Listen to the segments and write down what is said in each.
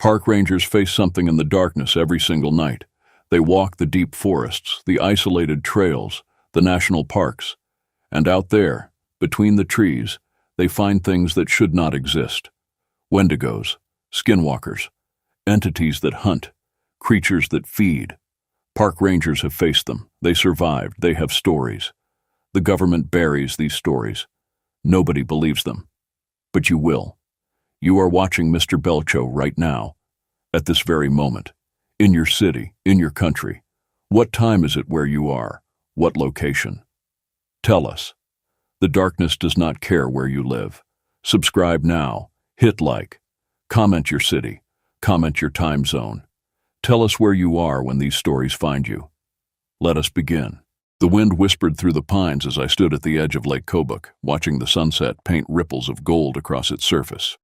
Park rangers face something in the darkness every single night. They walk the deep forests, the isolated trails, the national parks, and out there, between the trees, they find things that should not exist. Wendigos, skinwalkers, entities that hunt, creatures that feed. Park rangers have faced them. They survived. They have stories. The government buries these stories. Nobody believes them. But you will. You are watching Mr. Belcho right now, at this very moment, in your city, in your country. What time is it where you are? What location? Tell us. The darkness does not care where you live. Subscribe now. Hit like. Comment your city. Comment your time zone. Tell us where you are when these stories find you. Let us begin. The wind whispered through the pines as I stood at the edge of Lake Kobuk, watching the sunset paint ripples of gold across its surface.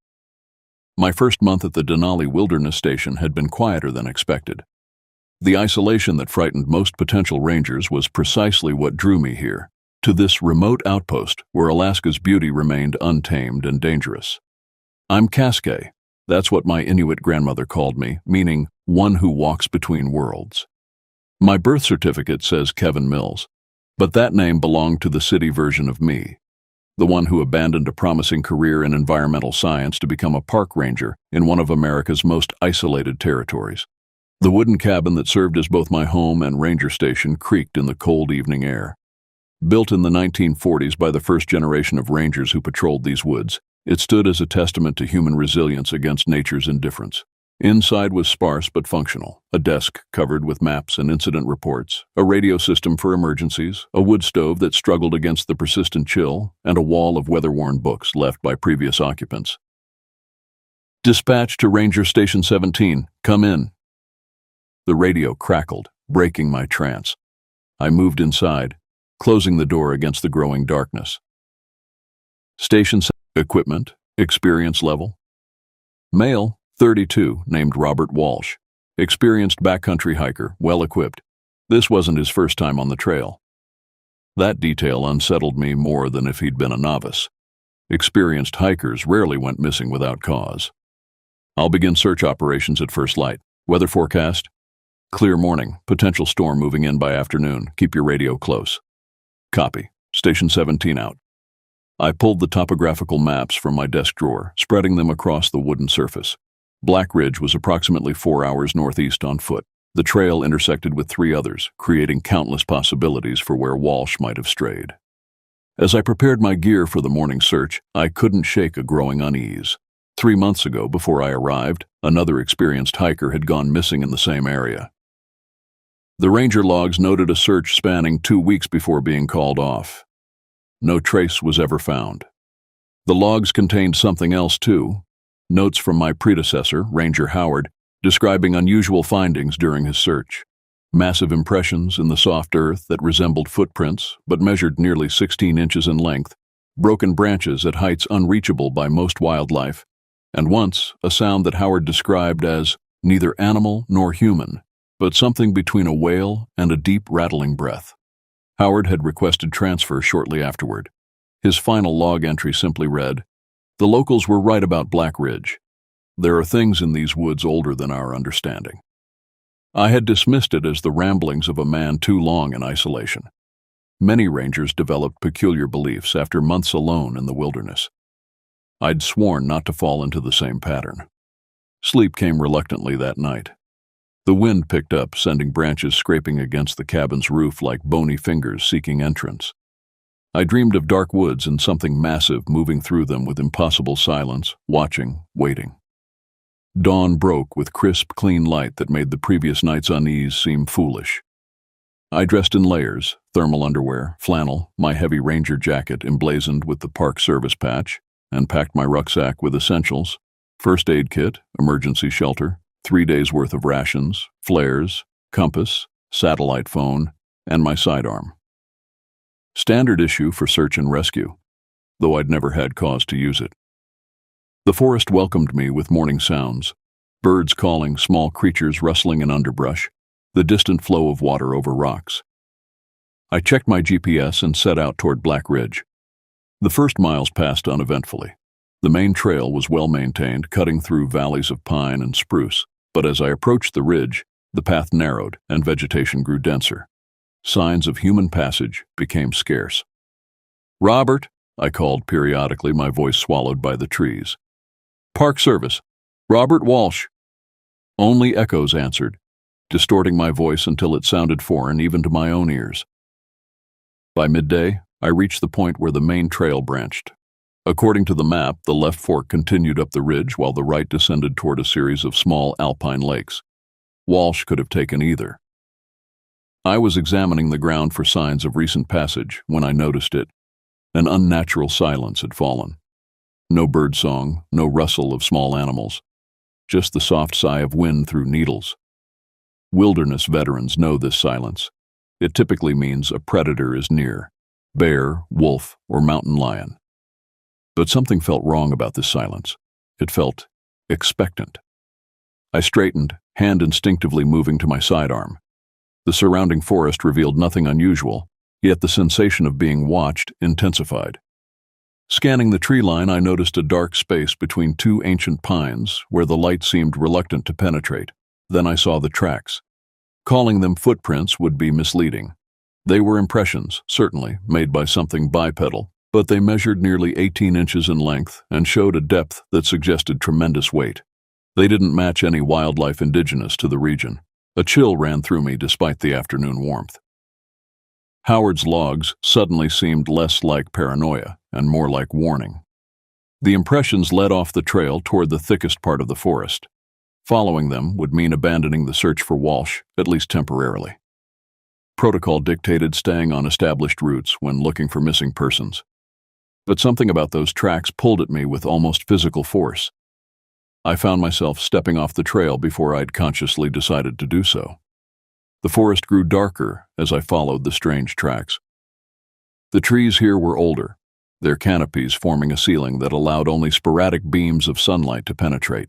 My first month at the Denali Wilderness Station had been quieter than expected. The isolation that frightened most potential rangers was precisely what drew me here, to this remote outpost where Alaska's beauty remained untamed and dangerous. I'm Cascay. That's what my Inuit grandmother called me, meaning one who walks between worlds. My birth certificate says Kevin Mills, but that name belonged to the city version of me, the one who abandoned a promising career in environmental science to become a park ranger in one of America's most isolated territories. The wooden cabin that served as both my home and ranger station creaked in the cold evening air. Built in the 1940s by the first generation of rangers who patrolled these woods, it stood as a testament to human resilience against nature's indifference. Inside was sparse but functional, a desk covered with maps and incident reports, a radio system for emergencies, a wood stove that struggled against the persistent chill, and a wall of weather-worn books left by previous occupants. Dispatch to Ranger Station 17, come in. The radio crackled, breaking my trance. I moved inside, closing the door against the growing darkness. Station equipment, experience level. Male, 32, named Robert Walsh. Experienced backcountry hiker, well-equipped. This wasn't his first time on the trail. That detail unsettled me more than if he'd been a novice. Experienced hikers rarely went missing without cause. I'll begin search operations at first light. Weather forecast? Clear morning, potential storm moving in by afternoon. Keep your radio close. Copy. Station 17 out. I pulled the topographical maps from my desk drawer, spreading them across the wooden surface. Black Ridge was approximately 4 hours northeast on foot. The trail intersected with 3 others, creating countless possibilities for where Walsh might have strayed. As I prepared my gear for the morning search, I couldn't shake a growing unease. 3 months ago, before I arrived, another experienced hiker had gone missing in the same area. The ranger logs noted a search spanning 2 weeks before being called off. No trace was ever found. The logs contained something else too. Notes from my predecessor, Ranger Howard, describing unusual findings during his search. Massive impressions in the soft earth that resembled footprints but measured nearly 16 inches in length, broken branches at heights unreachable by most wildlife, and once a sound that Howard described as neither animal nor human, but something between a wail and a deep rattling breath. Howard had requested transfer shortly afterward. His final log entry simply read, "The locals were right about Black Ridge. There are things in these woods older than our understanding." I had dismissed it as the ramblings of a man too long in isolation. Many rangers developed peculiar beliefs after months alone in the wilderness. I'd sworn not to fall into the same pattern. Sleep came reluctantly that night. The wind picked up, sending branches scraping against the cabin's roof like bony fingers seeking entrance. I dreamed of dark woods and something massive moving through them with impossible silence, watching, waiting. Dawn broke with crisp, clean light that made the previous night's unease seem foolish. I dressed in layers, thermal underwear, flannel, my heavy ranger jacket emblazoned with the Park Service patch, and packed my rucksack with essentials, first aid kit, emergency shelter, 3 days' worth of rations, flares, compass, satellite phone, and my sidearm. Standard issue for search and rescue, though I'd never had cause to use it. The forest welcomed me with morning sounds, birds calling, small creatures rustling in underbrush, the distant flow of water over rocks. I checked my GPS and set out toward Black Ridge. The first miles passed uneventfully. The main trail was well maintained, cutting through valleys of pine and spruce, but as I approached the ridge, the path narrowed and vegetation grew denser. Signs of human passage became scarce. "Robert," I called periodically, my voice swallowed by the trees. "Park Service. Robert Walsh." Only echoes answered, distorting my voice until it sounded foreign even to my own ears. By midday, I reached the point where the main trail branched. According to the map, the left fork continued up the ridge while the right descended toward a series of small alpine lakes. Walsh could have taken either. I was examining the ground for signs of recent passage when I noticed it. An unnatural silence had fallen. No birdsong, no rustle of small animals, just the soft sigh of wind through needles. Wilderness veterans know this silence. It typically means a predator is near, bear, wolf, or mountain lion. But something felt wrong about this silence. It felt expectant. I straightened, hand instinctively moving to my sidearm. The surrounding forest revealed nothing unusual, yet the sensation of being watched intensified. Scanning the tree line, I noticed a dark space between two ancient pines where the light seemed reluctant to penetrate. Then I saw the tracks. Calling them footprints would be misleading. They were impressions, certainly, made by something bipedal, but they measured nearly 18 inches in length and showed a depth that suggested tremendous weight. They didn't match any wildlife indigenous to the region. A chill ran through me despite the afternoon warmth. Howard's logs suddenly seemed less like paranoia and more like warning. The impressions led off the trail toward the thickest part of the forest. Following them would mean abandoning the search for Walsh, at least temporarily. Protocol dictated staying on established routes when looking for missing persons. But something about those tracks pulled at me with almost physical force. I found myself stepping off the trail before I'd consciously decided to do so. The forest grew darker as I followed the strange tracks. The trees here were older, their canopies forming a ceiling that allowed only sporadic beams of sunlight to penetrate.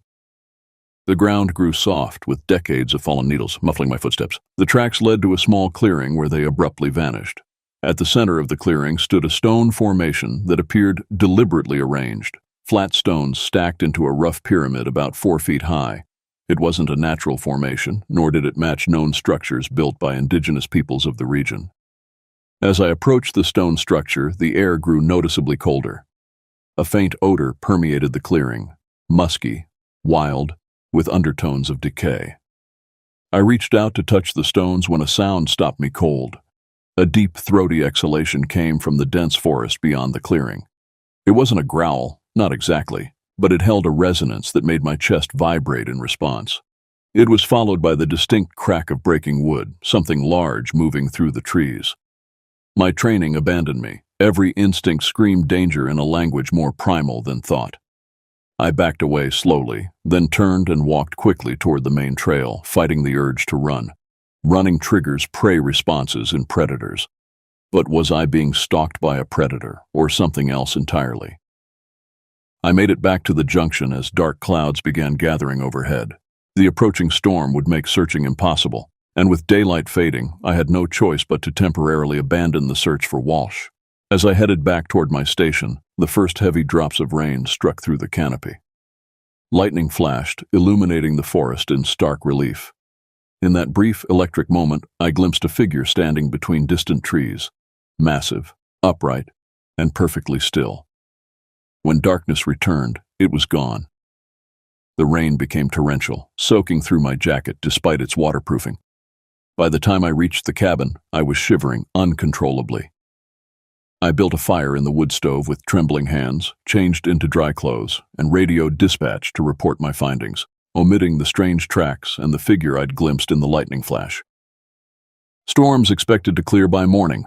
The ground grew soft with decades of fallen needles muffling my footsteps. The tracks led to a small clearing where they abruptly vanished. At the center of the clearing stood a stone formation that appeared deliberately arranged, flat stones stacked into a rough pyramid about 4 feet high. It wasn't a natural formation, nor did it match known structures built by indigenous peoples of the region. As I approached the stone structure, the air grew noticeably colder. A faint odor permeated the clearing, musky, wild, with undertones of decay. I reached out to touch the stones when a sound stopped me cold. A deep, throaty exhalation came from the dense forest beyond the clearing. It wasn't a growl, not exactly, but it held a resonance that made my chest vibrate in response. It was followed by the distinct crack of breaking wood, something large moving through the trees. My training abandoned me. Every instinct screamed danger in a language more primal than thought. I backed away slowly, then turned and walked quickly toward the main trail, fighting the urge to run. Running triggers prey responses in predators. But was I being stalked by a predator, or something else entirely? I made it back to the junction as dark clouds began gathering overhead. The approaching storm would make searching impossible, and with daylight fading, I had no choice but to temporarily abandon the search for Walsh. As I headed back toward my station, the first heavy drops of rain struck through the canopy. Lightning flashed, illuminating the forest in stark relief. In that brief electric moment, I glimpsed a figure standing between distant trees, massive, upright, and perfectly still. When darkness returned, it was gone. The rain became torrential, soaking through my jacket despite its waterproofing. By the time I reached the cabin, I was shivering uncontrollably. I built a fire in the wood stove with trembling hands, changed into dry clothes, and radioed dispatch to report my findings, omitting the strange tracks and the figure I'd glimpsed in the lightning flash. "Storm's expected to clear by morning,"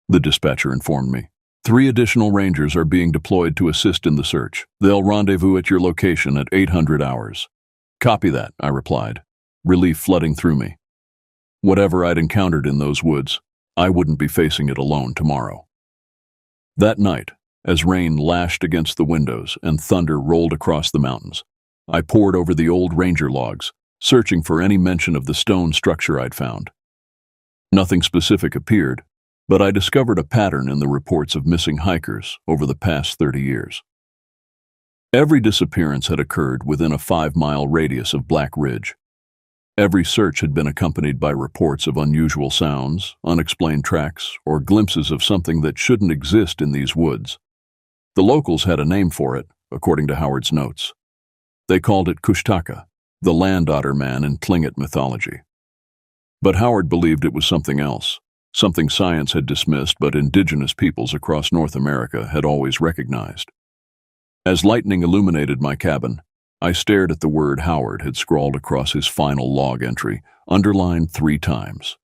the dispatcher informed me. 3 additional rangers are being deployed to assist in the search. They'll rendezvous at your location at 800 hours. "Copy that," I replied, relief flooding through me. Whatever I'd encountered in those woods, I wouldn't be facing it alone tomorrow. That night, as rain lashed against the windows and thunder rolled across the mountains, I pored over the old ranger logs, searching for any mention of the stone structure I'd found. Nothing specific appeared, but I discovered a pattern in the reports of missing hikers over the past 30 years. Every disappearance had occurred within a 5-mile radius of Black Ridge. Every search had been accompanied by reports of unusual sounds, unexplained tracks, or glimpses of something that shouldn't exist in these woods. The locals had a name for it, according to Howard's notes. They called it Kushtaka, the land otter man in Tlingit mythology. But Howard believed it was something else, something science had dismissed but indigenous peoples across North America had always recognized. As lightning illuminated my cabin, I stared at the word Howard had scrawled across his final log entry, underlined 3 times.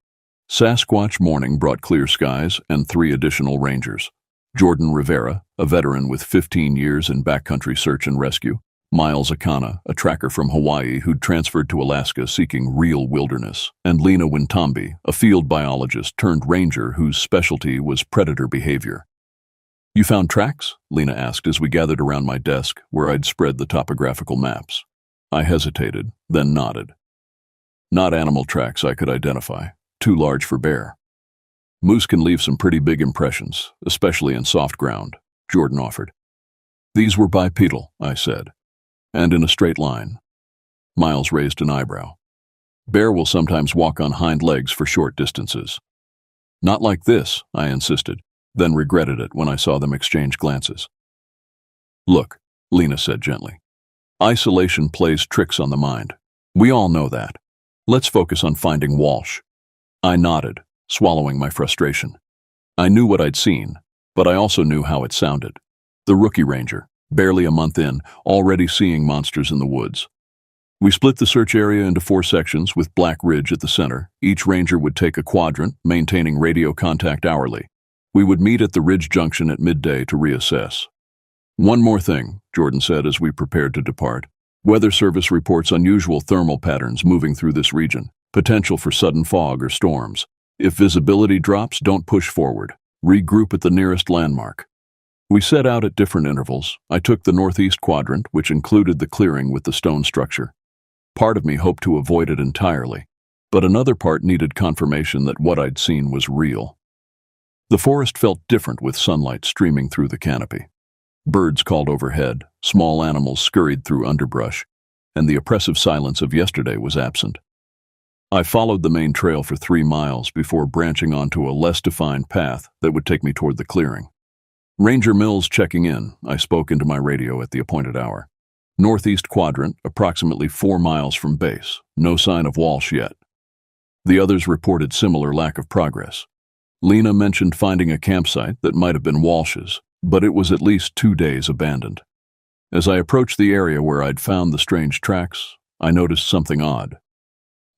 Sasquatch morning brought clear skies and 3 additional rangers. Jordan Rivera, a veteran with 15 years in backcountry search and rescue. Miles Akana, a tracker from Hawaii who'd transferred to Alaska seeking real wilderness. And Lena Wintambi, a field biologist turned ranger whose specialty was predator behavior. "You found tracks?" Lena asked as we gathered around my desk where I'd spread the topographical maps. I hesitated, then nodded. "Not animal tracks I could identify. Too large for bear. Moose can leave some pretty big impressions, especially in soft ground," Jordan offered. "These were bipedal," I said, "and in a straight line." Miles raised an eyebrow. "Bear will sometimes walk on hind legs for short distances." "Not like this," I insisted, then regretted it when I saw them exchange glances. "Look," Lena said gently. "Isolation plays tricks on the mind. We all know that. Let's focus on finding Walsh." I nodded, swallowing my frustration. I knew what I'd seen, but I also knew how it sounded. The rookie ranger, barely a month in, already seeing monsters in the woods. We split the search area into 4 sections with Black Ridge at the center. Each ranger would take a quadrant, maintaining radio contact hourly. We would meet at the Ridge Junction at midday to reassess. "One more thing," Jordan said as we prepared to depart. "Weather Service reports unusual thermal patterns moving through this region, potential for sudden fog or storms. If visibility drops, don't push forward. Regroup at the nearest landmark." We set out at different intervals. I took the northeast quadrant, which included the clearing with the stone structure. Part of me hoped to avoid it entirely, but another part needed confirmation that what I'd seen was real. The forest felt different with sunlight streaming through the canopy. Birds called overhead, small animals scurried through underbrush, and the oppressive silence of yesterday was absent. I followed the main trail for 3 miles before branching onto a less defined path that would take me toward the clearing. "Ranger Mills checking in," I spoke into my radio at the appointed hour. "Northeast quadrant, approximately 4 miles from base. No sign of Walsh yet." The others reported similar lack of progress. Lena mentioned finding a campsite that might have been Walsh's, but it was at least 2 days abandoned. As I approached the area where I'd found the strange tracks, I noticed something odd.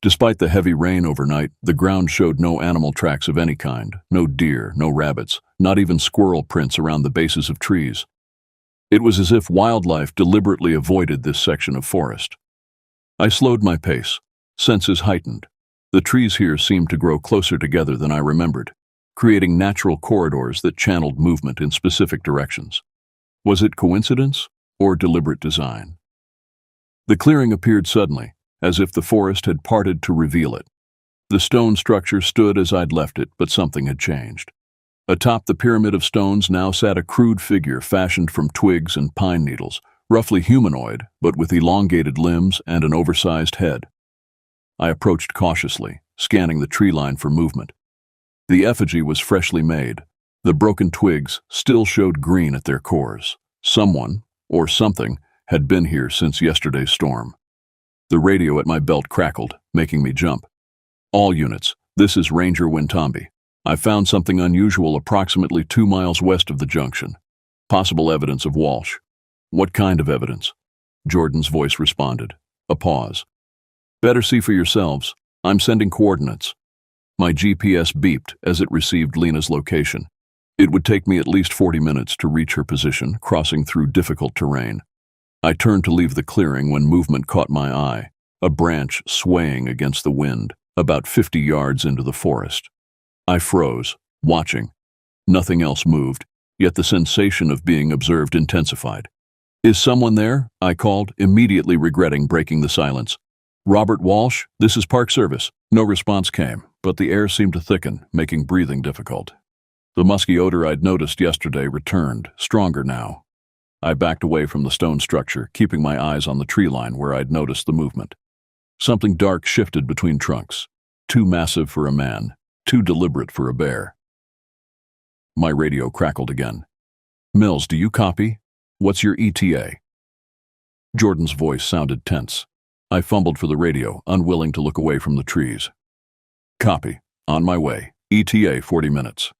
Despite the heavy rain overnight, the ground showed no animal tracks of any kind, no deer, no rabbits, not even squirrel prints around the bases of trees. It was as if wildlife deliberately avoided this section of forest. I slowed my pace, senses heightened. The trees here seemed to grow closer together than I remembered, creating natural corridors that channeled movement in specific directions. Was it coincidence or deliberate design? The clearing appeared suddenly, as if the forest had parted to reveal it. The stone structure stood as I'd left it, but something had changed. Atop the pyramid of stones now sat a crude figure fashioned from twigs and pine needles, roughly humanoid, but with elongated limbs and an oversized head. I approached cautiously, scanning the tree line for movement. The effigy was freshly made. The broken twigs still showed green at their cores. Someone, or something, had been here since yesterday's storm. The radio at my belt crackled, making me jump. "All units, this is Ranger Wintambi. I found something unusual approximately 2 miles west of the junction. Possible evidence of Walsh." "What kind of evidence?" Jordan's voice responded. A pause. "Better see for yourselves. I'm sending coordinates." My GPS beeped as it received Lena's location. It would take me at least 40 minutes to reach her position, crossing through difficult terrain. I turned to leave the clearing when movement caught my eye, a branch swaying against the wind, about 50 yards into the forest. I froze, watching. Nothing else moved, yet the sensation of being observed intensified. "Is someone there?" I called, immediately regretting breaking the silence. "Robert Walsh, this is Park Service." No response came, but the air seemed to thicken, making breathing difficult. The musky odor I'd noticed yesterday returned, stronger now. I backed away from the stone structure, keeping my eyes on the tree line where I'd noticed the movement. Something dark shifted between trunks, too massive for a man, too deliberate for a bear. My radio crackled again. "Mills, do you copy? What's your ETA?" Jordan's voice sounded tense. I fumbled for the radio, unwilling to look away from the trees. "Copy. On my way. ETA 40 minutes.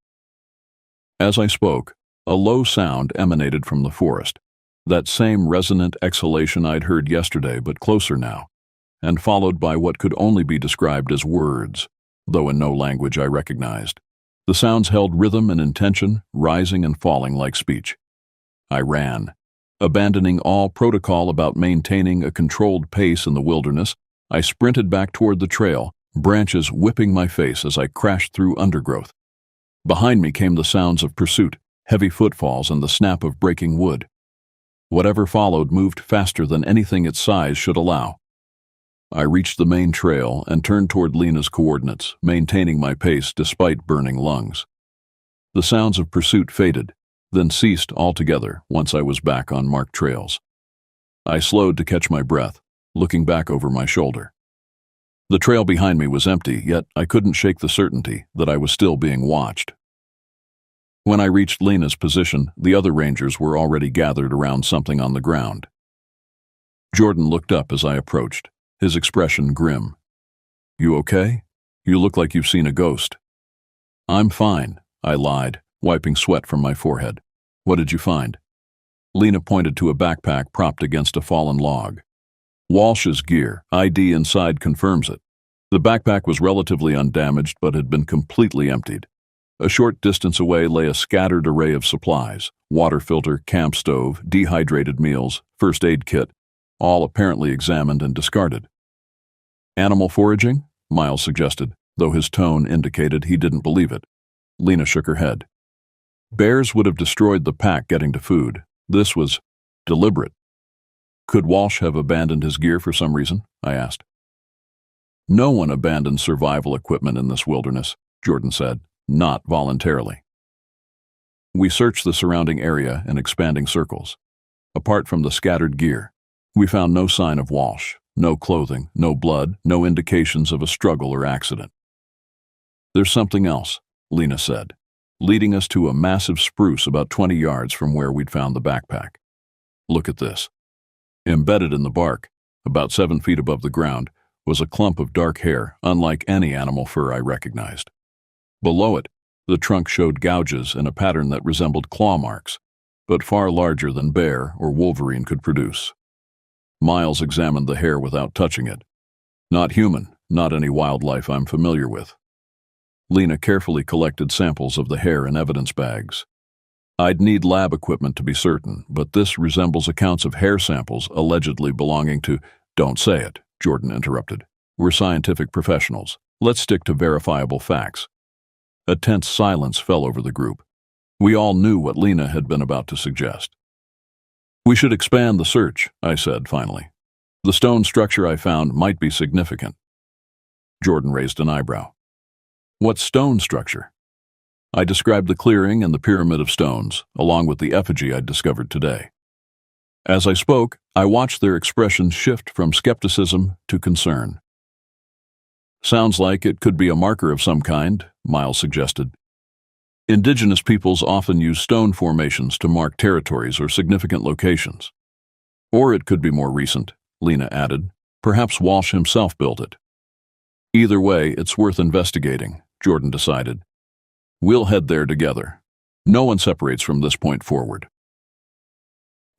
As I spoke, a low sound emanated from the forest, that same resonant exhalation I'd heard yesterday but closer now, and followed by what could only be described as words, though in no language I recognized. The sounds held rhythm and intention, rising and falling like speech. I ran. Abandoning all protocol about maintaining a controlled pace in the wilderness, I sprinted back toward the trail, branches whipping my face as I crashed through undergrowth. Behind me came the sounds of pursuit, heavy footfalls and the snap of breaking wood. Whatever followed moved faster than anything its size should allow. I reached the main trail and turned toward Lena's coordinates, maintaining my pace despite burning lungs. The sounds of pursuit faded, then ceased altogether once I was back on marked trails. I slowed to catch my breath, looking back over my shoulder. The trail behind me was empty, yet I couldn't shake the certainty that I was still being watched. When I reached Lena's position, the other rangers were already gathered around something on the ground. Jordan looked up as I approached, his expression grim. "You okay? You look like you've seen a ghost." "I'm fine," I lied, wiping sweat from my forehead. "What did you find?" Lena pointed to a backpack propped against a fallen log. "Walsh's gear. ID inside confirms it." The backpack was relatively undamaged but had been completely emptied. A short distance away lay a scattered array of supplies: water filter, camp stove, dehydrated meals, first aid kit, all apparently examined and discarded. "Animal foraging?" Miles suggested, though his tone indicated he didn't believe it. Lena shook her head. "Bears would have destroyed the pack getting to food. This was deliberate." "Could Walsh have abandoned his gear for some reason?" I asked. "No one abandons survival equipment in this wilderness," Jordan said, "not voluntarily." We searched the surrounding area in expanding circles. Apart from the scattered gear, we found no sign of Walsh, no clothing, no blood, no indications of a struggle or accident. "There's something else," Lena said, leading us to a massive spruce about 20 yards from where we'd found the backpack. "Look at this." Embedded in the bark, about 7 feet above the ground, was a clump of dark hair, unlike any animal fur I recognized. Below it, the trunk showed gouges in a pattern that resembled claw marks, but far larger than bear or wolverine could produce. Miles examined the hair without touching it. "Not human, not any wildlife I'm familiar with." Lena carefully collected samples of the hair in evidence bags. "I'd need lab equipment to be certain, but this resembles accounts of hair samples allegedly belonging to—" "Don't say it," Jordan interrupted. "We're scientific professionals. Let's stick to verifiable facts." A tense silence fell over the group. We all knew what Lena had been about to suggest. "We should expand the search," I said finally. "The stone structure I found might be significant." Jordan raised an eyebrow. "What stone structure?" I described the clearing and the pyramid of stones, along with the effigy I'd discovered today. As I spoke, I watched their expressions shift from skepticism to concern. "Sounds like it could be a marker of some kind," Miles suggested. "Indigenous peoples often use stone formations to mark territories or significant locations." "Or it could be more recent," Lena added. "Perhaps Walsh himself built it." "Either way, it's worth investigating," Jordan decided. "We'll head there together. No one separates from this point forward."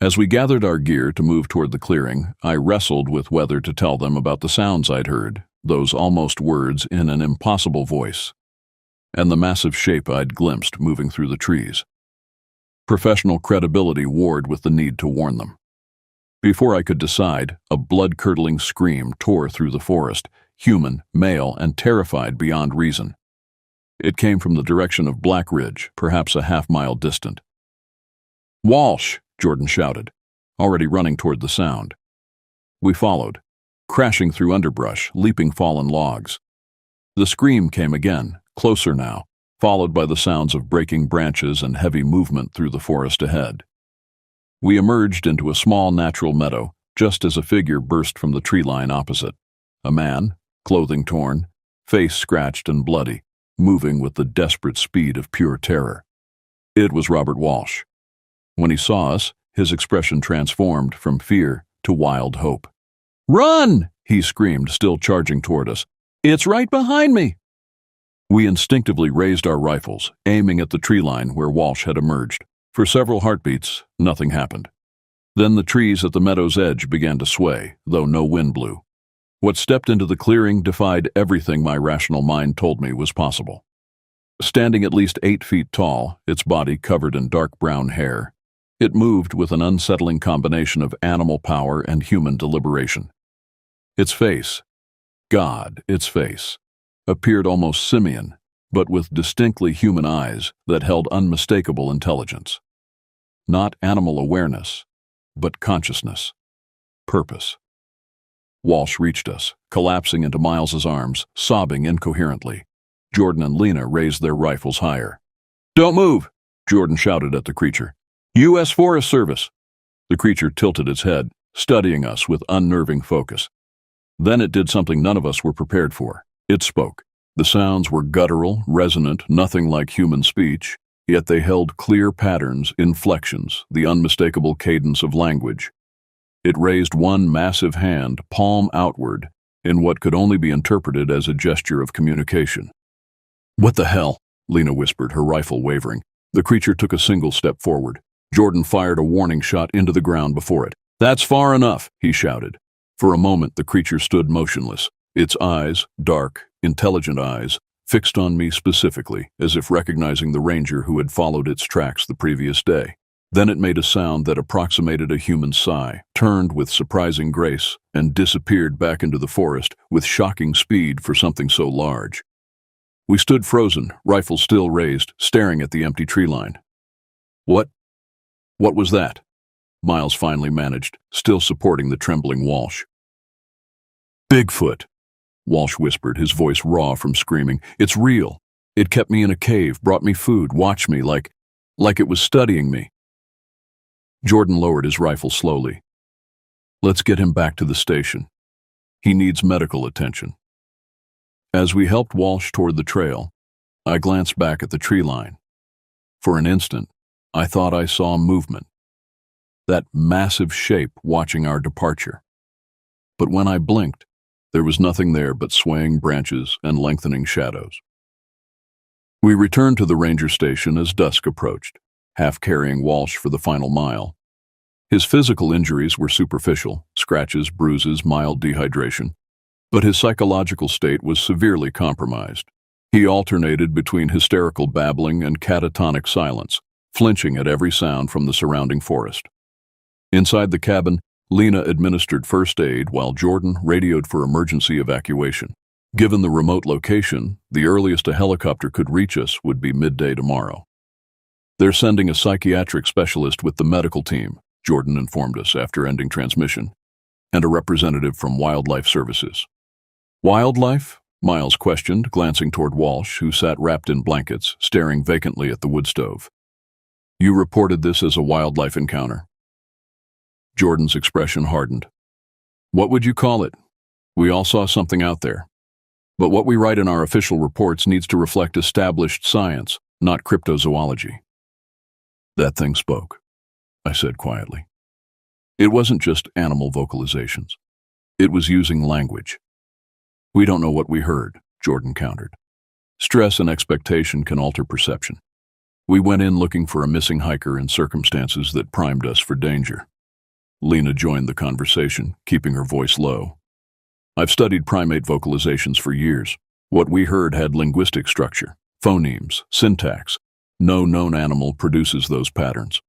As we gathered our gear to move toward the clearing, I wrestled with whether to tell them about the sounds I'd heard, those almost words in an impossible voice, and the massive shape I'd glimpsed moving through the trees. Professional credibility warred with the need to warn them. Before I could decide, a blood-curdling scream tore through the forest, human, male, and terrified beyond reason. It came from the direction of Black Ridge, perhaps a half-mile distant. "Walsh!" Jordan shouted, already running toward the sound. We followed, crashing through underbrush, leaping fallen logs. The scream came again, closer now, followed by the sounds of breaking branches and heavy movement through the forest ahead. We emerged into a small natural meadow just as a figure burst from the tree line opposite. A man, clothing torn, face scratched and bloody, moving with the desperate speed of pure terror. It was Robert Walsh. When he saw us, his expression transformed from fear to wild hope. "Run!" he screamed, still charging toward us. "It's right behind me!" We instinctively raised our rifles, aiming at the tree line where Walsh had emerged. For several heartbeats, nothing happened. Then the trees at the meadow's edge began to sway, though no wind blew. What stepped into the clearing defied everything my rational mind told me was possible. Standing at least 8 feet tall, its body covered in dark brown hair, it moved with an unsettling combination of animal power and human deliberation. Its face, its face, appeared almost simian, but with distinctly human eyes that held unmistakable intelligence. Not animal awareness, but consciousness, purpose. Walsh reached us, collapsing into Miles's arms, sobbing incoherently. Jordan and Lena raised their rifles higher. "Don't move!" Jordan shouted at the creature. "U.S. Forest Service!" The creature tilted its head, studying us with unnerving focus. Then it did something none of us were prepared for. It spoke. The sounds were guttural, resonant, nothing like human speech, yet they held clear patterns, inflections, the unmistakable cadence of language. It raised one massive hand, palm outward, in what could only be interpreted as a gesture of communication. "What the hell?" Lena whispered, her rifle wavering. The creature took a single step forward. Jordan fired a warning shot into the ground before it. "That's far enough," he shouted. For a moment, the creature stood motionless, its eyes, dark, intelligent eyes, fixed on me specifically, as if recognizing the ranger who had followed its tracks the previous day. Then it made a sound that approximated a human sigh, turned with surprising grace, and disappeared back into the forest with shocking speed for something so large. We stood frozen, rifles still raised, staring at the empty tree line. What was that?" Miles finally managed, still supporting the trembling Walsh. "Bigfoot," Walsh whispered, his voice raw from screaming. "It's real. It kept me in a cave, brought me food, watched me like it was studying me." Jordan lowered his rifle slowly. "Let's get him back to the station. He needs medical attention." As we helped Walsh toward the trail, I glanced back at the tree line. For an instant, I thought I saw movement. That massive shape watching our departure. But when I blinked, there was nothing there but swaying branches and lengthening shadows. We returned to the ranger station as dusk approached, half carrying Walsh for the final mile. His physical injuries were superficial, scratches, bruises, mild dehydration, but his psychological state was severely compromised. He alternated between hysterical babbling and catatonic silence, flinching at every sound from the surrounding forest. Inside the cabin, Lena administered first aid while Jordan radioed for emergency evacuation. Given the remote location, the earliest a helicopter could reach us would be midday tomorrow. "They're sending a psychiatric specialist with the medical team," Jordan informed us after ending transmission, "and a representative from Wildlife Services." "Wildlife?" Miles questioned, glancing toward Walsh, who sat wrapped in blankets, staring vacantly at the wood stove. "You reported this as a wildlife encounter?" Jordan's expression hardened. "What would you call it? We all saw something out there. But what we write in our official reports needs to reflect established science, not cryptozoology." "That thing spoke," I said quietly. "It wasn't just animal vocalizations. It was using language." "We don't know what we heard," Jordan countered. "Stress and expectation can alter perception. We went in looking for a missing hiker in circumstances that primed us for danger." Lena joined the conversation, keeping her voice low. "I've studied primate vocalizations for years. What we heard had linguistic structure, phonemes, syntax. No known animal produces those patterns."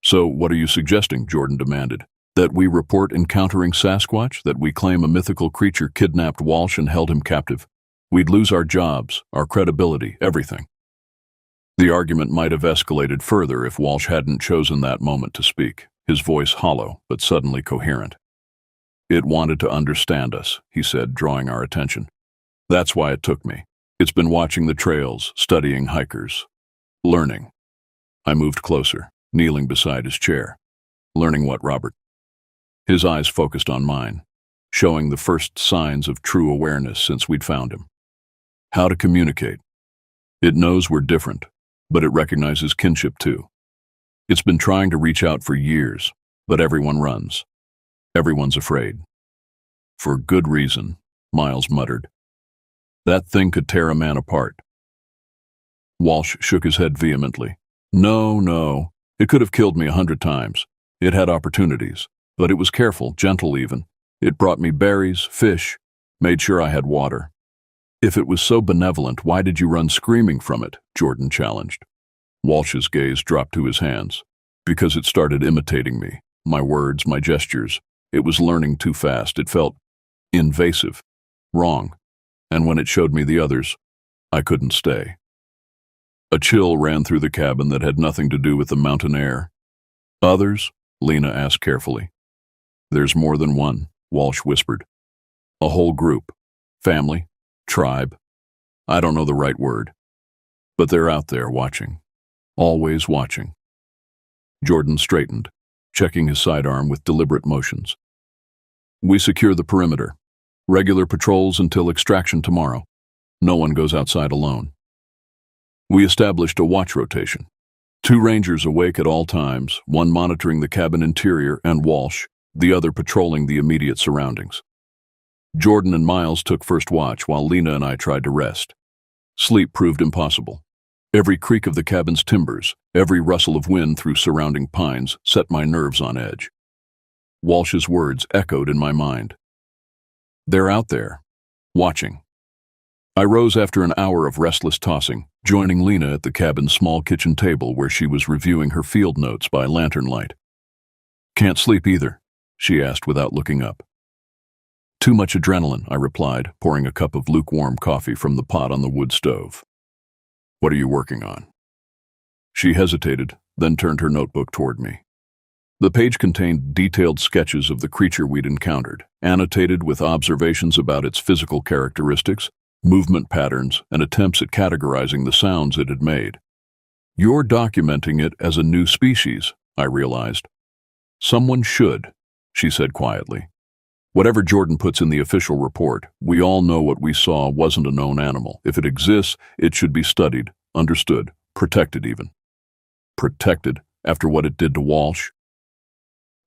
"So what are you suggesting?" Jordan demanded. "That we report encountering Sasquatch? That we claim a mythical creature kidnapped Walsh and held him captive? We'd lose our jobs, our credibility, everything." The argument might have escalated further if Walsh hadn't chosen that moment to speak, his voice hollow but suddenly coherent. "It wanted to understand us," he said, drawing our attention. "That's why it took me. It's been watching the trails, studying hikers, learning." I moved closer. kneeling beside his chair. Learning what, Robert? His eyes focused on mine, showing the first signs of true awareness since we'd found him. How to communicate. It knows we're different, but it recognizes kinship too. It's been trying to reach out for years, but everyone runs. Everyone's afraid. For good reason, Miles muttered. That thing could tear a man apart. Walsh shook his head vehemently. No. It could have killed me 100 times. It had opportunities, but it was careful, gentle even. It brought me berries, fish, made sure I had water. If it was so benevolent, why did you run screaming from it? Jordan challenged. Walsh's gaze dropped to his hands. Because it started imitating me, my words, my gestures. It was learning too fast. It felt invasive, wrong. And when it showed me the others, I couldn't stay. A chill ran through the cabin that had nothing to do with the mountain air. Others? Lena asked carefully. There's more than one, Walsh whispered. A whole group. Family. Tribe. I don't know the right word. But they're out there watching. Always watching. Jordan straightened, checking his sidearm with deliberate motions. We secure the perimeter. Regular patrols until extraction tomorrow. No one goes outside alone. We established a watch rotation. 2 rangers awake at all times, one monitoring the cabin interior and Walsh, the other patrolling the immediate surroundings. Jordan and Miles took first watch while Lena and I tried to rest. Sleep proved impossible. Every creak of the cabin's timbers, every rustle of wind through surrounding pines set my nerves on edge. Walsh's words echoed in my mind. They're out there, watching. I rose after an hour of restless tossing, joining Lena at the cabin's small kitchen table where she was reviewing her field notes by lantern light. Can't sleep either, she asked without looking up. Too much adrenaline, I replied, pouring a cup of lukewarm coffee from the pot on the wood stove. What are you working on? She hesitated, then turned her notebook toward me. The page contained detailed sketches of the creature we'd encountered, annotated with observations about its physical characteristics, movement patterns, and attempts at categorizing the sounds it had made. You're documenting it as a new species, I realized. Someone should, she said quietly. Whatever Jordan puts in the official report, we all know what we saw wasn't a known animal. If it exists, it should be studied, understood, protected even. Protected after what it did to Walsh?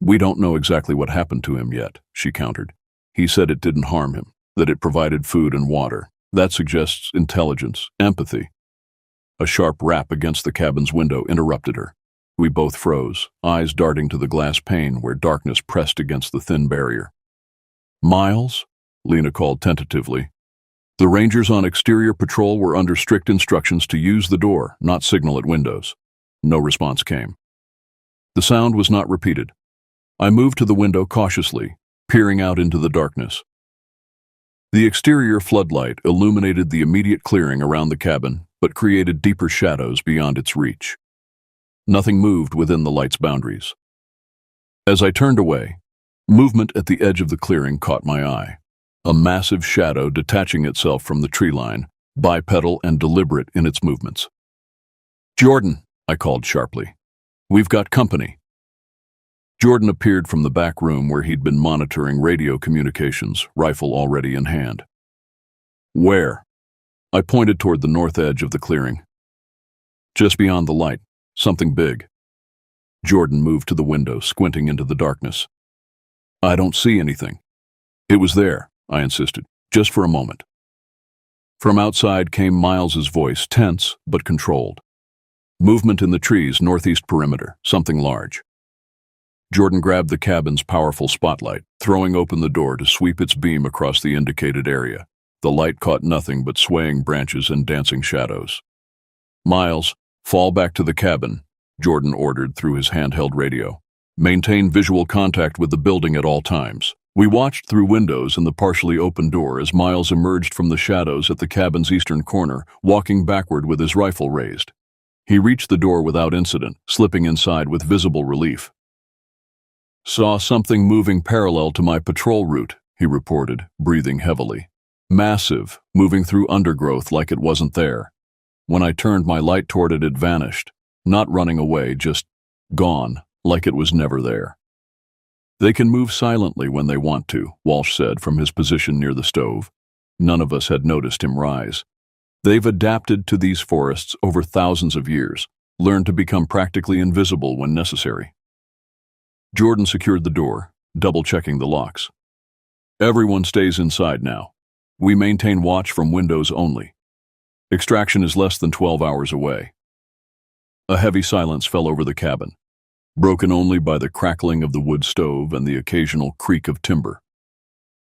We don't know exactly what happened to him yet, she countered. He said it didn't harm him, that it provided food and water. That suggests intelligence, empathy. A sharp rap against the cabin's window interrupted her. We both froze, eyes darting to the glass pane where darkness pressed against the thin barrier. Miles? Lena called tentatively. The rangers on exterior patrol were under strict instructions to use the door, not signal at windows. No response came. The sound was not repeated. I moved to the window cautiously, peering out into the darkness. The exterior floodlight illuminated the immediate clearing around the cabin, but created deeper shadows beyond its reach. Nothing moved within the light's boundaries. As I turned away, movement at the edge of the clearing caught my eye. A massive shadow detaching itself from the tree line, bipedal and deliberate in its movements. Jordan, I called sharply. We've got company. Jordan appeared from the back room where he'd been monitoring radio communications, rifle already in hand. Where? I pointed toward the north edge of the clearing. Just beyond the light, something big. Jordan moved to the window, squinting into the darkness. I don't see anything. It was there, I insisted, just for a moment. From outside came Miles's voice, tense but controlled. Movement in the trees, northeast perimeter, something large. Jordan grabbed the cabin's powerful spotlight, throwing open the door to sweep its beam across the indicated area. The light caught nothing but swaying branches and dancing shadows. Miles, fall back to the cabin, Jordan ordered through his handheld radio. Maintain visual contact with the building at all times. We watched through windows in the partially open door as Miles emerged from the shadows at the cabin's eastern corner, walking backward with his rifle raised. He reached the door without incident, slipping inside with visible relief. Saw something moving parallel to my patrol route, he reported, breathing heavily. Massive, moving through undergrowth like it wasn't there. When I turned my light toward it, it vanished. Not running away, just gone, like it was never there. They can move silently when they want to, Walsh said from his position near the stove. None of us had noticed him rise. They've adapted to these forests over thousands of years, learned to become practically invisible when necessary. Jordan secured the door, double-checking the locks. Everyone stays inside now. We maintain watch from windows only. Extraction is less than 12 hours away. A heavy silence fell over the cabin, broken only by the crackling of the wood stove and the occasional creak of timber.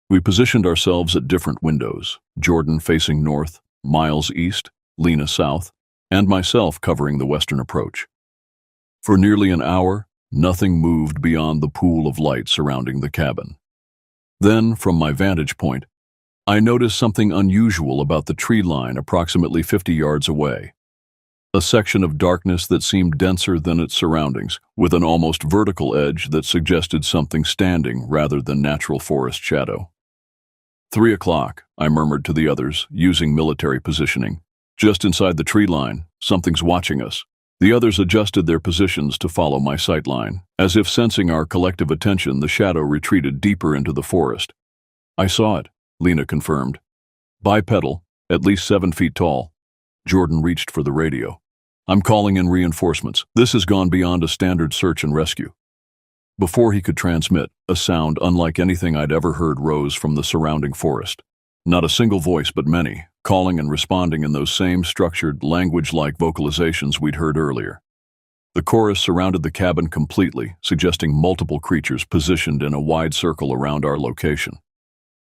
We positioned ourselves at different windows, Jordan facing north, Miles east, Lena south, and myself covering the western approach. For nearly an hour, nothing moved beyond the pool of light surrounding the cabin. Then, from my vantage point, I noticed something unusual about the tree line approximately 50 yards away. A section of darkness that seemed denser than its surroundings, with an almost vertical edge that suggested something standing rather than natural forest shadow. 3 o'clock, I murmured to the others, using military positioning. Just inside the tree line, something's watching us. The others adjusted their positions to follow my sight line. As if sensing our collective attention, the shadow retreated deeper into the forest. I saw it, Lena confirmed. Bipedal, at least 7 feet tall. Jordan reached for the radio. I'm calling in reinforcements. This has gone beyond a standard search and rescue. Before he could transmit, a sound unlike anything I'd ever heard rose from the surrounding forest. Not a single voice, but many, calling and responding in those same structured, language-like vocalizations we'd heard earlier. The chorus surrounded the cabin completely, suggesting multiple creatures positioned in a wide circle around our location.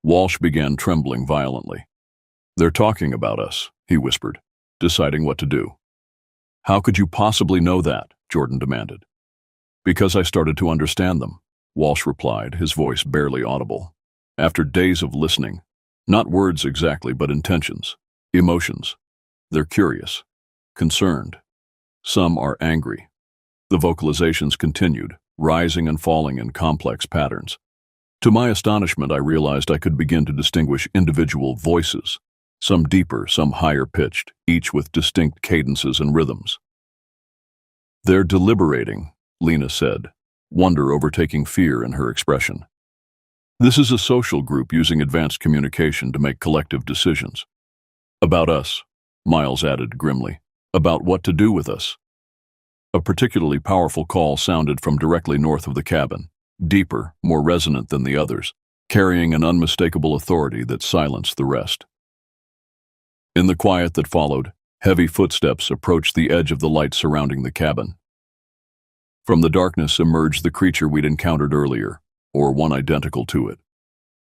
Walsh began trembling violently. They're talking about us, he whispered, deciding what to do. How could you possibly know that? Jordan demanded. Because I started to understand them, Walsh replied, his voice barely audible. After days of listening, not words exactly, but intentions, emotions. They're curious, concerned. Some are angry. The vocalizations continued, rising and falling in complex patterns. To my astonishment, I realized I could begin to distinguish individual voices, some deeper, some higher-pitched, each with distinct cadences and rhythms. They're deliberating, Lena said, wonder overtaking fear in her expression. This is a social group using advanced communication to make collective decisions. About us, Miles added grimly. About what to do with us. A particularly powerful call sounded from directly north of the cabin, deeper, more resonant than the others, carrying an unmistakable authority that silenced the rest. In the quiet that followed, heavy footsteps approached the edge of the light surrounding the cabin. From the darkness emerged the creature we'd encountered earlier, or one identical to it.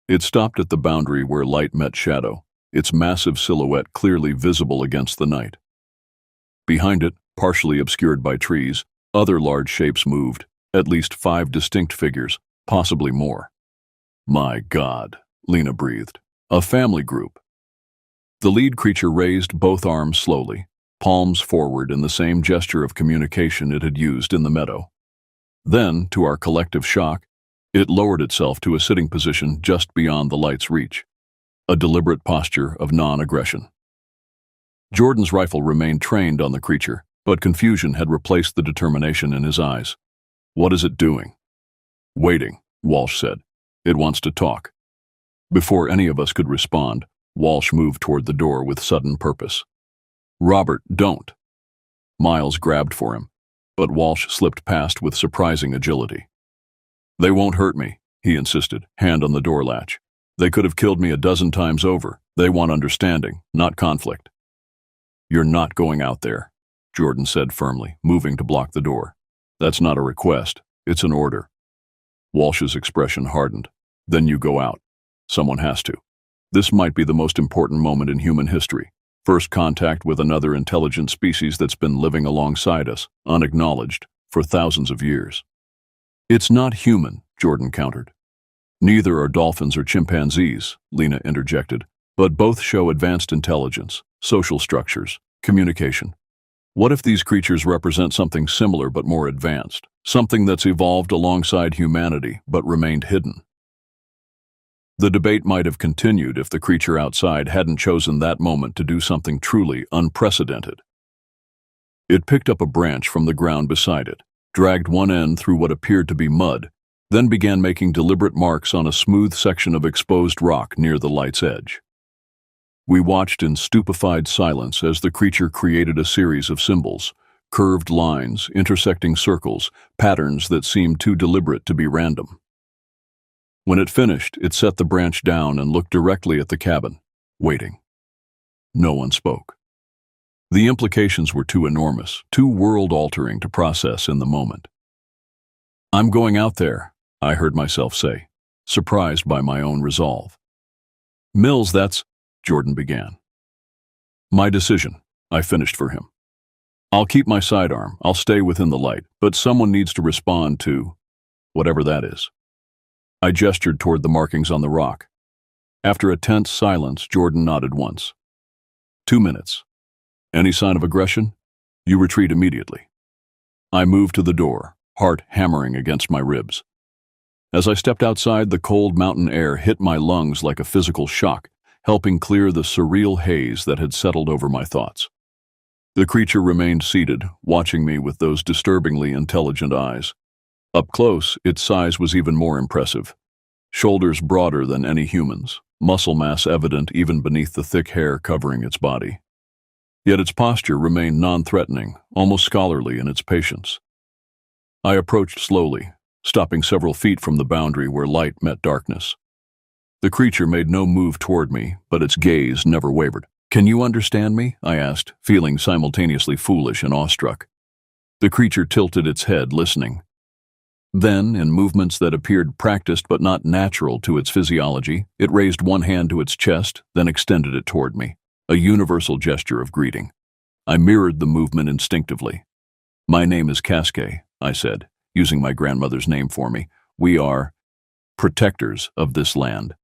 It stopped at the boundary where light met shadow, its massive silhouette clearly visible against the night. Behind it, partially obscured by trees, other large shapes moved, at least 5 distinct figures, possibly more. My God, Lena breathed. A family group. The lead creature raised both arms slowly, palms forward in the same gesture of communication it had used in the meadow. Then, to our collective shock, it lowered itself to a sitting position just beyond the light's reach, a deliberate posture of non-aggression. Jordan's rifle remained trained on the creature, but confusion had replaced the determination in his eyes. What is it doing? Waiting, Walsh said. It wants to talk. Before any of us could respond, Walsh moved toward the door with sudden purpose. Robert, don't. Miles grabbed for him, but Walsh slipped past with surprising agility. They won't hurt me, he insisted, hand on the door latch. They could have killed me a dozen times over. They want understanding, not conflict. You're not going out there, Jordan said firmly, moving to block the door. That's not a request, it's an order. Walsh's expression hardened. Then you go out. Someone has to. This might be the most important moment in human history. First contact with another intelligent species that's been living alongside us, unacknowledged, for thousands of years. It's not human, Jordan countered. Neither are dolphins or chimpanzees, Lena interjected, but both show advanced intelligence, social structures, communication. What if these creatures represent something similar but more advanced, something that's evolved alongside humanity but remained hidden? The debate might have continued if the creature outside hadn't chosen that moment to do something truly unprecedented. It picked up a branch from the ground beside it, dragged one end through what appeared to be mud, then began making deliberate marks on a smooth section of exposed rock near the light's edge. We watched in stupefied silence as the creature created a series of symbols, curved lines, intersecting circles, patterns that seemed too deliberate to be random. When it finished, it set the branch down and looked directly at the cabin, waiting. No one spoke. The implications were too enormous, too world-altering to process in the moment. "I'm going out there," I heard myself say, surprised by my own resolve. "Mills, that's—" Jordan began. "My decision," I finished for him. "I'll keep my sidearm, I'll stay within the light, but someone needs to respond to whatever that is." I gestured toward the markings on the rock. After a tense silence, Jordan nodded once. 2 minutes. Any sign of aggression? You retreat immediately. I moved to the door, heart hammering against my ribs. As I stepped outside, the cold mountain air hit my lungs like a physical shock, helping clear the surreal haze that had settled over my thoughts. The creature remained seated, watching me with those disturbingly intelligent eyes. Up close, its size was even more impressive. Shoulders broader than any human's, muscle mass evident even beneath the thick hair covering its body. Yet its posture remained non-threatening, almost scholarly in its patience. I approached slowly, stopping several feet from the boundary where light met darkness. The creature made no move toward me, but its gaze never wavered. "Can you understand me?" I asked, feeling simultaneously foolish and awestruck. The creature tilted its head, listening. Then, in movements that appeared practiced but not natural to its physiology, it raised one hand to its chest, then extended it toward me, a universal gesture of greeting. I mirrored the movement instinctively. "My name is Casquet," I said, using my grandmother's name for me. "We are protectors of this land."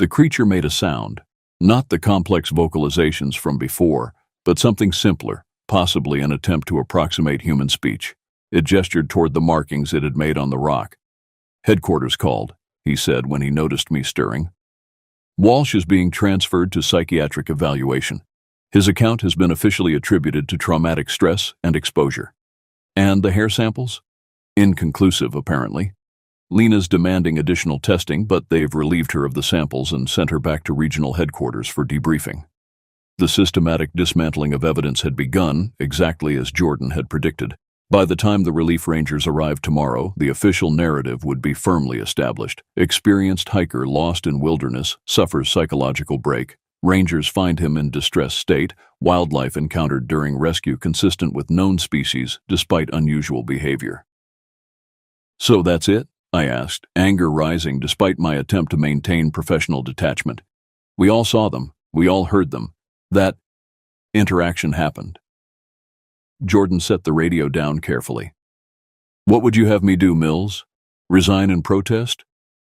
The creature made a sound, not the complex vocalizations from before, but something simpler, possibly an attempt to approximate human speech. It gestured toward the markings it had made on the rock. "Headquarters called," he said when he noticed me stirring. "Walsh is being transferred to psychiatric evaluation. His account has been officially attributed to traumatic stress and exposure." "And the hair samples?" "Inconclusive, apparently. Lena's demanding additional testing, but they've relieved her of the samples and sent her back to regional headquarters for debriefing." The systematic dismantling of evidence had begun, exactly as Jordan had predicted. By the time the relief rangers arrived tomorrow, the official narrative would be firmly established. Experienced hiker lost in wilderness, suffers psychological break. Rangers find him in distressed state. Wildlife encountered during rescue consistent with known species, despite unusual behavior. "So that's it?" I asked, anger rising despite my attempt to maintain professional detachment. "We all saw them. We all heard them. That interaction happened." Jordan set the radio down carefully. "What would you have me do, Mills? Resign in protest?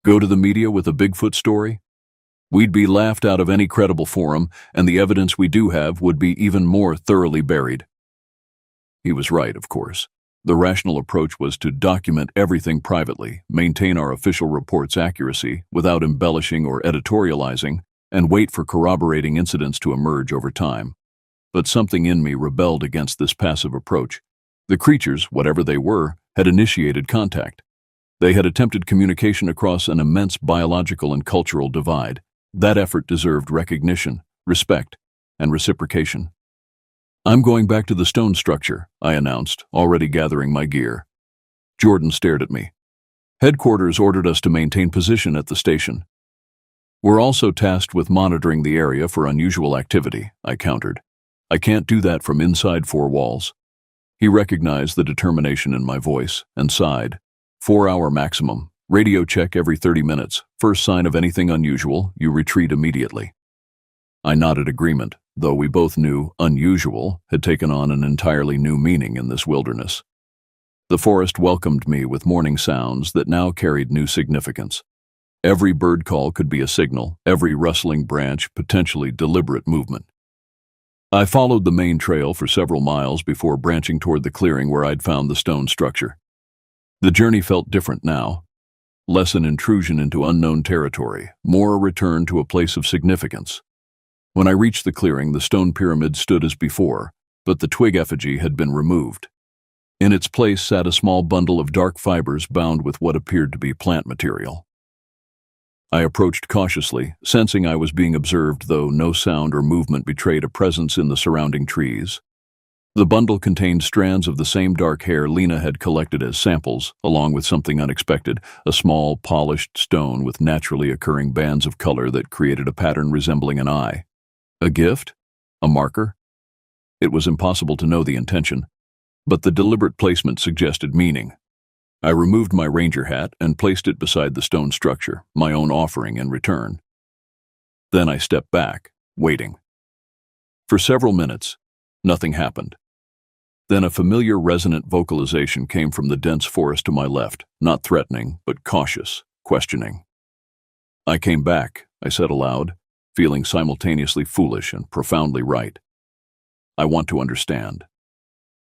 Go to the media with a Bigfoot story? We'd be laughed out of any credible forum, and the evidence we do have would be even more thoroughly buried." He was right, of course. The rational approach was to document everything privately, maintain our official report's accuracy without embellishing or editorializing, and wait for corroborating incidents to emerge over time. But something in me rebelled against this passive approach. The creatures, whatever they were, had initiated contact. They had attempted communication across an immense biological and cultural divide. That effort deserved recognition, respect, and reciprocation. "I'm going back to the stone structure," I announced, already gathering my gear. Jordan stared at me. "Headquarters ordered us to maintain position at the station." "We're also tasked with monitoring the area for unusual activity," I countered. "I can't do that from inside 4 walls." He recognized the determination in my voice and sighed. 4-hour maximum. Radio check every 30 minutes. First sign of anything unusual, you retreat immediately." I nodded agreement, though we both knew unusual had taken on an entirely new meaning in this wilderness. The forest welcomed me with morning sounds that now carried new significance. Every bird call could be a signal, every rustling branch potentially deliberate movement. I followed the main trail for several miles before branching toward the clearing where I'd found the stone structure. The journey felt different now. Less an intrusion into unknown territory, more a return to a place of significance. When I reached the clearing, the stone pyramid stood as before, but the twig effigy had been removed. In its place sat a small bundle of dark fibers bound with what appeared to be plant material. I approached cautiously, sensing I was being observed, though no sound or movement betrayed a presence in the surrounding trees. The bundle contained strands of the same dark hair Lena had collected as samples, along with something unexpected, a small, polished stone with naturally occurring bands of color that created a pattern resembling an eye. A gift? A marker? It was impossible to know the intention, but the deliberate placement suggested meaning. I removed my ranger hat and placed it beside the stone structure, my own offering in return. Then I stepped back, waiting. For several minutes, nothing happened. Then a familiar resonant vocalization came from the dense forest to my left, not threatening, but cautious, questioning. I came back, I said aloud, feeling simultaneously foolish and profoundly right. I want to understand.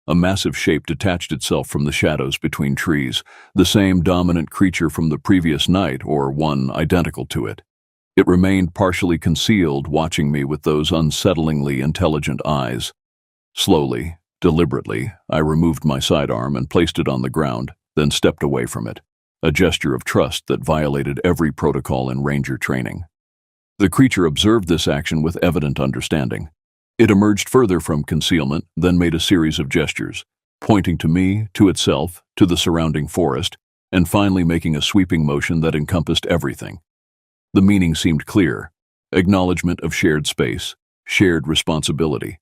A massive shape detached itself from the shadows between trees, the same dominant creature from the previous night, or one identical to it. It remained partially concealed, watching me with those unsettlingly intelligent eyes. Slowly, deliberately, I removed my sidearm and placed it on the ground, then stepped away from it, a gesture of trust that violated every protocol in ranger training. The creature observed this action with evident understanding. It emerged further from concealment, then made a series of gestures, pointing to me, to itself, to the surrounding forest, and finally making a sweeping motion that encompassed everything. The meaning seemed clear: acknowledgement of shared space, shared responsibility.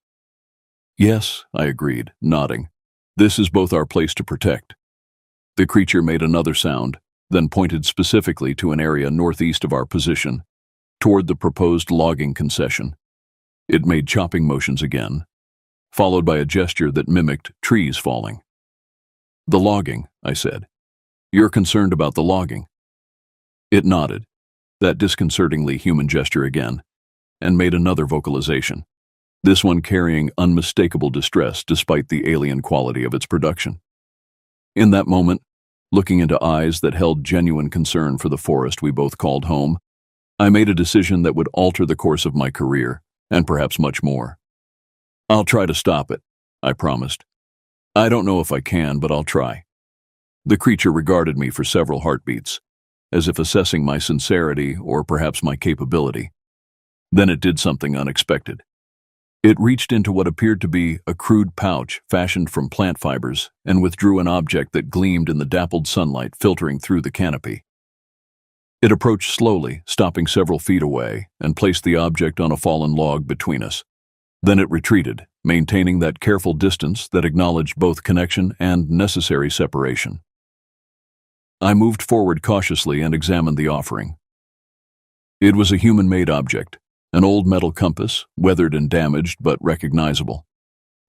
Yes, I agreed, nodding. This is both our place to protect. The creature made another sound, then pointed specifically to an area northeast of our position, toward the proposed logging concession. It made chopping motions again, followed by a gesture that mimicked trees falling. The logging, I said. You're concerned about the logging. It nodded, that disconcertingly human gesture again, and made another vocalization, this one carrying unmistakable distress despite the alien quality of its production. In that moment, looking into eyes that held genuine concern for the forest we both called home, I made a decision that would alter the course of my career, and perhaps much more. I'll try to stop it, I promised. I don't know if I can, but I'll try. The creature regarded me for several heartbeats, as if assessing my sincerity or perhaps my capability. Then it did something unexpected. It reached into what appeared to be a crude pouch fashioned from plant fibers and withdrew an object that gleamed in the dappled sunlight filtering through the canopy. It approached slowly, stopping several feet away, and placed the object on a fallen log between us. Then it retreated, maintaining that careful distance that acknowledged both connection and necessary separation. I moved forward cautiously and examined the offering. It was a human-made object, an old metal compass, weathered and damaged but recognizable.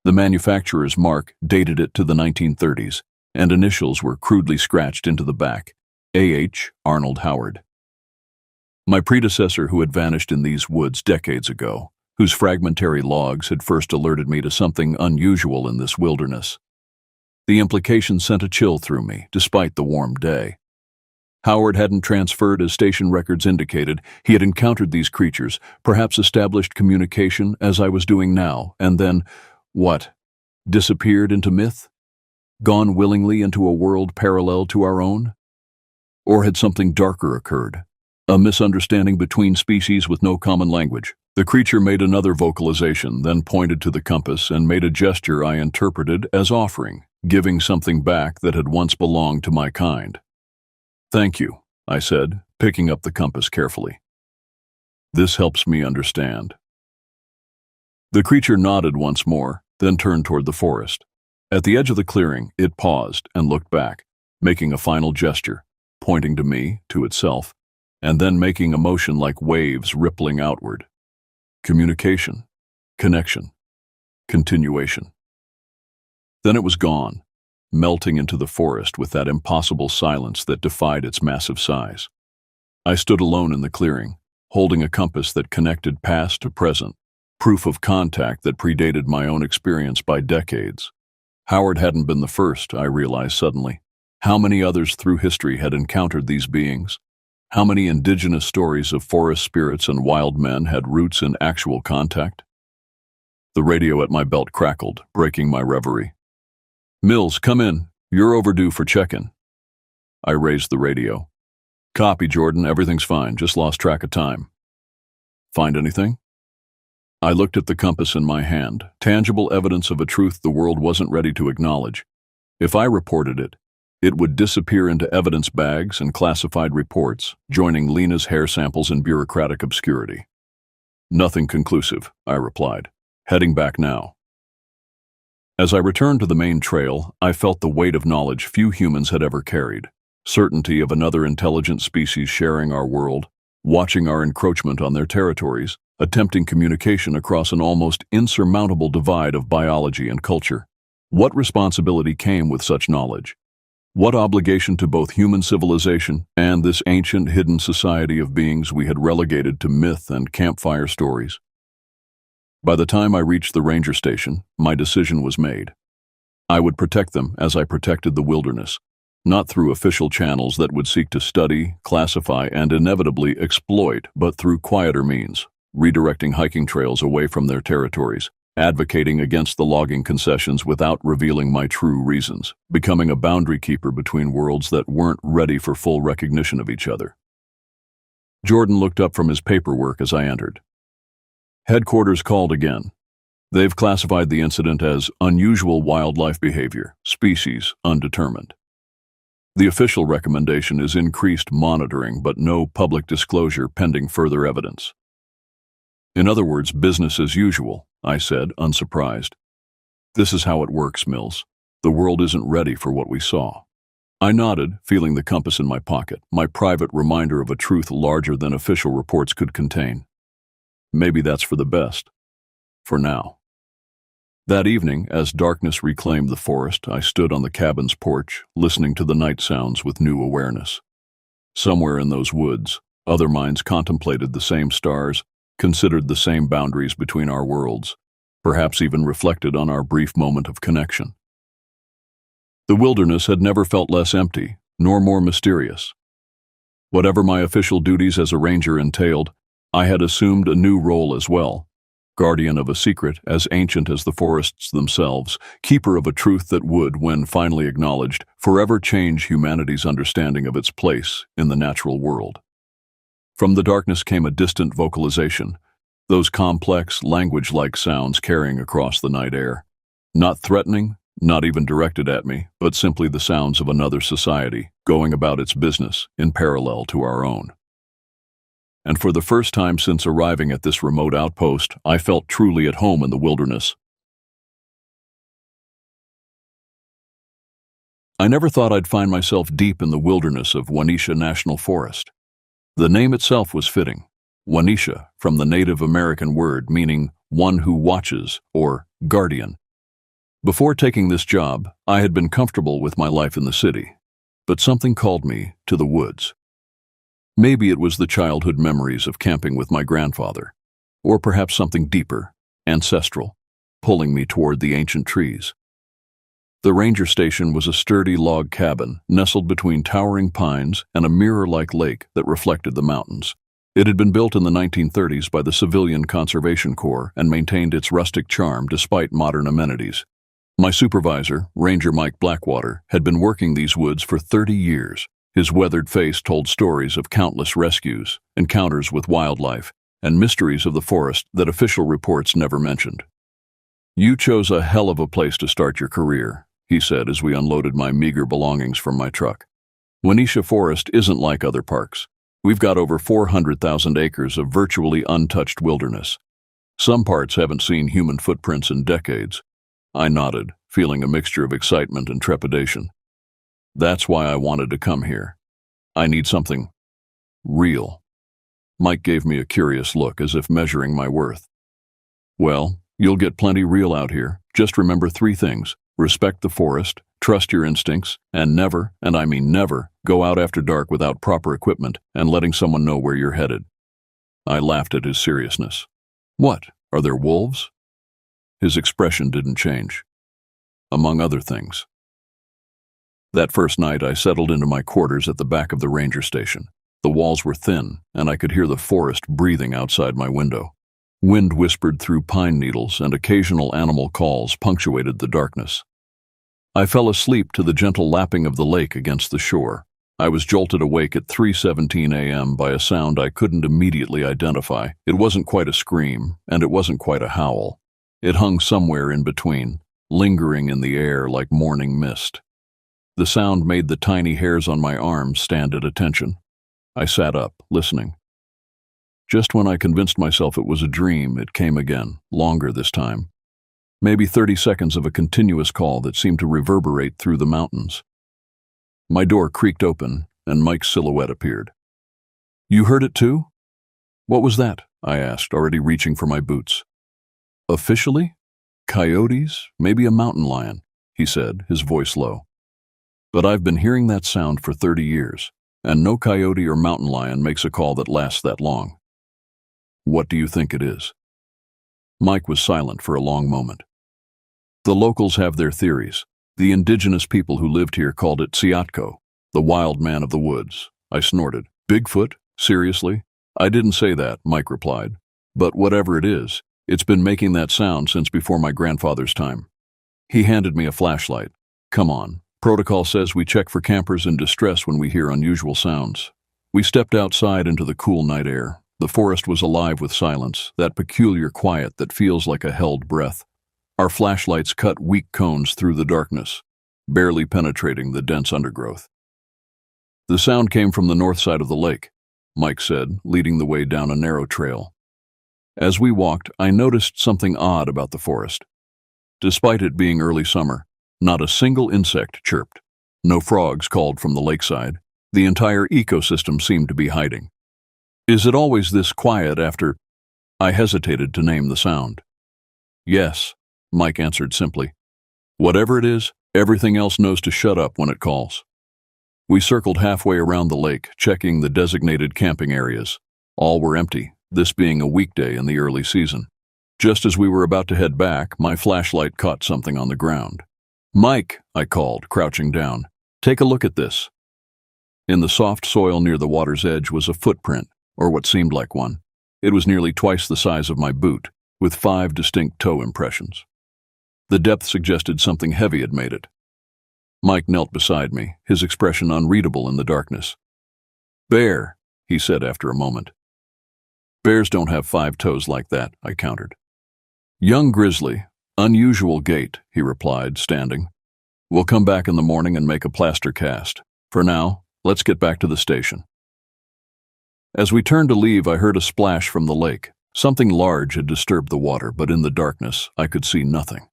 The manufacturer's mark dated it to the 1930s, and initials were crudely scratched into the back: A.H. Arnold Howard. My predecessor, who had vanished in these woods decades ago, whose fragmentary logs had first alerted me to something unusual in this wilderness. The implication sent a chill through me, despite the warm day. Howard hadn't transferred as station records indicated. He had encountered these creatures, perhaps established communication as I was doing now, and then, what? Disappeared into myth? Gone willingly into a world parallel to our own? Or had something darker occurred? A misunderstanding between species with no common language? The creature made another vocalization, then pointed to the compass and made a gesture I interpreted as offering, giving something back that had once belonged to my kind. Thank you, I said, picking up the compass carefully. This helps me understand. The creature nodded once more, then turned toward the forest. At the edge of the clearing, it paused and looked back, making a final gesture, pointing to me, to itself, and then making a motion like waves rippling outward. Communication, connection, continuation. Then it was gone, melting into the forest with that impossible silence that defied its massive size. I stood alone in the clearing, holding a compass that connected past to present, proof of contact that predated my own experience by decades. Howard hadn't been the first, I realized suddenly. How many others through history had encountered these beings? How many indigenous stories of forest spirits and wild men had roots in actual contact? The radio at my belt crackled, breaking my reverie. Mills, come in. You're overdue for check-in. I raised the radio. Copy, Jordan. Everything's fine. Just lost track of time. Find anything? I looked at the compass in my hand, tangible evidence of a truth the world wasn't ready to acknowledge. If I reported it, it would disappear into evidence bags and classified reports, joining Lena's hair samples in bureaucratic obscurity. Nothing conclusive, I replied. Heading back now. As I returned to the main trail, I felt the weight of knowledge few humans had ever carried. Certainty of another intelligent species sharing our world, watching our encroachment on their territories, attempting communication across an almost insurmountable divide of biology and culture. What responsibility came with such knowledge? What obligation to both human civilization and this ancient hidden society of beings we had relegated to myth and campfire stories? By the time I reached the ranger station, my decision was made. I would protect them as I protected the wilderness, not through official channels that would seek to study, classify, and inevitably exploit, but through quieter means, redirecting hiking trails away from their territories, advocating against the logging concessions without revealing my true reasons, becoming a boundary keeper between worlds that weren't ready for full recognition of each other. Jordan looked up from his paperwork as I entered. Headquarters called again. They've classified the incident as unusual wildlife behavior, species undetermined. The official recommendation is increased monitoring, but no public disclosure pending further evidence. In other words, business as usual, I said, unsurprised. This is how it works, Mills. The world isn't ready for what we saw. I nodded, feeling the compass in my pocket, my private reminder of a truth larger than official reports could contain. Maybe that's for the best. For now. That evening, as darkness reclaimed the forest, I stood on the cabin's porch, listening to the night sounds with new awareness. Somewhere in those woods, other minds contemplated the same stars, considered the same boundaries between our worlds, perhaps even reflected on our brief moment of connection. The wilderness had never felt less empty, nor more mysterious. Whatever my official duties as a ranger entailed, I had assumed a new role as well, guardian of a secret as ancient as the forests themselves, keeper of a truth that would, when finally acknowledged, forever change humanity's understanding of its place in the natural world. From the darkness came a distant vocalization, those complex, language-like sounds carrying across the night air. Not threatening, not even directed at me, but simply the sounds of another society, going about its business in parallel to our own. And for the first time since arriving at this remote outpost, I felt truly at home in the wilderness. I never thought I'd find myself deep in the wilderness of Wanisha National Forest. The name itself was fitting. Wanisha, from the Native American word meaning one who watches, or guardian. Before taking this job, I had been comfortable with my life in the city, but something called me to the woods. Maybe it was the childhood memories of camping with my grandfather, or perhaps something deeper, ancestral, pulling me toward the ancient trees. The ranger station was a sturdy log cabin nestled between towering pines and a mirror-like lake that reflected the mountains. It had been built in the 1930s by the Civilian Conservation Corps and maintained its rustic charm despite modern amenities. My supervisor, Ranger Mike Blackwater, had been working these woods for 30 years. His weathered face told stories of countless rescues, encounters with wildlife, and mysteries of the forest that official reports never mentioned. "You chose a hell of a place to start your career," he said as we unloaded my meager belongings from my truck. "Wanisha Forest isn't like other parks. We've got over 400,000 acres of virtually untouched wilderness. Some parts haven't seen human footprints in decades." I nodded, feeling a mixture of excitement and trepidation. That's why I wanted to come here. I need something real. Mike gave me a curious look as if measuring my worth. "Well, you'll get plenty real out here. Just remember 3 things. Respect the forest, trust your instincts, and never, and I mean never, go out after dark without proper equipment and letting someone know where you're headed." I laughed at his seriousness. "What, are there wolves?" His expression didn't change. "Among other things." That first night, I settled into my quarters at the back of the ranger station. The walls were thin, and I could hear the forest breathing outside my window. Wind whispered through pine needles, and occasional animal calls punctuated the darkness. I fell asleep to the gentle lapping of the lake against the shore. I was jolted awake at 3:17 a.m. by a sound I couldn't immediately identify. It wasn't quite a scream, and it wasn't quite a howl. It hung somewhere in between, lingering in the air like morning mist. The sound made the tiny hairs on my arms stand at attention. I sat up, listening. Just when I convinced myself it was a dream, it came again, longer this time. Maybe 30 seconds of a continuous call that seemed to reverberate through the mountains. My door creaked open, and Mike's silhouette appeared. "You heard it too?" "What was that?" I asked, already reaching for my boots. "Officially? Coyotes, maybe a mountain lion," he said, his voice low. "But I've been hearing that sound for 30 years, and no coyote or mountain lion makes a call that lasts that long." "What do you think it is?" Mike was silent for a long moment. "The locals have their theories. The indigenous people who lived here called it Siatko, the wild man of the woods." I snorted. "Bigfoot? Seriously?" "I didn't say that," Mike replied. "But whatever it is, it's been making that sound since before my grandfather's time." He handed me a flashlight. "Come on. Protocol says we check for campers in distress when we hear unusual sounds." We stepped outside into the cool night air. The forest was alive with silence, that peculiar quiet that feels like a held breath. Our flashlights cut weak cones through the darkness, barely penetrating the dense undergrowth. "The sound came from the north side of the lake," Mike said, leading the way down a narrow trail. As we walked, I noticed something odd about the forest. Despite it being early summer, not a single insect chirped. No frogs called from the lakeside. The entire ecosystem seemed to be hiding. "Is it always this quiet after—" I hesitated to name the sound. "Yes," Mike answered simply. "Whatever it is, everything else knows to shut up when it calls." We circled halfway around the lake, checking the designated camping areas. All were empty, this being a weekday in the early season. Just as we were about to head back, my flashlight caught something on the ground. "Mike," I called, crouching down. "Take a look at this." In the soft soil near the water's edge was a footprint, or what seemed like one. It was nearly twice the size of my boot, with 5 distinct toe impressions. The depth suggested something heavy had made it. Mike knelt beside me, his expression unreadable in the darkness. "Bear," he said after a moment. "Bears don't have 5 toes like that," I countered. "Young grizzly, unusual gait," he replied, standing. "We'll come back in the morning and make a plaster cast. For now, let's get back to the station." As we turned to leave, I heard a splash from the lake. Something large had disturbed the water, but in the darkness, I could see nothing.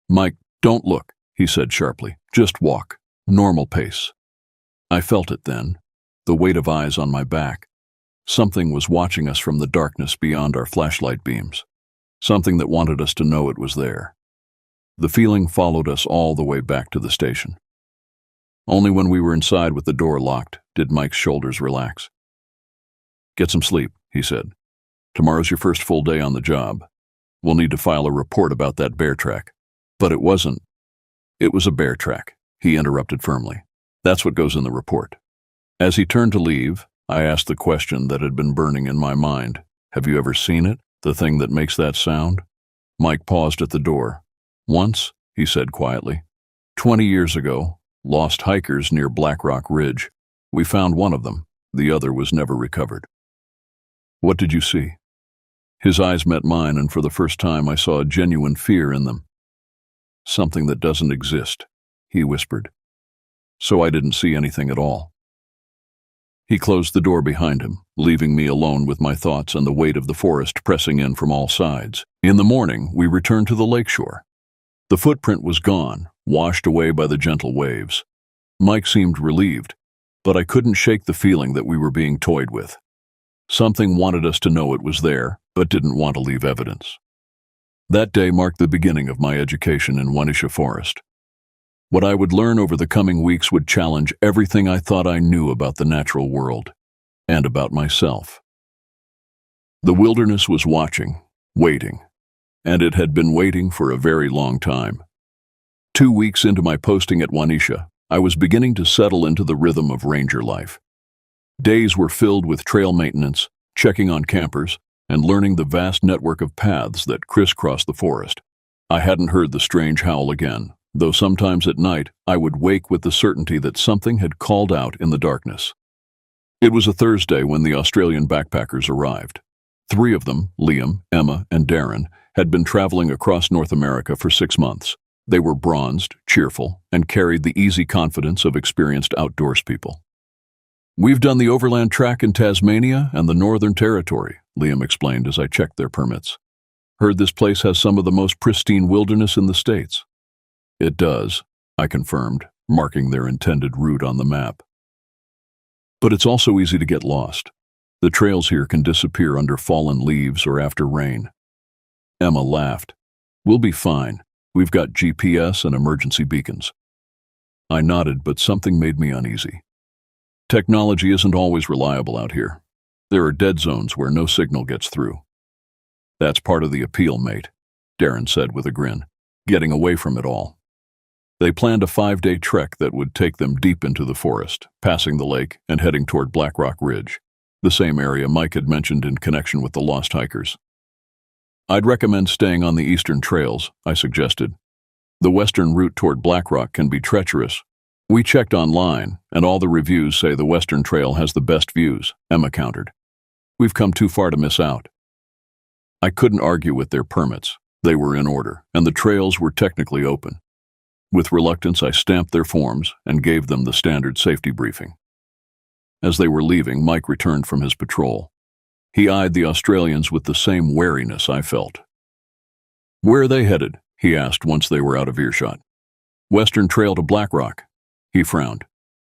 "Mike, don't look," he said sharply. "Just walk. Normal pace." I felt it then, the weight of eyes on my back. Something was watching us from the darkness beyond our flashlight beams. Something that wanted us to know it was there. The feeling followed us all the way back to the station. Only when we were inside with the door locked did Mike's shoulders relax. "Get some sleep," he said. "Tomorrow's your first full day on the job. We'll need to file a report about that bear track." "But it wasn't." "It was a bear track," he interrupted firmly. "That's what goes in the report." As he turned to leave, I asked the question that had been burning in my mind. "Have you ever seen it, the thing that makes that sound?" Mike paused at the door. "Once," he said quietly. 20 years ago, lost hikers near Black Rock Ridge. We found one of them. The other was never recovered." "What did you see?" His eyes met mine, and for the first time I saw a genuine fear in them. "Something that doesn't exist," he whispered. "So I didn't see anything at all." He closed the door behind him, leaving me alone with my thoughts and the weight of the forest pressing in from all sides. In the morning, we returned to the lakeshore. The footprint was gone, washed away by the gentle waves. Mike seemed relieved, but I couldn't shake the feeling that we were being toyed with. Something wanted us to know it was there, but didn't want to leave evidence. That day marked the beginning of my education in Wanisha Forest. What I would learn over the coming weeks would challenge everything I thought I knew about the natural world, and about myself. The wilderness was watching, waiting, and it had been waiting for a very long time. 2 weeks into my posting at Wanisha, I was beginning to settle into the rhythm of ranger life. Days were filled with trail maintenance, checking on campers, and learning the vast network of paths that crisscrossed the forest. I hadn't heard the strange howl again, though sometimes at night I would wake with the certainty that something had called out in the darkness. It was a Thursday when the Australian backpackers arrived. 3 of them, Liam, Emma, and Darren, had been traveling across North America for 6 months. They were bronzed, cheerful, and carried the easy confidence of experienced outdoors people. "We've done the overland track in Tasmania and the Northern Territory," Liam explained as I checked their permits. "Heard this place has some of the most pristine wilderness in the States." "It does," I confirmed, marking their intended route on the map. "But it's also easy to get lost. The trails here can disappear under fallen leaves or after rain." Emma laughed. "We'll be fine. We've got GPS and emergency beacons." I nodded, but something made me uneasy. Technology isn't always reliable out here. There are dead zones where no signal gets through. "That's part of the appeal, mate," Darren said with a grin, "getting away from it all." They planned a 5-day trek that would take them deep into the forest, passing the lake and heading toward Black Rock Ridge, the same area Mike had mentioned in connection with the lost hikers. "I'd recommend staying on the eastern trails," I suggested. "The western route toward Black Rock can be treacherous." "We checked online, and all the reviews say the western trail has the best views," Emma countered. "We've come too far to miss out." I couldn't argue with their permits. They were in order, and the trails were technically open. With reluctance, I stamped their forms and gave them the standard safety briefing. As they were leaving, Mike returned from his patrol. He eyed the Australians with the same wariness I felt. "Where are they headed?" he asked once they were out of earshot. "Western trail to Black Rock." He frowned.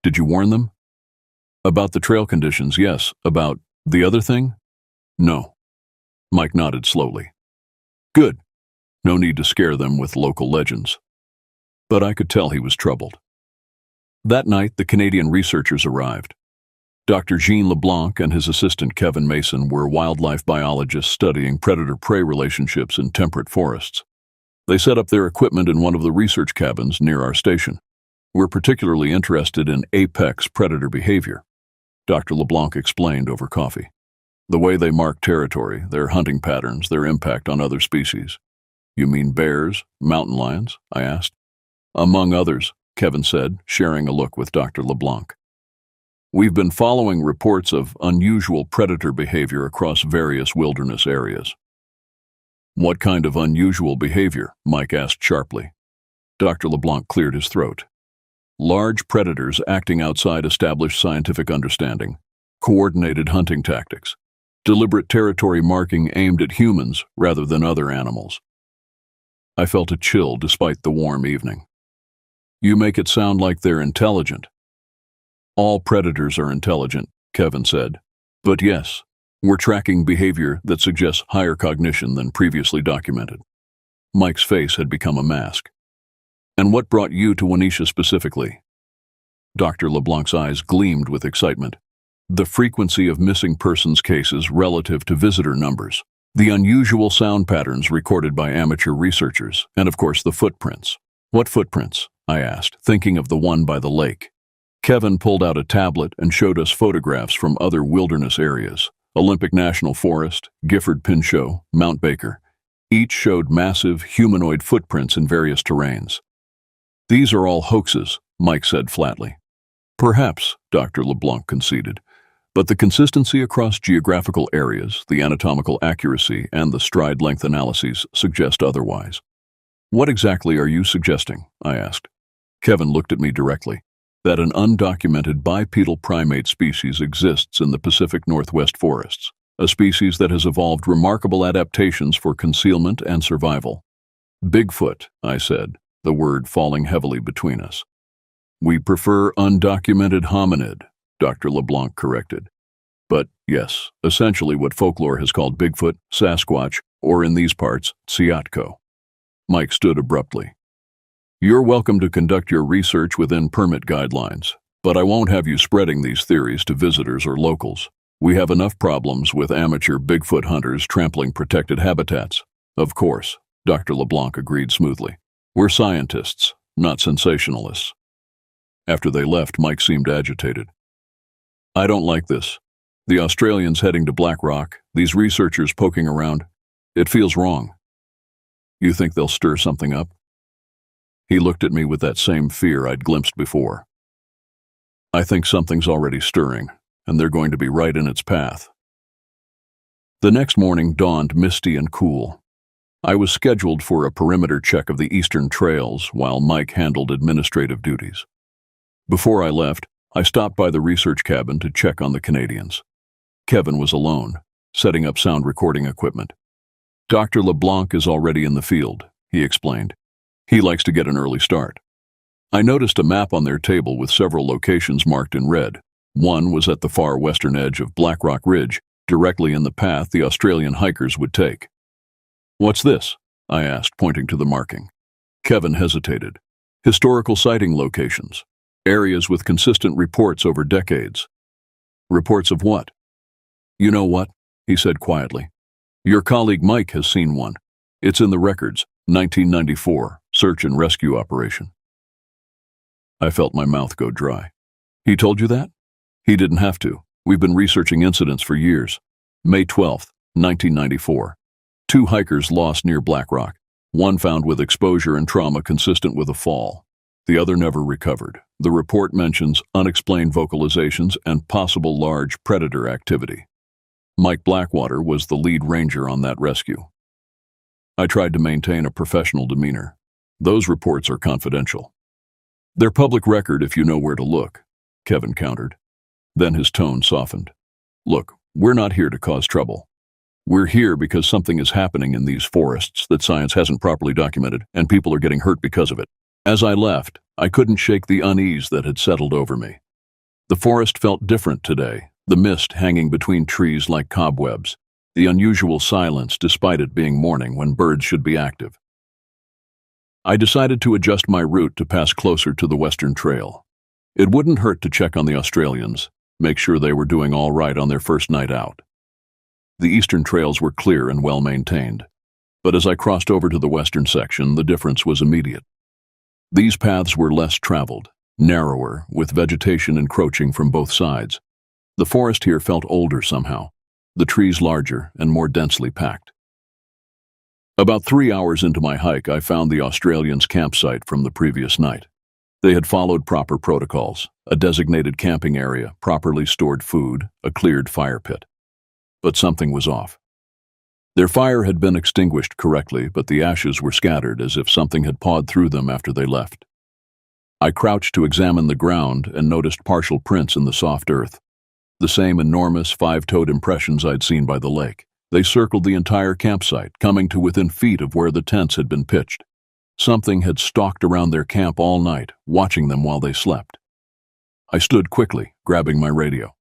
"Did you warn them?" "About the trail conditions, yes. About the other thing? No." Mike nodded slowly. "Good. No need to scare them with local legends." But I could tell he was troubled. That night, the Canadian researchers arrived. Dr. Jean LeBlanc and his assistant Kevin Mason were wildlife biologists studying predator-prey relationships in temperate forests. They set up their equipment in one of the research cabins near our station. "We're particularly interested in apex predator behavior," Dr. LeBlanc explained over coffee. "The way they mark territory, their hunting patterns, their impact on other species." "You mean bears, mountain lions?" I asked. "Among others," Kevin said, sharing a look with Dr. LeBlanc. "We've been following reports of unusual predator behavior across various wilderness areas." "What kind of unusual behavior?" Mike asked sharply. Dr. LeBlanc cleared his throat. "Large predators acting outside established scientific understanding, coordinated hunting tactics, deliberate territory marking aimed at humans rather than other animals." I felt a chill despite the warm evening. "You make it sound like they're intelligent." "All predators are intelligent," Kevin said. "But yes, we're tracking behavior that suggests higher cognition than previously documented." Mike's face had become a mask. "And what brought you to Wanisha specifically?" Dr. LeBlanc's eyes gleamed with excitement. "The frequency of missing persons cases relative to visitor numbers, the unusual sound patterns recorded by amateur researchers, and of course the footprints." "What footprints?" I asked, thinking of the one by the lake. Kevin pulled out a tablet and showed us photographs from other wilderness areas: Olympic National Forest, Gifford Pinchot, Mount Baker. Each showed massive humanoid footprints in various terrains. "These are all hoaxes," Mike said flatly. "Perhaps," Dr. LeBlanc conceded, "but the consistency across geographical areas, the anatomical accuracy, and the stride length analyses suggest otherwise." "What exactly are you suggesting?" I asked. Kevin looked at me directly. "That an undocumented bipedal primate species exists in the Pacific Northwest forests, a species that has evolved remarkable adaptations for concealment and survival." "Bigfoot," I said, the word falling heavily between us. "We prefer undocumented hominid," Dr. LeBlanc corrected. "But yes, essentially what folklore has called Bigfoot, Sasquatch, or in these parts, Tsiatko." Mike stood abruptly. "You're welcome to conduct your research within permit guidelines, but I won't have you spreading these theories to visitors or locals. We have enough problems with amateur Bigfoot hunters trampling protected habitats." "Of course," Dr. LeBlanc agreed smoothly. "We're scientists, not sensationalists." After they left, Mike seemed agitated. "I don't like this. The Australians heading to Black Rock, these researchers poking around. It feels wrong." "You think they'll stir something up?" He looked at me with that same fear I'd glimpsed before. I think something's already stirring, and they're going to be right in its path. The next morning dawned misty and cool. I was scheduled for a perimeter check of the eastern trails while Mike handled administrative duties. Before I left, I stopped by the research cabin to check on the Canadians. Kevin was alone, setting up sound recording equipment. Dr. LeBlanc is already in the field, he explained. He likes to get an early start. I noticed a map on their table with several locations marked in red. One was at the far western edge of Black Rock Ridge, directly in the path the Australian hikers would take. "What's this?" I asked, pointing to the marking. Kevin hesitated. "Historical sighting locations. Areas with consistent reports over decades." "Reports of what?" "You know what?" he said quietly. "Your colleague Mike has seen one. It's in the records, 1994, search and rescue operation." I felt my mouth go dry. "He told you that?" "He didn't have to. We've been researching incidents for years. May 12th, 1994. 2 hikers lost near Black Rock. One found with exposure and trauma consistent with a fall. The other never recovered. The report mentions unexplained vocalizations and possible large predator activity. Mike Blackwater was the lead ranger on that rescue." I tried to maintain a professional demeanor. "Those reports are confidential." "They're public record if you know where to look," Kevin countered. Then his tone softened. "Look, we're not here to cause trouble. We're here because something is happening in these forests that science hasn't properly documented, and people are getting hurt because of it." As I left, I couldn't shake the unease that had settled over me. The forest felt different today, the mist hanging between trees like cobwebs, the unusual silence despite it being morning when birds should be active. I decided to adjust my route to pass closer to the Western Trail. It wouldn't hurt to check on the Australians, make sure they were doing all right on their first night out. The eastern trails were clear and well maintained, but as I crossed over to the western section, the difference was immediate. These paths were less traveled, narrower, with vegetation encroaching from both sides. The forest here felt older somehow, the trees larger and more densely packed. About 3 hours into my hike, I found the Australians' campsite from the previous night. They had followed proper protocols, a designated camping area, properly stored food, a cleared fire pit. But something was off. Their fire had been extinguished correctly, but the ashes were scattered as if something had pawed through them after they left. I crouched to examine the ground and noticed partial prints in the soft earth, the same enormous 5-toed impressions I'd seen by the lake. They circled the entire campsite, coming to within feet of where the tents had been pitched. Something had stalked around their camp all night, watching them while they slept. I stood quickly, grabbing my radio.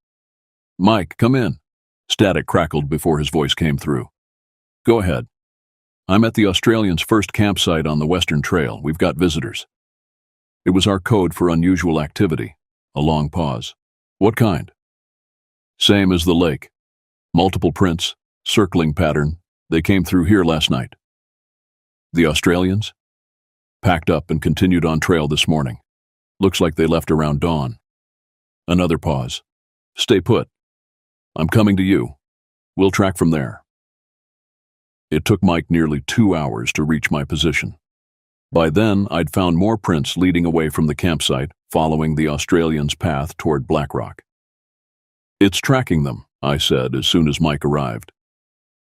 "Mike, come in." Static crackled before his voice came through. "Go ahead. I'm at the Australians' first campsite on the Western Trail. We've got visitors." It was our code for unusual activity. A long pause. "What kind?" "Same as the lake. Multiple prints, circling pattern. They came through here last night." "The Australians?" "Packed up and continued on trail this morning. Looks like they left around dawn." Another pause. "Stay put. I'm coming to you. We'll track from there." It took Mike nearly 2 hours to reach my position. By then, I'd found more prints leading away from the campsite, following the Australians' path toward Black Rock. "It's tracking them," I said as soon as Mike arrived.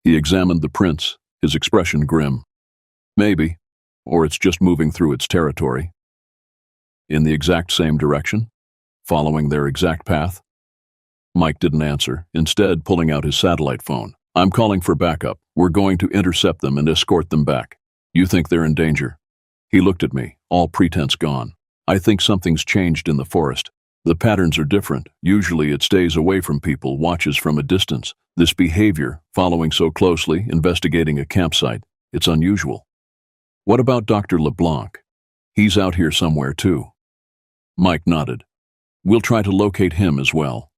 He examined the prints, his expression grim. "Maybe, or it's just moving through its territory." "In the exact same direction? Following their exact path?" Mike didn't answer, instead pulling out his satellite phone. "I'm calling for backup. We're going to intercept them and escort them back. You think they're in danger?" He looked at me, all pretense gone. "I think something's changed in the forest. The patterns are different. Usually it stays away from people, watches from a distance. This behavior, following so closely, investigating a campsite, it's unusual." "What about Dr. LeBlanc? He's out here somewhere too." Mike nodded. "We'll try to locate him as well."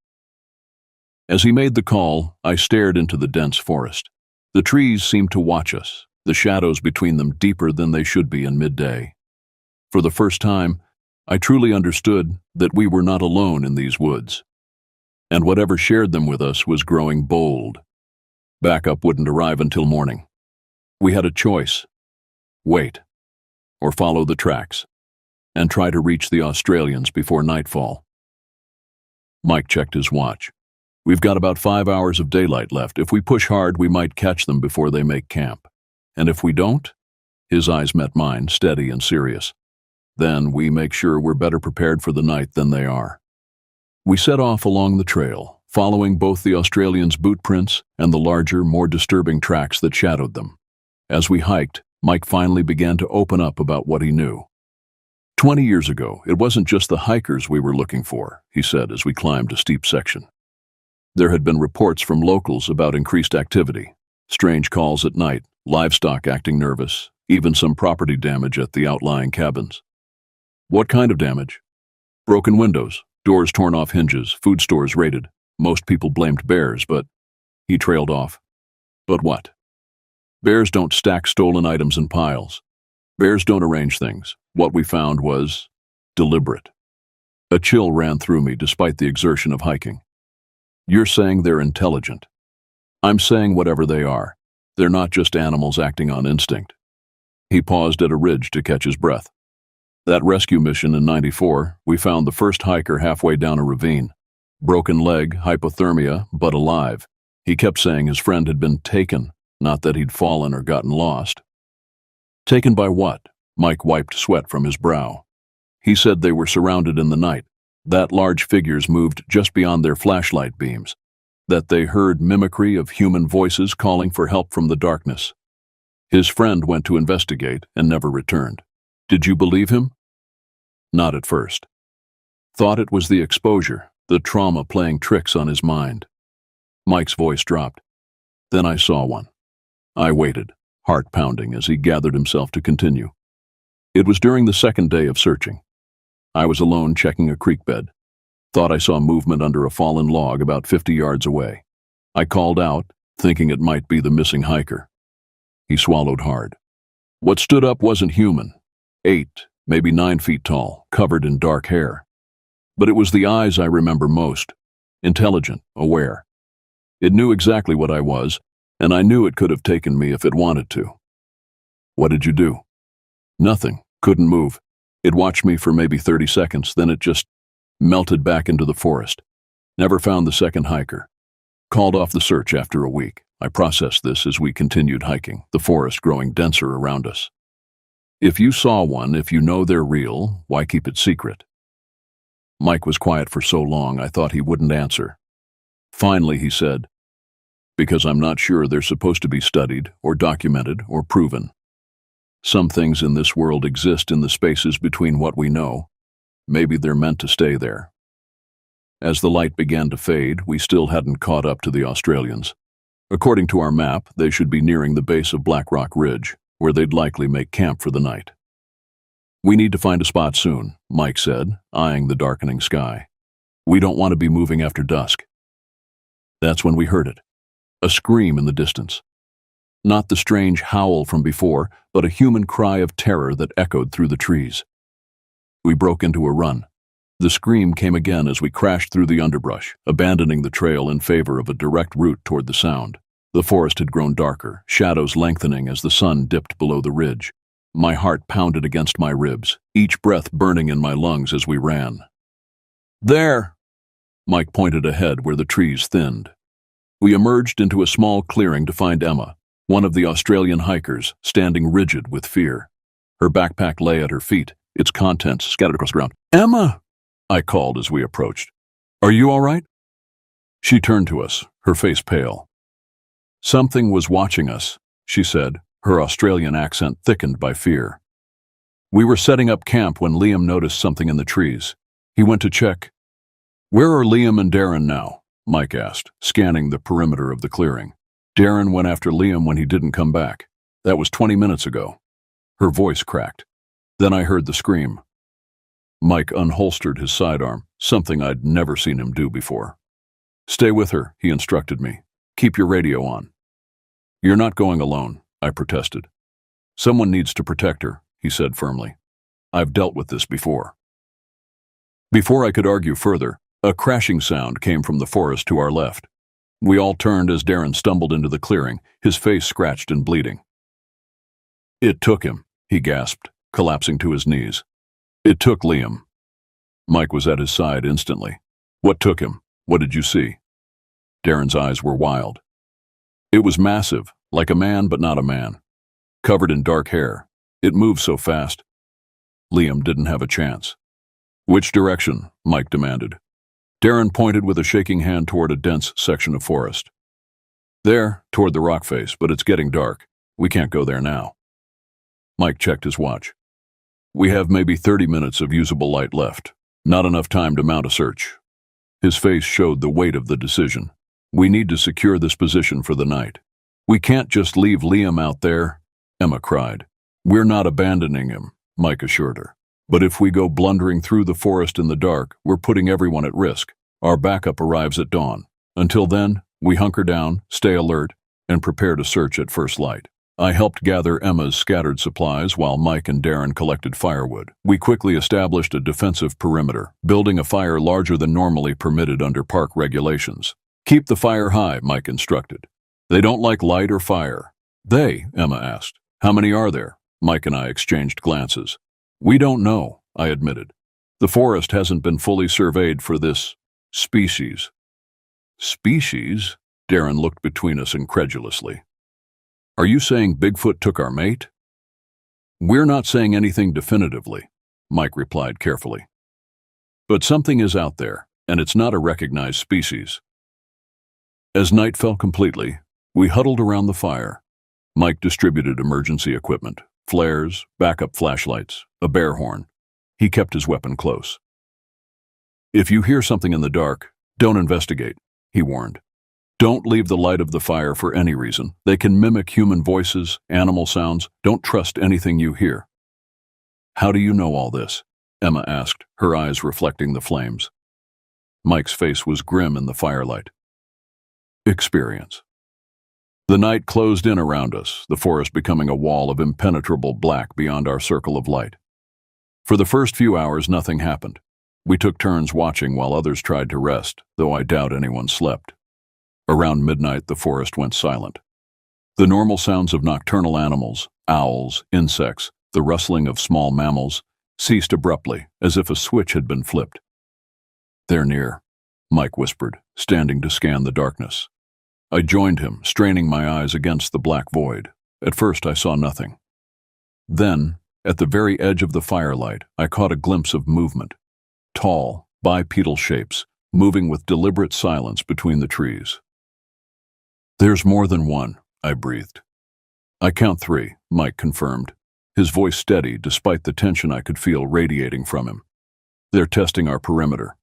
As he made the call, I stared into the dense forest. The trees seemed to watch us, the shadows between them deeper than they should be in midday. For the first time, I truly understood that we were not alone in these woods. And whatever shared them with us was growing bold. Backup wouldn't arrive until morning. We had a choice: wait, or follow the tracks. and try to reach the Australians before nightfall. Mike checked his watch. We've got about 5 hours of daylight left. If we push hard, we might catch them before they make camp. And if we don't? His eyes met mine, steady and serious. Then we make sure we're better prepared for the night than they are. We set off along the trail, following both the Australians' boot prints and the larger, more disturbing tracks that shadowed them. As we hiked, Mike finally began to open up about what he knew. 20 years ago, it wasn't just the hikers we were looking for, he said as we climbed a steep section. There had been reports from locals about increased activity, strange calls at night, livestock acting nervous, even some property damage at the outlying cabins. What kind of damage? Broken windows, doors torn off hinges, food stores raided. Most people blamed bears, but he trailed off. But what? Bears don't stack stolen items in piles. Bears don't arrange things. What we found was deliberate. A chill ran through me despite the exertion of hiking. You're saying they're intelligent. I'm saying whatever they are. They're not just animals acting on instinct. He paused at a ridge to catch his breath. That rescue mission in '94, we found the first hiker halfway down a ravine. Broken leg, hypothermia, but alive. He kept saying his friend had been taken, not that he'd fallen or gotten lost. Taken by what? Mike wiped sweat from his brow. He said they were surrounded in the night, that large figures moved just beyond their flashlight beams, that they heard mimicry of human voices calling for help from the darkness. His friend went to investigate and never returned. Did you believe him? Not at first. Thought it was the exposure, the trauma playing tricks on his mind. Mike's voice dropped. Then I saw one. I waited, heart pounding as he gathered himself to continue. It was during the second day of searching. I was alone checking a creek bed. Thought I saw movement under a fallen log about 50 yards away. I called out, thinking it might be the missing hiker. He swallowed hard. What stood up wasn't human. 8, maybe 9 feet tall, covered in dark hair. But it was the eyes I remember most. Intelligent, aware. It knew exactly what I was, and I knew it could have taken me if it wanted to. What did you do? Nothing. Couldn't move. It watched me for maybe 30 seconds, then it just melted back into the forest. Never found the second hiker. Called off the search after a week. I processed this as we continued hiking, the forest growing denser around us. If you saw one, if you know they're real, why keep it secret? Mike was quiet for so long I thought he wouldn't answer. Finally, he said, because I'm not sure they're supposed to be studied or documented or proven. Some things in this world exist in the spaces between what we know. Maybe they're meant to stay there. As the light began to fade, we still hadn't caught up to the Australians. According to our map, they should be nearing the base of Black Rock Ridge, where they'd likely make camp for the night. We need to find a spot soon, Mike said, eyeing the darkening sky. We don't want to be moving after dusk. That's when we heard it. A scream in the distance. Not the strange howl from before, but a human cry of terror that echoed through the trees. We broke into a run. The scream came again as we crashed through the underbrush, abandoning the trail in favor of a direct route toward the sound. The forest had grown darker, shadows lengthening as the sun dipped below the ridge. My heart pounded against my ribs, each breath burning in my lungs as we ran. There! Mike pointed ahead where the trees thinned. We emerged into a small clearing to find Emma, one of the Australian hikers, standing rigid with fear. Her backpack lay at her feet, its contents scattered across the ground. Emma! I called as we approached. Are you all right? She turned to us, her face pale. Something was watching us, she said, her Australian accent thickened by fear. We were setting up camp when Liam noticed something in the trees. He went to check. Where are Liam and Darren now? Mike asked, scanning the perimeter of the clearing. Darren went after Liam when he didn't come back. That was 20 minutes ago. Her voice cracked. Then I heard the scream. Mike unholstered his sidearm, something I'd never seen him do before. Stay with her, he instructed me. Keep your radio on. You're not going alone, I protested. Someone needs to protect her, he said firmly. I've dealt with this before. Before I could argue further, a crashing sound came from the forest to our left. We all turned as Darren stumbled into the clearing, his face scratched and bleeding. It took him, he gasped, collapsing to his knees. It took Liam. Mike was at his side instantly. What took him? What did you see? Darren's eyes were wild. It was massive, like a man but not a man. Covered in dark hair. It moved so fast. Liam didn't have a chance. Which direction? Mike demanded. Darren pointed with a shaking hand toward a dense section of forest. There, toward the rock face, but it's getting dark. We can't go there now. Mike checked his watch. We have maybe 30 minutes of usable light left. Not enough time to mount a search. His face showed the weight of the decision. We need to secure this position for the night. We can't just leave Liam out there, Emma cried. We're not abandoning him, Mike assured her. But if we go blundering through the forest in the dark, we're putting everyone at risk. Our backup arrives at dawn. Until then, we hunker down, stay alert, and prepare to search at first light. I helped gather Emma's scattered supplies while Mike and Darren collected firewood. We quickly established a defensive perimeter, building a fire larger than normally permitted under park regulations. Keep the fire high, Mike instructed. They don't like light or fire. They, Emma asked. How many are there? Mike and I exchanged glances. We don't know, I admitted. The forest hasn't been fully surveyed for this species. Species? Darren looked between us incredulously. Are you saying Bigfoot took our mate? We're not saying anything definitively, Mike replied carefully. But something is out there, and it's not a recognized species. As night fell completely, we huddled around the fire. Mike distributed emergency equipment, flares, backup flashlights, a bear horn. He kept his weapon close. If you hear something in the dark, don't investigate, he warned. Don't leave the light of the fire for any reason. They can mimic human voices, animal sounds. Don't trust anything you hear. How do you know all this? Emma asked, her eyes reflecting the flames. Mike's face was grim in the firelight. Experience. The night closed in around us, the forest becoming a wall of impenetrable black beyond our circle of light. For the first few hours, nothing happened. We took turns watching while others tried to rest, though I doubt anyone slept. Around midnight, the forest went silent. The normal sounds of nocturnal animals, owls, insects, the rustling of small mammals, ceased abruptly, as if a switch had been flipped. They're near, Mike whispered, standing to scan the darkness. I joined him, straining my eyes against the black void. At first, I saw nothing. Then, at the very edge of the firelight, I caught a glimpse of movement. Tall, bipedal shapes, moving with deliberate silence between the trees. There's more than one, I breathed. I count 3, Mike confirmed, his voice steady despite the tension I could feel radiating from him. They're testing our perimeter.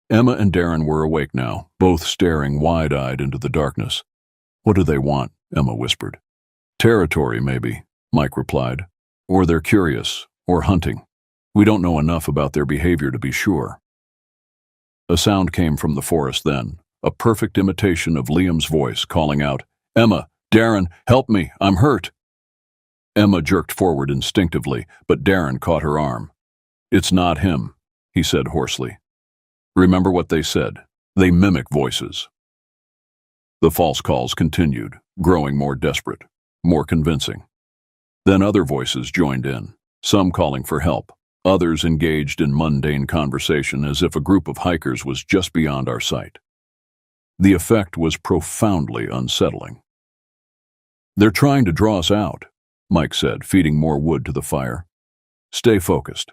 Emma and Darren were awake now, both staring wide-eyed into the darkness. What do they want? Emma whispered. Territory, maybe, Mike replied. Or they're curious, or hunting. We don't know enough about their behavior to be sure. A sound came from the forest then, a perfect imitation of Liam's voice calling out, Emma, Darren, help me, I'm hurt. Emma jerked forward instinctively, but Darren caught her arm. It's not him, he said hoarsely. Remember what they said. They mimic voices. The false calls continued, growing more desperate, more convincing. Then other voices joined in, some calling for help, others engaged in mundane conversation as if a group of hikers was just beyond our sight. The effect was profoundly unsettling. They're trying to draw us out, Mike said, feeding more wood to the fire. Stay focused.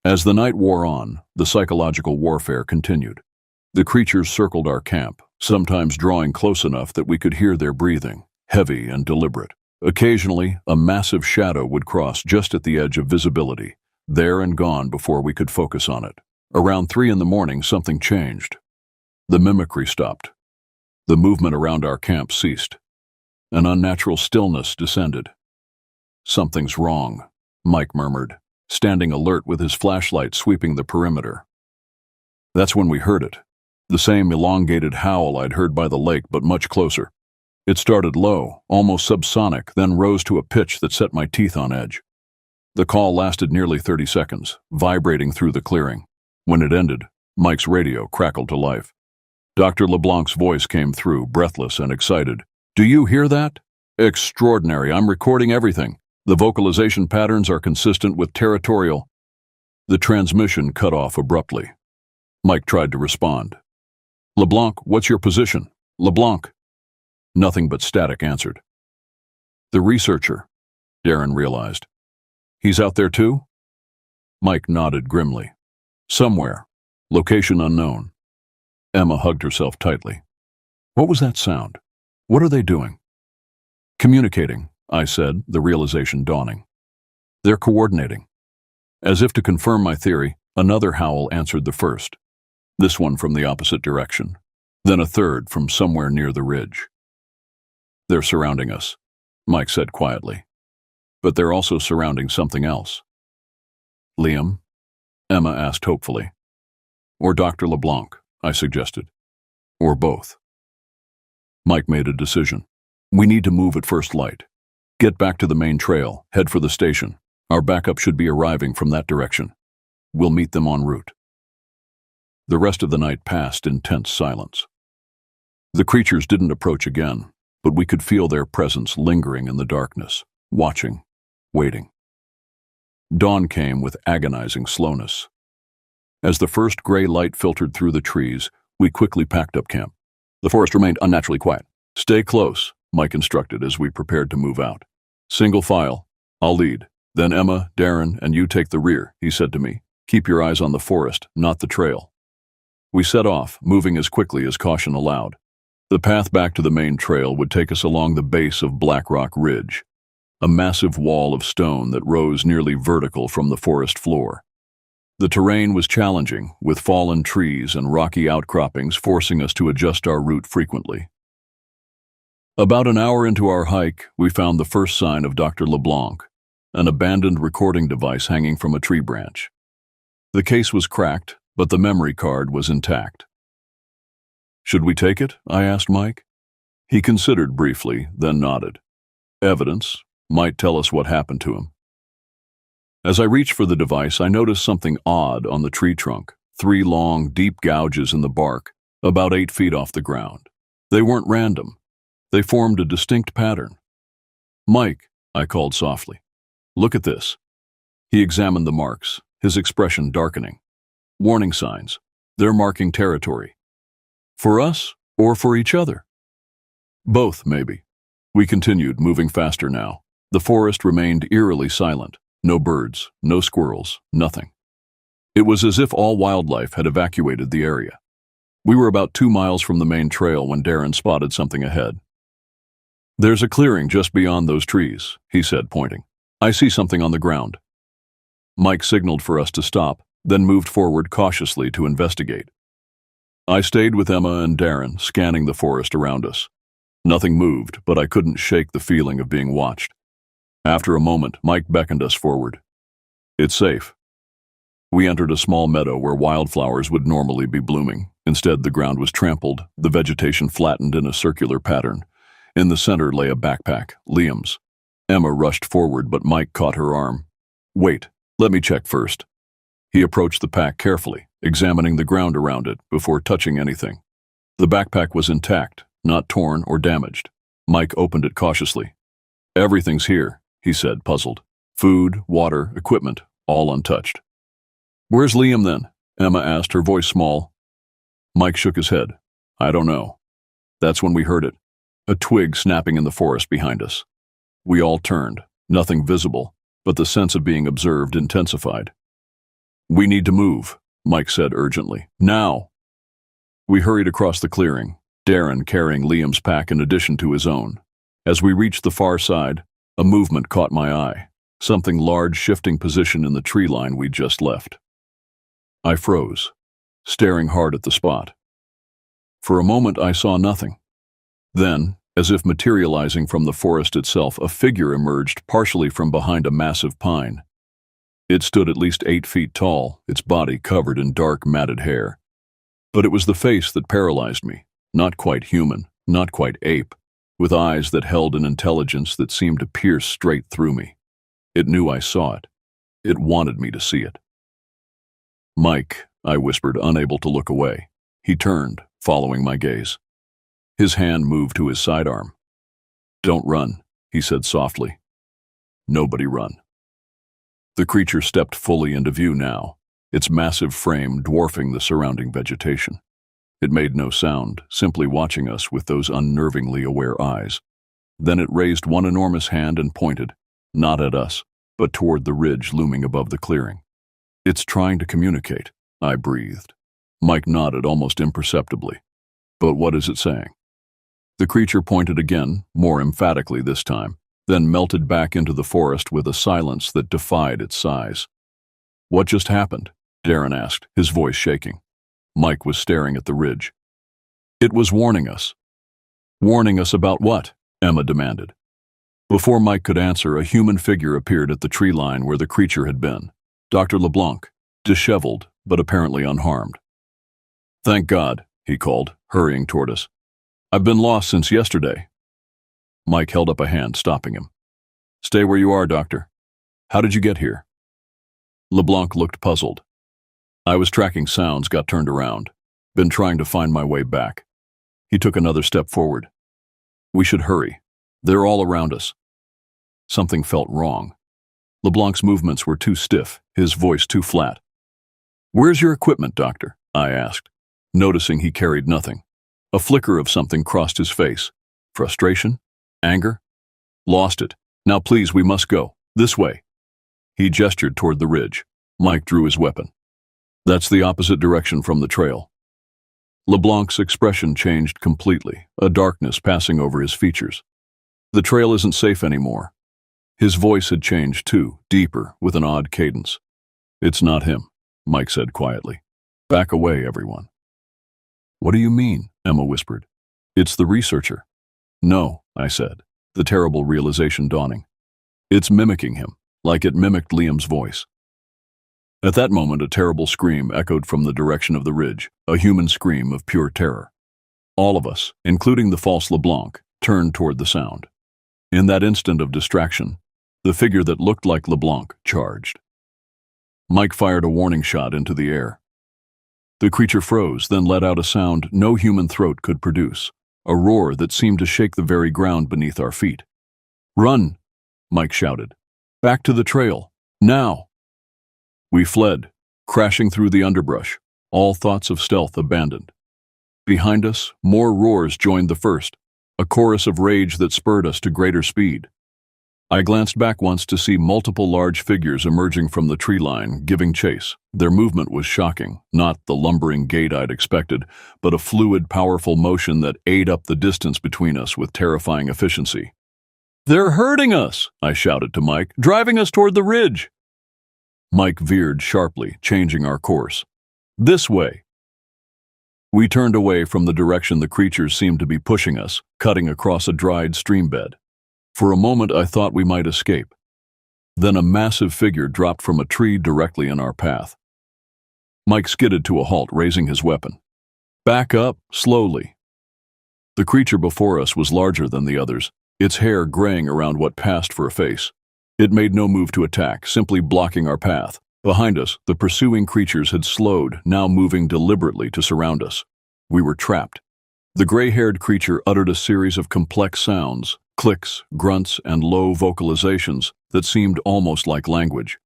As the night wore on, the psychological warfare continued. The creatures circled our camp, sometimes drawing close enough that we could hear their breathing, heavy and deliberate. Occasionally, a massive shadow would cross just at the edge of visibility, there and gone before we could focus on it. Around 3 a.m, something changed. The mimicry stopped. The movement around our camp ceased. An unnatural stillness descended. Something's wrong, Mike murmured, standing alert with his flashlight sweeping the perimeter. That's when we heard it. The same elongated howl I'd heard by the lake, but much closer. It started low, almost subsonic, then rose to a pitch that set my teeth on edge. The call lasted nearly 30 seconds, vibrating through the clearing. When it ended, Mike's radio crackled to life. Dr. LeBlanc's voice came through, breathless and excited. Do you hear that? Extraordinary, I'm recording everything. The vocalization patterns are consistent with territorial. The transmission cut off abruptly. Mike tried to respond. LeBlanc, what's your position? LeBlanc. Nothing but static answered. The researcher, Darren realized. He's out there too? Mike nodded grimly. Somewhere. Location unknown. Emma hugged herself tightly. What was that sound? What are they doing? Communicating, I said, the realization dawning. They're coordinating. As if to confirm my theory, another howl answered the first. This one from the opposite direction. Then a third from somewhere near the ridge. They're surrounding us, Mike said quietly. But they're also surrounding something else. Liam? Emma asked hopefully. Or Dr. LeBlanc, I suggested. Or both. Mike made a decision. We need to move at first light. Get back to the main trail, head for the station. Our backup should be arriving from that direction. We'll meet them en route. The rest of the night passed in tense silence. The creatures didn't approach again, but we could feel their presence lingering in the darkness, watching, waiting. Dawn came with agonizing slowness. As the first gray light filtered through the trees, we quickly packed up camp. The forest remained unnaturally quiet. Stay close, Mike instructed as we prepared to move out. Single file. I'll lead. Then Emma, Darren, and you take the rear, he said to me. Keep your eyes on the forest, not the trail. We set off, moving as quickly as caution allowed. The path back to the main trail would take us along the base of Black Rock Ridge, a massive wall of stone that rose nearly vertical from the forest floor. The terrain was challenging, with fallen trees and rocky outcroppings forcing us to adjust our route frequently. About an hour into our hike, we found the first sign of Dr. LeBlanc, an abandoned recording device hanging from a tree branch. The case was cracked, but the memory card was intact. Should we take it? I asked Mike. He considered briefly, then nodded. Evidence might tell us what happened to him. As I reached for the device, I noticed something odd on the tree trunk. 3 long, deep gouges in the bark, about 8 feet off the ground. They weren't random. They formed a distinct pattern. Mike, I called softly. Look at this. He examined the marks, his expression darkening. Warning signs. They're marking territory. For us or for each other? Both, maybe. We continued, moving faster now. The forest remained eerily silent. No birds, no squirrels, nothing. It was as if all wildlife had evacuated the area. We were about 2 miles from the main trail when Darren spotted something ahead. There's a clearing just beyond those trees, he said, pointing. I see something on the ground. Mike signaled for us to stop, then moved forward cautiously to investigate. I stayed with Emma and Darren, scanning the forest around us. Nothing moved, but I couldn't shake the feeling of being watched. After a moment, Mike beckoned us forward. It's safe. We entered a small meadow where wildflowers would normally be blooming. Instead, the ground was trampled, the vegetation flattened in a circular pattern. In the center lay a backpack, Liam's. Emma rushed forward, but Mike caught her arm. Wait, let me check first. He approached the pack carefully, examining the ground around it before touching anything. The backpack was intact, not torn or damaged. Mike opened it cautiously. Everything's here, he said, puzzled. Food, water, equipment, all untouched. Where's Liam then? Emma asked, her voice small. Mike shook his head. I don't know. That's when we heard it. A twig snapping in the forest behind us. We all turned, nothing visible, but the sense of being observed intensified. We need to move, Mike said urgently. Now! We hurried across the clearing, Darren carrying Liam's pack in addition to his own. As we reached the far side, a movement caught my eye, something large shifting position in the tree line we'd just left. I froze, staring hard at the spot. For a moment I saw nothing. Then, as if materializing from the forest itself, a figure emerged partially from behind a massive pine. It stood at least 8 feet tall, its body covered in dark, matted hair. But it was the face that paralyzed me, not quite human, not quite ape, with eyes that held an intelligence that seemed to pierce straight through me. It knew I saw it. It wanted me to see it. Mike, I whispered, unable to look away. He turned, following my gaze. His hand moved to his sidearm. Don't run, he said softly. Nobody run. The creature stepped fully into view now, its massive frame dwarfing the surrounding vegetation. It made no sound, simply watching us with those unnervingly aware eyes. Then it raised one enormous hand and pointed, not at us, but toward the ridge looming above the clearing. "It's trying to communicate," I breathed. Mike nodded almost imperceptibly. "But what is it saying?" The creature pointed again, more emphatically this time, then melted back into the forest with a silence that defied its size. "What just happened?" Darren asked, his voice shaking. Mike was staring at the ridge. "It was warning us." "Warning us about what?" Emma demanded. Before Mike could answer, a human figure appeared at the tree line where the creature had been. Dr. LeBlanc, disheveled, but apparently unharmed. "Thank God," he called, hurrying toward us. "I've been lost since yesterday." Mike held up a hand, stopping him. "Stay where you are, Doctor. How did you get here?" LeBlanc looked puzzled. "I was tracking sounds, got turned around. Been trying to find my way back." He took another step forward. "We should hurry. They're all around us." Something felt wrong. LeBlanc's movements were too stiff, his voice too flat. "Where's your equipment, Doctor?" I asked, noticing he carried nothing. A flicker of something crossed his face. Frustration? Anger? "Lost it. Now please, we must go. This way." He gestured toward the ridge. Mike drew his weapon. "That's the opposite direction from the trail." LeBlanc's expression changed completely, a darkness passing over his features. "The trail isn't safe anymore." His voice had changed too, deeper, with an odd cadence. "It's not him," Mike said quietly. "Back away, everyone." "What do you mean?" Emma whispered. "It's the researcher." "No," I said, the terrible realization dawning. "It's mimicking him, like it mimicked Liam's voice." At that moment, a terrible scream echoed from the direction of the ridge, a human scream of pure terror. All of us, including the false LeBlanc, turned toward the sound. In that instant of distraction, the figure that looked like LeBlanc charged. Mike fired a warning shot into the air. The creature froze, then let out a sound no human throat could produce, a roar that seemed to shake the very ground beneath our feet. "Run!" Mike shouted. "Back to the trail, now!" We fled, crashing through the underbrush, all thoughts of stealth abandoned. Behind us, more roars joined the first, a chorus of rage that spurred us to greater speed. I glanced back once to see multiple large figures emerging from the tree line, giving chase. Their movement was shocking, not the lumbering gait I'd expected, but a fluid, powerful motion that ate up the distance between us with terrifying efficiency. "They're hurting us!" I shouted to Mike, "driving us toward the ridge!" Mike veered sharply, changing our course. "This way!" We turned away from the direction the creatures seemed to be pushing us, cutting across a dried stream bed. For a moment I thought we might escape. Then a massive figure dropped from a tree directly in our path. Mike skidded to a halt, raising his weapon. "Back up, slowly." The creature before us was larger than the others, its hair graying around what passed for a face. It made no move to attack, simply blocking our path. Behind us, the pursuing creatures had slowed, now moving deliberately to surround us. We were trapped. The gray-haired creature uttered a series of complex sounds, clicks, grunts, and low vocalizations that seemed almost like language.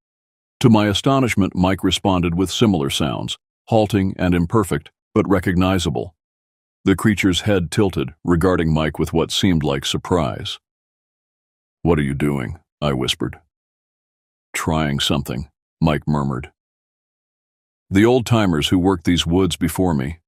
To my astonishment, Mike responded with similar sounds, halting and imperfect, but recognizable. The creature's head tilted, regarding Mike with what seemed like surprise. "What are you doing?" I whispered. "Trying something," Mike murmured. "The old-timers who worked these woods before me.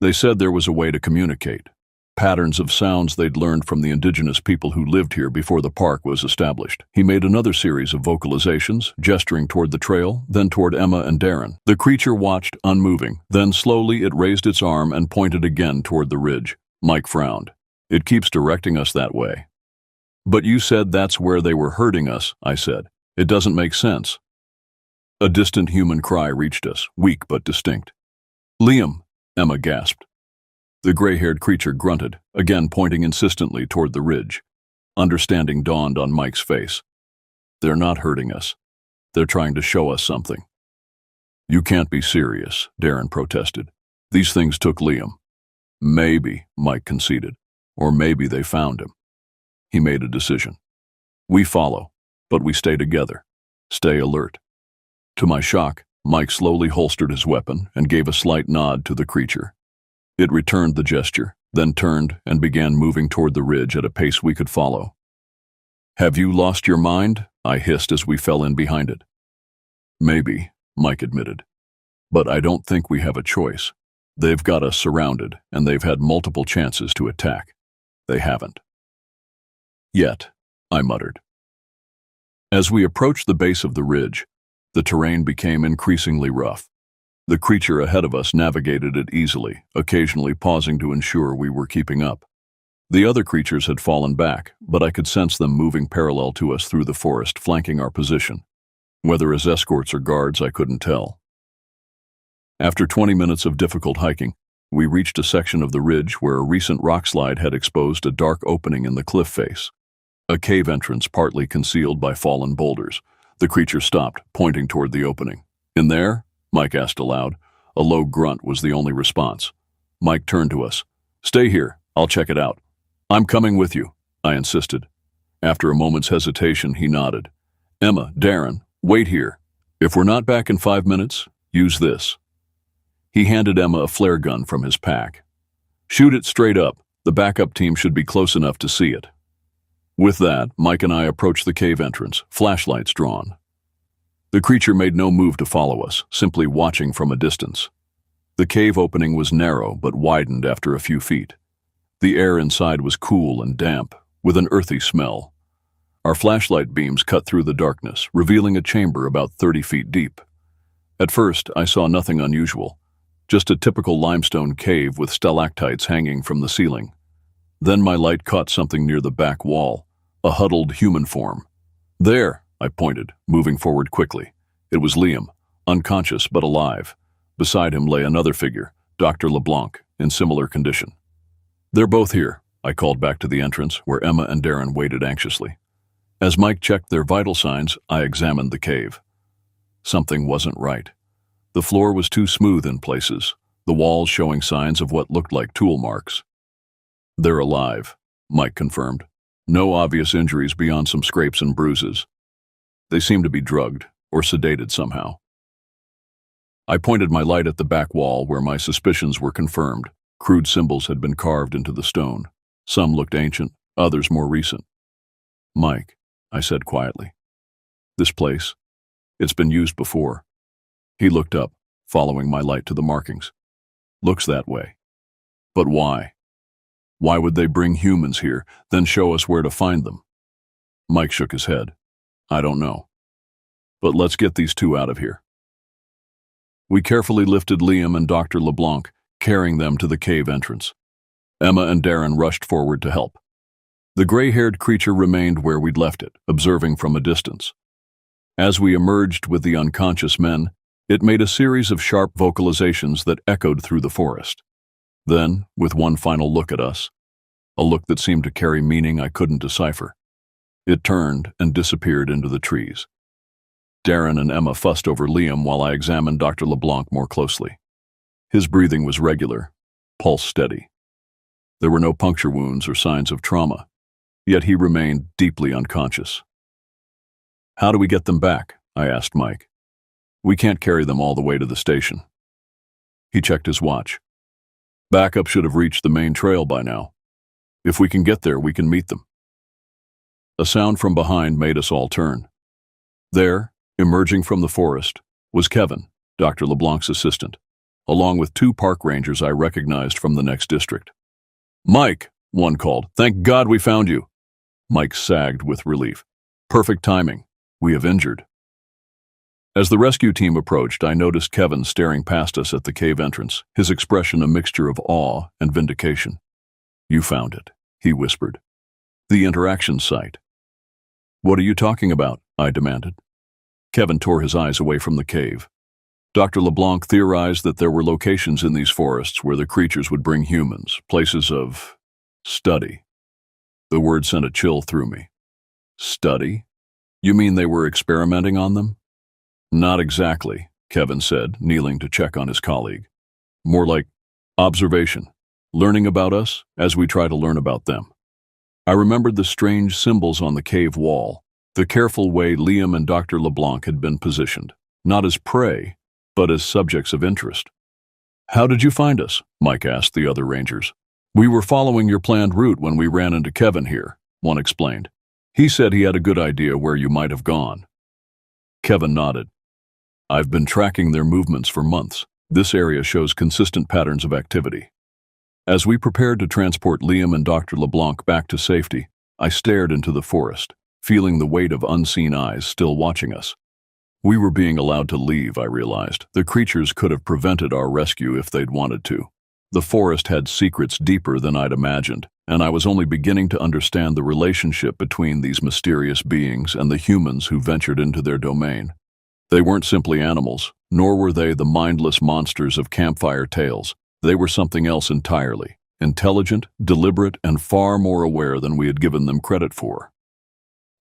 They said there was a way to communicate, patterns of sounds they'd learned from the indigenous people who lived here before the park was established." He made another series of vocalizations, gesturing toward the trail, then toward Emma and Darren. The creature watched, unmoving. Then slowly it raised its arm and pointed again toward the ridge. Mike frowned. "It keeps directing us that way." "But you said that's where they were hurting us," I said. "It doesn't make sense." A distant human cry reached us, weak but distinct. "Liam!" Emma gasped. The gray-haired creature grunted, again pointing insistently toward the ridge. Understanding dawned on Mike's face. "They're not hurting us. They're trying to show us something." "You can't be serious," Darren protested. "These things took Liam." "Maybe," Mike conceded. "Or maybe they found him." He made a decision. "We follow. but we stay together. Stay alert. To my shock, Mike slowly holstered his weapon and gave a slight nod to the creature. It returned the gesture, then turned and began moving toward the ridge at a pace we could follow. "Have you lost your mind?" I hissed as we fell in behind it. "Maybe," Mike admitted. "But I don't think we have a choice. They've got us surrounded, and they've had multiple chances to attack. They haven't." "Yet," I muttered. As we approached the base of the ridge, the terrain became increasingly rough. The creature ahead of us navigated it easily, occasionally pausing to ensure we were keeping up. The other creatures had fallen back, but I could sense them moving parallel to us through the forest, flanking our position. Whether as escorts or guards, I couldn't tell. After 20 minutes of difficult hiking, we reached a section of the ridge where a recent rockslide had exposed a dark opening in the cliff face. A cave entrance partly concealed by fallen boulders. The creature stopped, pointing toward the opening. "In there?" Mike asked aloud. A low grunt was the only response. Mike turned to us. "Stay here. I'll check it out." "I'm coming with you," I insisted. After a moment's hesitation, he nodded. "Emma, Darren, wait here. If we're not back in 5 minutes, use this." He handed Emma a flare gun from his pack. "Shoot it straight up. The backup team should be close enough to see it." With that, Mike and I approached the cave entrance, flashlights drawn. The creature made no move to follow us, simply watching from a distance. The cave opening was narrow but widened after a few feet. The air inside was cool and damp, with an earthy smell. Our flashlight beams cut through the darkness, revealing a chamber about 30 feet deep. At first, I saw nothing unusual, just a typical limestone cave with stalactites hanging from the ceiling. Then my light caught something near the back wall, a huddled human form. "There," I pointed, moving forward quickly. It was Liam, unconscious but alive. Beside him lay another figure, Dr. LeBlanc, in similar condition. "They're both here," I called back to the entrance, where Emma and Darren waited anxiously. As Mike checked their vital signs, I examined the cave. Something wasn't right. The floor was too smooth in places, the walls showing signs of what looked like tool marks. "They're alive," Mike confirmed. "No obvious injuries beyond some scrapes and bruises. They seem to be drugged or sedated somehow." I pointed my light at the back wall where my suspicions were confirmed. Crude symbols had been carved into the stone. Some looked ancient, others more recent. "Mike," I said quietly, "this place, it's been used before." He looked up, following my light to the markings. "Looks that way. But why? Why would they bring humans here, then show us where to find them?" Mike shook his head. "I don't know. But let's get these two out of here." We carefully lifted Liam and Dr. LeBlanc, carrying them to the cave entrance. Emma and Darren rushed forward to help. The gray-haired creature remained where we'd left it, observing from a distance. As we emerged with the unconscious men, it made a series of sharp vocalizations that echoed through the forest. Then, with one final look at us, a look that seemed to carry meaning I couldn't decipher, it turned and disappeared into the trees. Darren and Emma fussed over Liam while I examined Dr. LeBlanc more closely. His breathing was regular, pulse steady. There were no puncture wounds or signs of trauma, yet he remained deeply unconscious. "How do we get them back?" I asked Mike. "We can't carry them all the way to the station." He checked his watch. "Backup should have reached the main trail by now. If we can get there, we can meet them." A sound from behind made us all turn. There, emerging from the forest, was Kevin, Dr. LeBlanc's assistant, along with 2 park rangers I recognized from the next district. "Mike," one called, "thank God we found you." Mike sagged with relief. "Perfect timing. We have injured." As the rescue team approached, I noticed Kevin staring past us at the cave entrance, his expression a mixture of awe and vindication. "You found it," he whispered. "The interaction site." "What are you talking about?" I demanded. Kevin tore his eyes away from the cave. Dr. LeBlanc theorized that there were locations in these forests where the creatures would bring humans, places of study. The word sent a chill through me. Study? You mean they were experimenting on them? "Not exactly," Kevin said, kneeling to check on his colleague. "More like observation, learning about us as we try to learn about them." I remembered the strange symbols on the cave wall, the careful way Liam and Dr. LeBlanc had been positioned, not as prey, but as subjects of interest. "How did you find us?" Mike asked the other rangers. "We were following your planned route when we ran into Kevin here," one explained. "He said he had a good idea where you might have gone." Kevin nodded. "I've been tracking their movements for months. This area shows consistent patterns of activity." As we prepared to transport Liam and Dr. LeBlanc back to safety, I stared into the forest, feeling the weight of unseen eyes still watching us. We were being allowed to leave, I realized. The creatures could have prevented our rescue if they'd wanted to. The forest had secrets deeper than I'd imagined, and I was only beginning to understand the relationship between these mysterious beings and the humans who ventured into their domain. They weren't simply animals, nor were they the mindless monsters of campfire tales. They were something else entirely, intelligent, deliberate, and far more aware than we had given them credit for.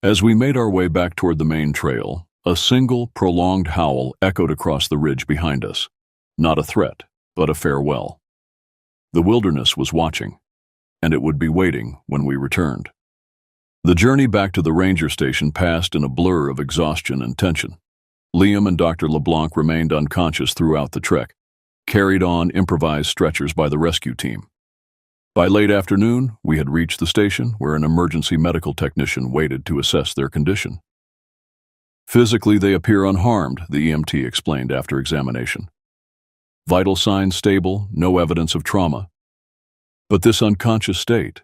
As we made our way back toward the main trail, a single, prolonged howl echoed across the ridge behind us. Not a threat, but a farewell. The wilderness was watching, and it would be waiting when we returned. The journey back to the ranger station passed in a blur of exhaustion and tension. Liam and Dr. LeBlanc remained unconscious throughout the trek, carried on improvised stretchers by the rescue team. By late afternoon, we had reached the station where an emergency medical technician waited to assess their condition. "Physically, they appear unharmed," the EMT explained after examination. "Vital signs stable, no evidence of trauma. But this unconscious state,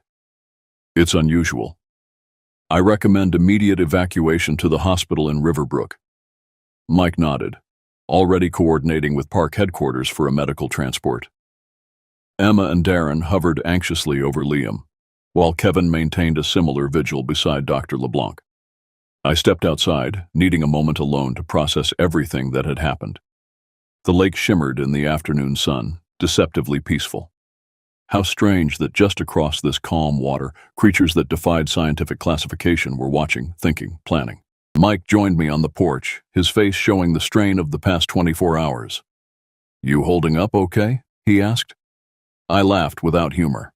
it's unusual. I recommend immediate evacuation to the hospital in Riverbrook." Mike nodded, already coordinating with park headquarters for a medical transport. Emma and Darren hovered anxiously over Liam, while Kevin maintained a similar vigil beside Dr. LeBlanc. I stepped outside, needing a moment alone to process everything that had happened. The lake shimmered in the afternoon sun, deceptively peaceful. How strange that just across this calm water, creatures that defied scientific classification were watching, thinking, planning. Mike joined me on the porch, his face showing the strain of the past 24 hours. "You holding up okay?" he asked. I laughed without humor.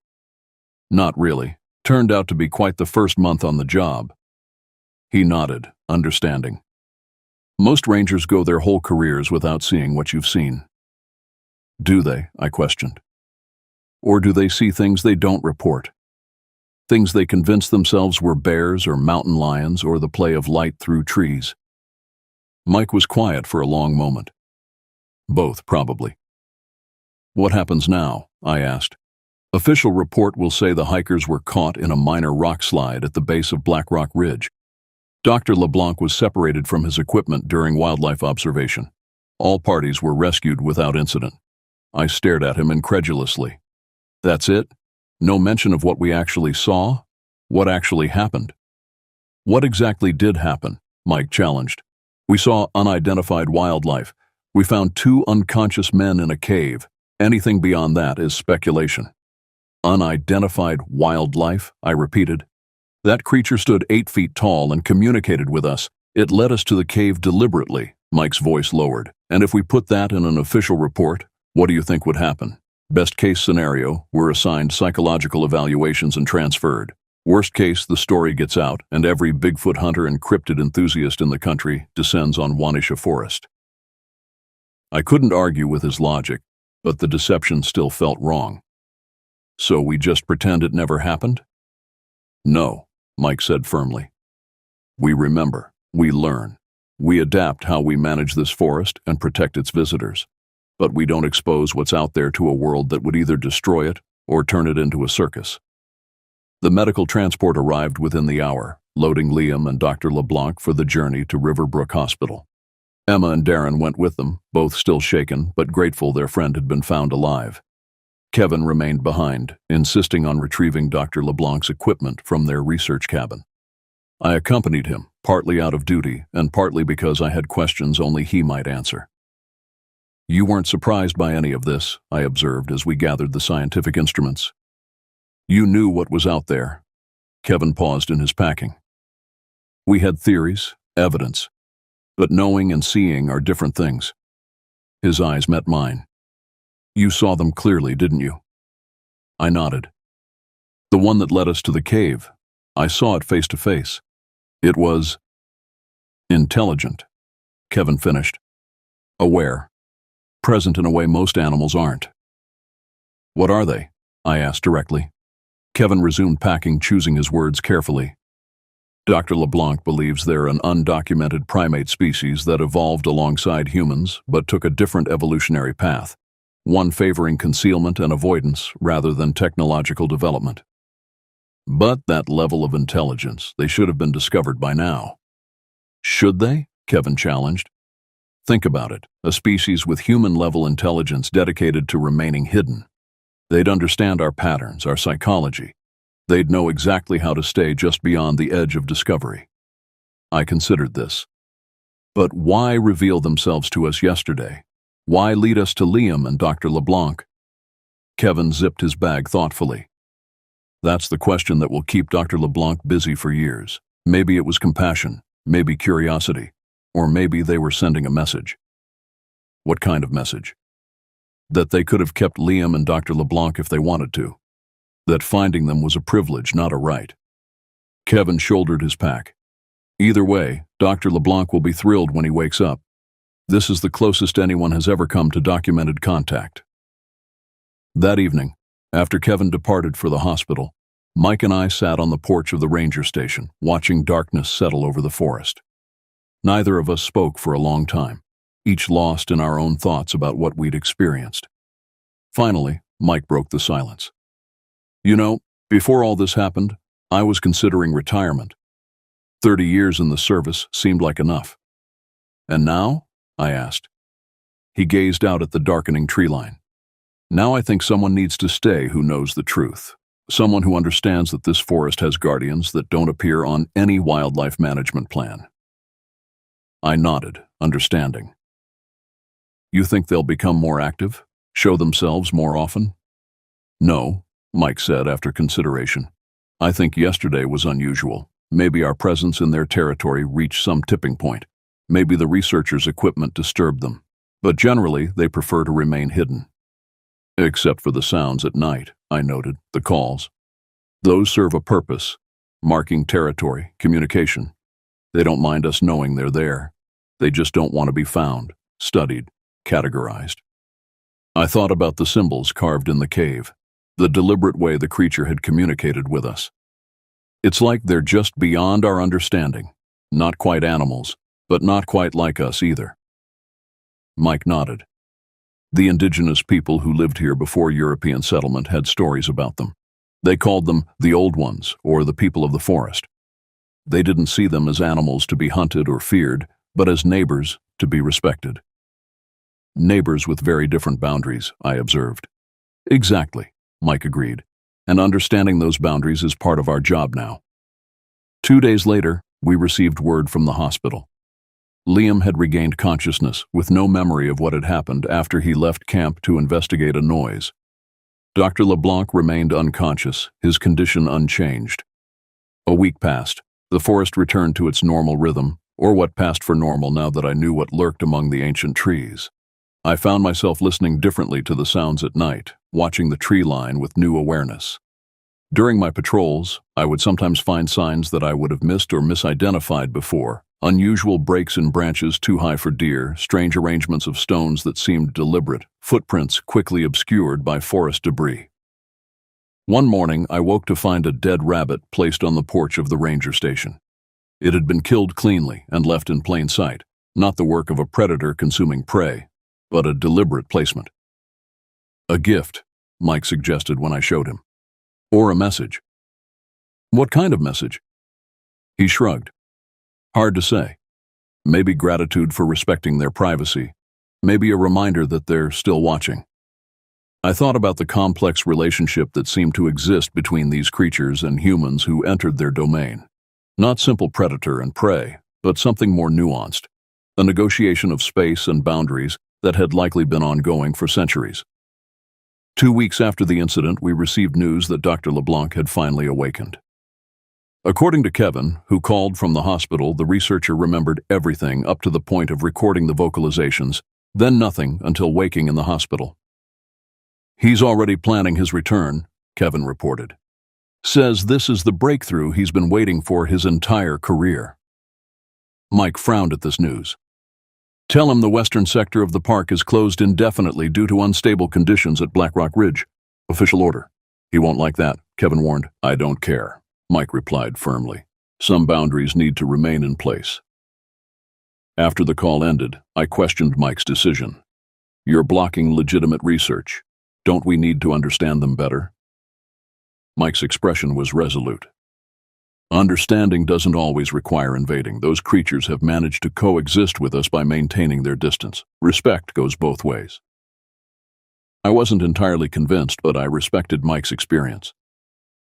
"Not really. Turned out to be quite the first month on the job." He nodded, understanding. "Most rangers go their whole careers without seeing what you've seen." "Do they?" I questioned. "Or do they see things they don't report? Things they convince themselves were bears or mountain lions or the play of light through trees?" Mike was quiet for a long moment. "Both, probably." "What happens now?" I asked. "Official report will say the hikers were caught in a minor rock slide at the base of Black Rock Ridge. Dr. LeBlanc was separated from his equipment during wildlife observation. All parties were rescued without incident." I stared at him incredulously. "That's it? No mention of what we actually saw? What actually happened?" "What exactly did happen?" Mike challenged. "We saw unidentified wildlife. We found 2 unconscious men in a cave. Anything beyond that is speculation." "Unidentified wildlife?" I repeated. "That creature stood 8 feet tall and communicated with us. It led us to the cave deliberately." Mike's voice lowered. "And if we put that in an official report, what do you think would happen? Best case scenario, we're assigned psychological evaluations and transferred. Worst case, the story gets out and every Bigfoot hunter and cryptid enthusiast in the country descends on Wanisha Forest." I couldn't argue with his logic, but the deception still felt wrong. "So we just pretend it never happened?" "No," Mike said firmly. "We remember, we learn, we adapt how we manage this forest and protect its visitors. But we don't expose what's out there to a world that would either destroy it or turn it into a circus." The medical transport arrived within the hour, loading Liam and Dr. LeBlanc for the journey to Riverbrook Hospital. Emma and Darren went with them, both still shaken but grateful their friend had been found alive. Kevin remained behind, insisting on retrieving Dr. LeBlanc's equipment from their research cabin. I accompanied him, partly out of duty and partly because I had questions only he might answer. "You weren't surprised by any of this," I observed as we gathered the scientific instruments. "You knew what was out there." Kevin paused in his packing. "We had theories, evidence, but knowing and seeing are different things." His eyes met mine. "You saw them clearly, didn't you?" I nodded. "The one that led us to the cave. I saw it face to face. It was Intelligent, Kevin finished. Aware. Present in a way most animals aren't. What are they? I asked directly. Kevin resumed packing, choosing his words carefully. Dr. LeBlanc believes they're an undocumented primate species that evolved alongside humans but took a different evolutionary path, one favoring concealment and avoidance rather than technological development. But that level of intelligence, they should have been discovered by now. Should they? Kevin challenged. Think about it, a species with human-level intelligence dedicated to remaining hidden. They'd understand our patterns, our psychology. They'd know exactly how to stay just beyond the edge of discovery. I considered this. But why reveal themselves to us yesterday? Why lead us to Liam and Dr. LeBlanc? Kevin zipped his bag thoughtfully. That's the question that will keep Dr. LeBlanc busy for years. Maybe it was compassion, maybe curiosity, or maybe they were sending a message. What kind of message? That they could have kept Liam and Dr. LeBlanc if they wanted to. That finding them was a privilege, not a right. Kevin shouldered his pack. Either way, Dr. LeBlanc will be thrilled when he wakes up. This is the closest anyone has ever come to documented contact. That evening, after Kevin departed for the hospital, Mike and I sat on the porch of the ranger station, watching darkness settle over the forest. Neither of us spoke for a long time, each lost in our own thoughts about what we'd experienced. Finally, Mike broke the silence. You know, before all this happened, I was considering retirement. 30 years in the service seemed like enough. And now? I asked. He gazed out at the darkening tree line. Now I think someone needs to stay who knows the truth. Someone who understands that this forest has guardians that don't appear on any wildlife management plan. I nodded, understanding. You think they'll become more active? Show themselves more often? No, Mike said after consideration. I think yesterday was unusual. Maybe our presence in their territory reached some tipping point. Maybe the researchers' equipment disturbed them. But generally, they prefer to remain hidden. Except for the sounds at night, I noted, the calls. Those serve a purpose, marking territory, communication. They don't mind us knowing they're there. They just don't want to be found, studied, categorized. I thought about the symbols carved in the cave, the deliberate way the creature had communicated with us. It's like they're just beyond our understanding, not quite animals, but not quite like us either. Mike nodded. The indigenous people who lived here before European settlement had stories about them. They called them the Old Ones, or the people of the forest. They didn't see them as animals to be hunted or feared, but as neighbors to be respected. Neighbors with very different boundaries, I observed. Exactly, Mike agreed, and understanding those boundaries is part of our job now. 2 days later, we received word from the hospital. Liam had regained consciousness with no memory of what had happened after he left camp to investigate a noise. Dr. LeBlanc remained unconscious, his condition unchanged. A week passed. The forest returned to its normal rhythm, or what passed for normal now that I knew what lurked among the ancient trees. I found myself listening differently to the sounds at night, watching the tree line with new awareness. During my patrols, I would sometimes find signs that I would have missed or misidentified before. Unusual breaks in branches too high for deer, strange arrangements of stones that seemed deliberate, footprints quickly obscured by forest debris. One morning, I woke to find a dead rabbit placed on the porch of the ranger station. It had been killed cleanly and left in plain sight, not the work of a predator consuming prey, but a deliberate placement. A gift, Mike suggested when I showed him. Or a message. What kind of message? He shrugged. Hard to say. Maybe gratitude for respecting their privacy. Maybe a reminder that they're still watching. I thought about the complex relationship that seemed to exist between these creatures and humans who entered their domain. Not simple predator and prey, but something more nuanced. A negotiation of space and boundaries that had likely been ongoing for centuries. 2 weeks after the incident, we received news that Dr. LeBlanc had finally awakened. According to Kevin, who called from the hospital, the researcher remembered everything up to the point of recording the vocalizations, then nothing until waking in the hospital. He's already planning his return, Kevin reported. Says this is the breakthrough he's been waiting for his entire career. Mike frowned at this news. Tell him the western sector of the park is closed indefinitely due to unstable conditions at Black Rock Ridge. Official order. He won't like that, Kevin warned. I don't care, Mike replied firmly. Some boundaries need to remain in place. After the call ended, I questioned Mike's decision. You're blocking legitimate research. Don't we need to understand them better? Mike's expression was resolute. Understanding doesn't always require invading. Those creatures have managed to coexist with us by maintaining their distance. Respect goes both ways. I wasn't entirely convinced, but I respected Mike's experience.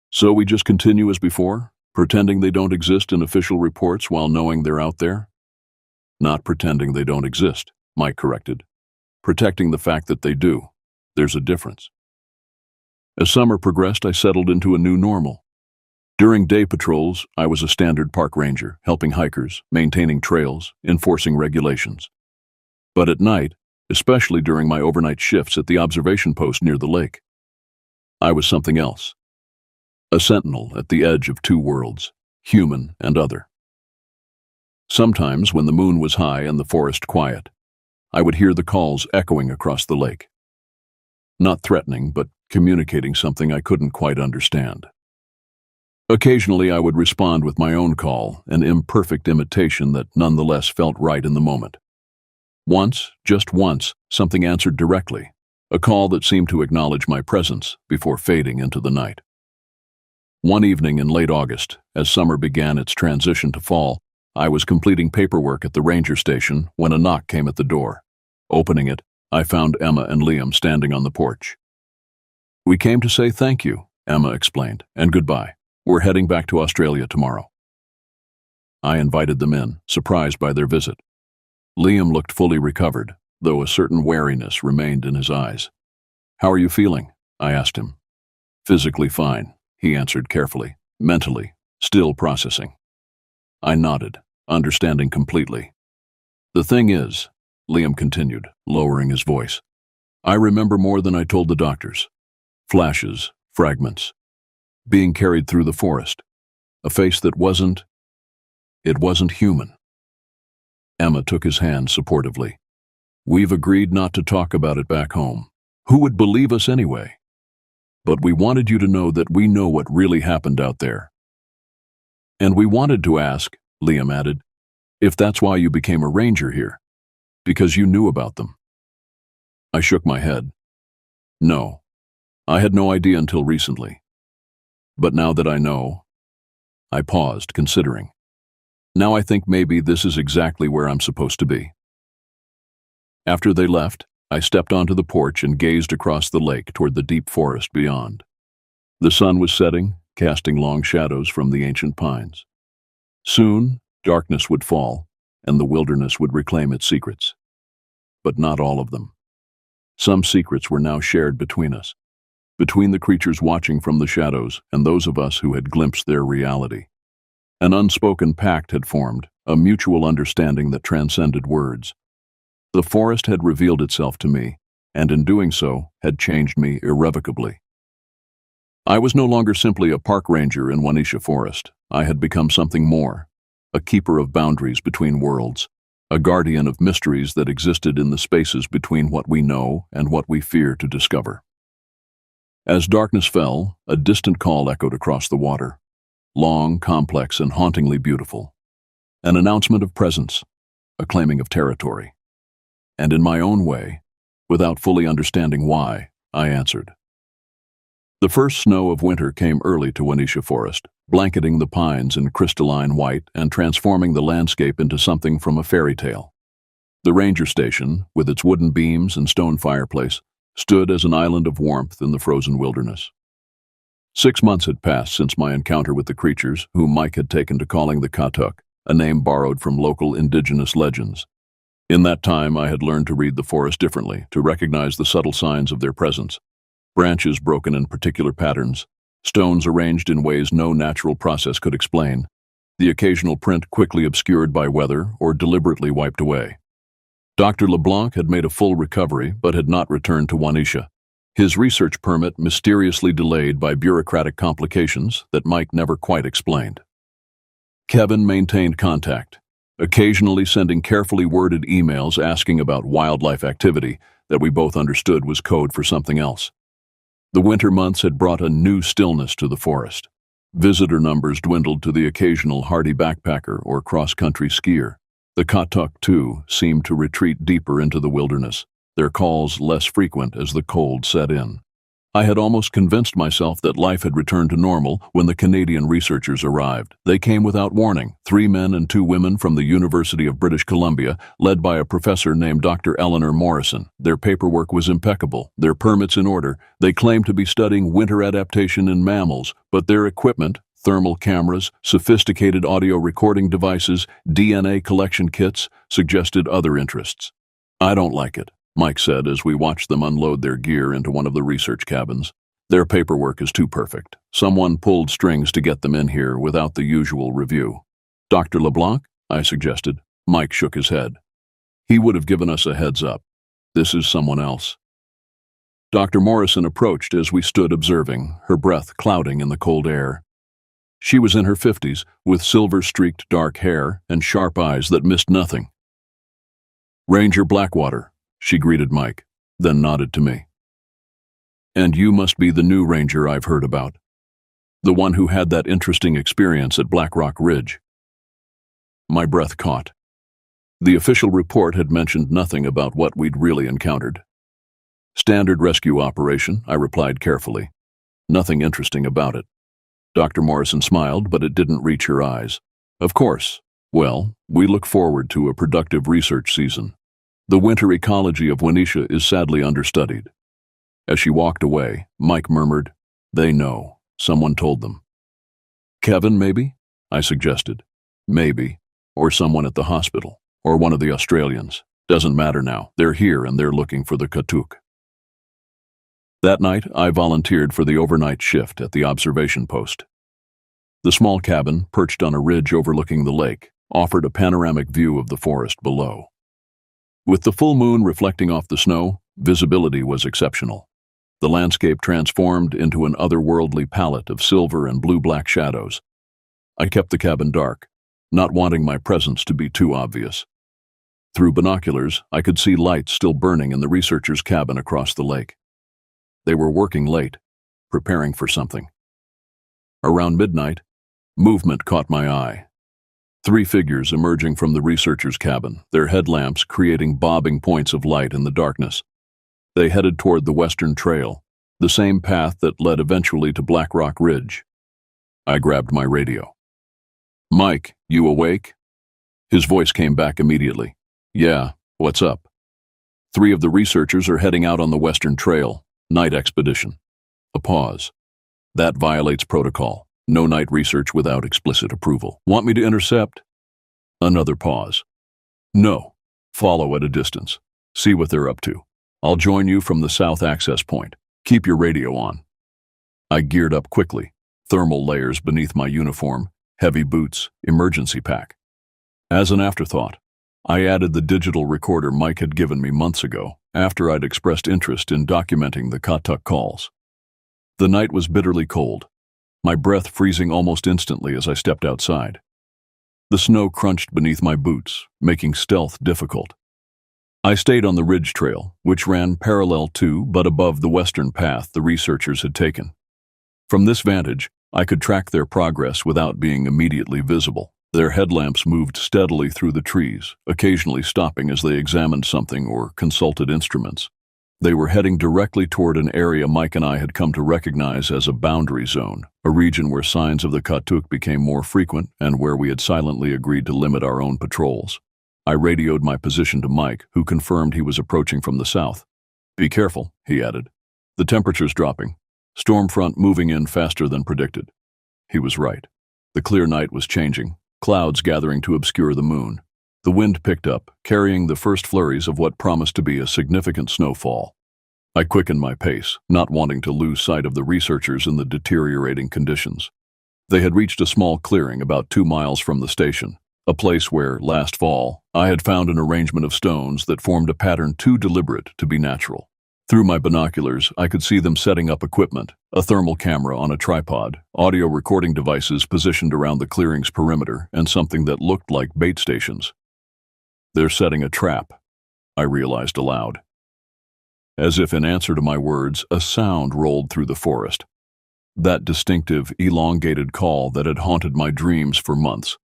So we just continue as before, pretending they don't exist in official reports while knowing they're out there? Not pretending they don't exist, Mike corrected. Protecting the fact that they do. There's a difference. As summer progressed, I settled into a new normal. During day patrols, I was a standard park ranger, helping hikers, maintaining trails, enforcing regulations. But at night, especially during my overnight shifts at the observation post near the lake, I was something else. A sentinel at the edge of two worlds, human and other. Sometimes, when the moon was high and the forest quiet, I would hear the calls echoing across the lake. Not threatening, but communicating something I couldn't quite understand. Occasionally, I would respond with my own call, an imperfect imitation that nonetheless felt right in the moment. Once, just once, something answered directly, a call that seemed to acknowledge my presence before fading into the night. One evening in late August, as summer began its transition to fall, I was completing paperwork at the ranger station when a knock came at the door. Opening it, I found Emma and Liam standing on the porch. We came to say thank you, Emma explained, and goodbye. We're heading back to Australia tomorrow. I invited them in, surprised by their visit. Liam looked fully recovered, though a certain wariness remained in his eyes. How are you feeling? I asked him. Physically fine, he answered carefully. Mentally, still processing. I nodded, understanding completely. The thing is, Liam continued, lowering his voice, I remember more than I told the doctors. Flashes, fragments. Being carried through the forest. A face that wasn't human. Emma took his hand supportively. We've agreed not to talk about it back home. Who would believe us anyway? But we wanted you to know that we know what really happened out there. And we wanted to ask, Liam added, if that's why you became a ranger here. Because you knew about them. I shook my head. No. I had no idea until recently. But now that I know, I paused, considering. Now I think maybe this is exactly where I'm supposed to be. After they left, I stepped onto the porch and gazed across the lake toward the deep forest beyond. The sun was setting, casting long shadows from the ancient pines. Soon, darkness would fall, and the wilderness would reclaim its secrets. But not all of them. Some secrets were now shared between us. Between the creatures watching from the shadows and those of us who had glimpsed their reality. An unspoken pact had formed, a mutual understanding that transcended words. The forest had revealed itself to me, and in doing so, had changed me irrevocably. I was no longer simply a park ranger in Wanisha Forest. I had become something more, a keeper of boundaries between worlds, a guardian of mysteries that existed in the spaces between what we know and what we fear to discover. As darkness fell, a distant call echoed across the water. Long, complex, and hauntingly beautiful. An announcement of presence, a claiming of territory. And in my own way, without fully understanding why, I answered. The first snow of winter came early to Wanisha Forest, blanketing the pines in crystalline white and transforming the landscape into something from a fairy tale. The ranger station, with its wooden beams and stone fireplace, stood as an island of warmth in the frozen wilderness. 6 months had passed since my encounter with the creatures, whom Mike had taken to calling the Katuk, a name borrowed from local indigenous legends. In that time, I had learned to read the forest differently, to recognize the subtle signs of their presence. Branches broken in particular patterns, stones arranged in ways no natural process could explain, the occasional print quickly obscured by weather or deliberately wiped away. Dr. LeBlanc had made a full recovery but had not returned to Wanisha, his research permit mysteriously delayed by bureaucratic complications that Mike never quite explained. Kevin maintained contact, occasionally sending carefully worded emails asking about wildlife activity that we both understood was code for something else. The winter months had brought a new stillness to the forest. Visitor numbers dwindled to the occasional hardy backpacker or cross-country skier. The Katuk, too, seemed to retreat deeper into the wilderness, their calls less frequent as the cold set in. I had almost convinced myself that life had returned to normal when the Canadian researchers arrived. They came without warning, 3 men and 2 women from the University of British Columbia, led by a professor named Dr. Eleanor Morrison. Their paperwork was impeccable, their permits in order. They claimed to be studying winter adaptation in mammals, but their equipment, thermal cameras, sophisticated audio recording devices, DNA collection kits, suggested other interests. "I don't like it," Mike said as we watched them unload their gear into one of the research cabins. "Their paperwork is too perfect. Someone pulled strings to get them in here without the usual review." "Dr. LeBlanc?" I suggested. Mike shook his head. "He would have given us a heads up. This is someone else." Dr. Morrison approached as we stood observing, her breath clouding in the cold air. She was in her 50s, with silver-streaked dark hair and sharp eyes that missed nothing. "Ranger Blackwater," she greeted Mike, then nodded to me. "And you must be the new ranger I've heard about. The one who had that interesting experience at Black Rock Ridge." My breath caught. The official report had mentioned nothing about what we'd really encountered. "Standard rescue operation," I replied carefully. "Nothing interesting about it." Dr. Morrison smiled, but it didn't reach her eyes. "Of course. Well, we look forward to a productive research season. The winter ecology of Wenetia is sadly understudied." As she walked away, Mike murmured, "They know. Someone told them." "Kevin, maybe?" I suggested. "Maybe. Or someone at the hospital. Or one of the Australians. Doesn't matter now. They're here and they're looking for the Katuk." That night, I volunteered for the overnight shift at the observation post. The small cabin, perched on a ridge overlooking the lake, offered a panoramic view of the forest below. With the full moon reflecting off the snow, visibility was exceptional. The landscape transformed into an otherworldly palette of silver and blue-black shadows. I kept the cabin dark, not wanting my presence to be too obvious. Through binoculars, I could see lights still burning in the researchers' cabin across the lake. They were working late, preparing for something. Around midnight, movement caught my eye. 3 figures emerging from the researchers' cabin, their headlamps creating bobbing points of light in the darkness. They headed toward the Western Trail, the same path that led eventually to Black Rock Ridge. I grabbed my radio. "Mike, you awake?" His voice came back immediately. "Yeah, what's up?" 3 of the researchers are heading out on the Western Trail, night expedition." A pause. "That violates protocol. No night research without explicit approval. Want me to intercept?" Another pause. "No. Follow at a distance. See what they're up to. I'll join you from the south access point. Keep your radio on." I geared up quickly, thermal layers beneath my uniform, heavy boots, emergency pack. As an afterthought, I added the digital recorder Mike had given me months ago, after I'd expressed interest in documenting the Katuk calls. The night was bitterly cold, my breath freezing almost instantly as I stepped outside. The snow crunched beneath my boots, making stealth difficult. I stayed on the ridge trail, which ran parallel to but above the western path the researchers had taken. From this vantage, I could track their progress without being immediately visible. Their headlamps moved steadily through the trees, occasionally stopping as they examined something or consulted instruments. They were heading directly toward an area Mike and I had come to recognize as a boundary zone, a region where signs of the Katuk became more frequent and where we had silently agreed to limit our own patrols. I radioed my position to Mike, who confirmed he was approaching from the south. "Be careful," he added. "The temperature's dropping. Storm front moving in faster than predicted." He was right. The clear night was changing, clouds gathering to obscure the moon. The wind picked up, carrying the first flurries of what promised to be a significant snowfall. I quickened my pace, not wanting to lose sight of the researchers in the deteriorating conditions. They had reached a small clearing about 2 miles from the station, a place where, last fall, I had found an arrangement of stones that formed a pattern too deliberate to be natural. Through my binoculars, I could see them setting up equipment, a thermal camera on a tripod, audio recording devices positioned around the clearing's perimeter, and something that looked like bait stations. They're setting a trap, I realized aloud. As if in answer to my words, a sound rolled through the forest. That distinctive, elongated call that had haunted my dreams for months.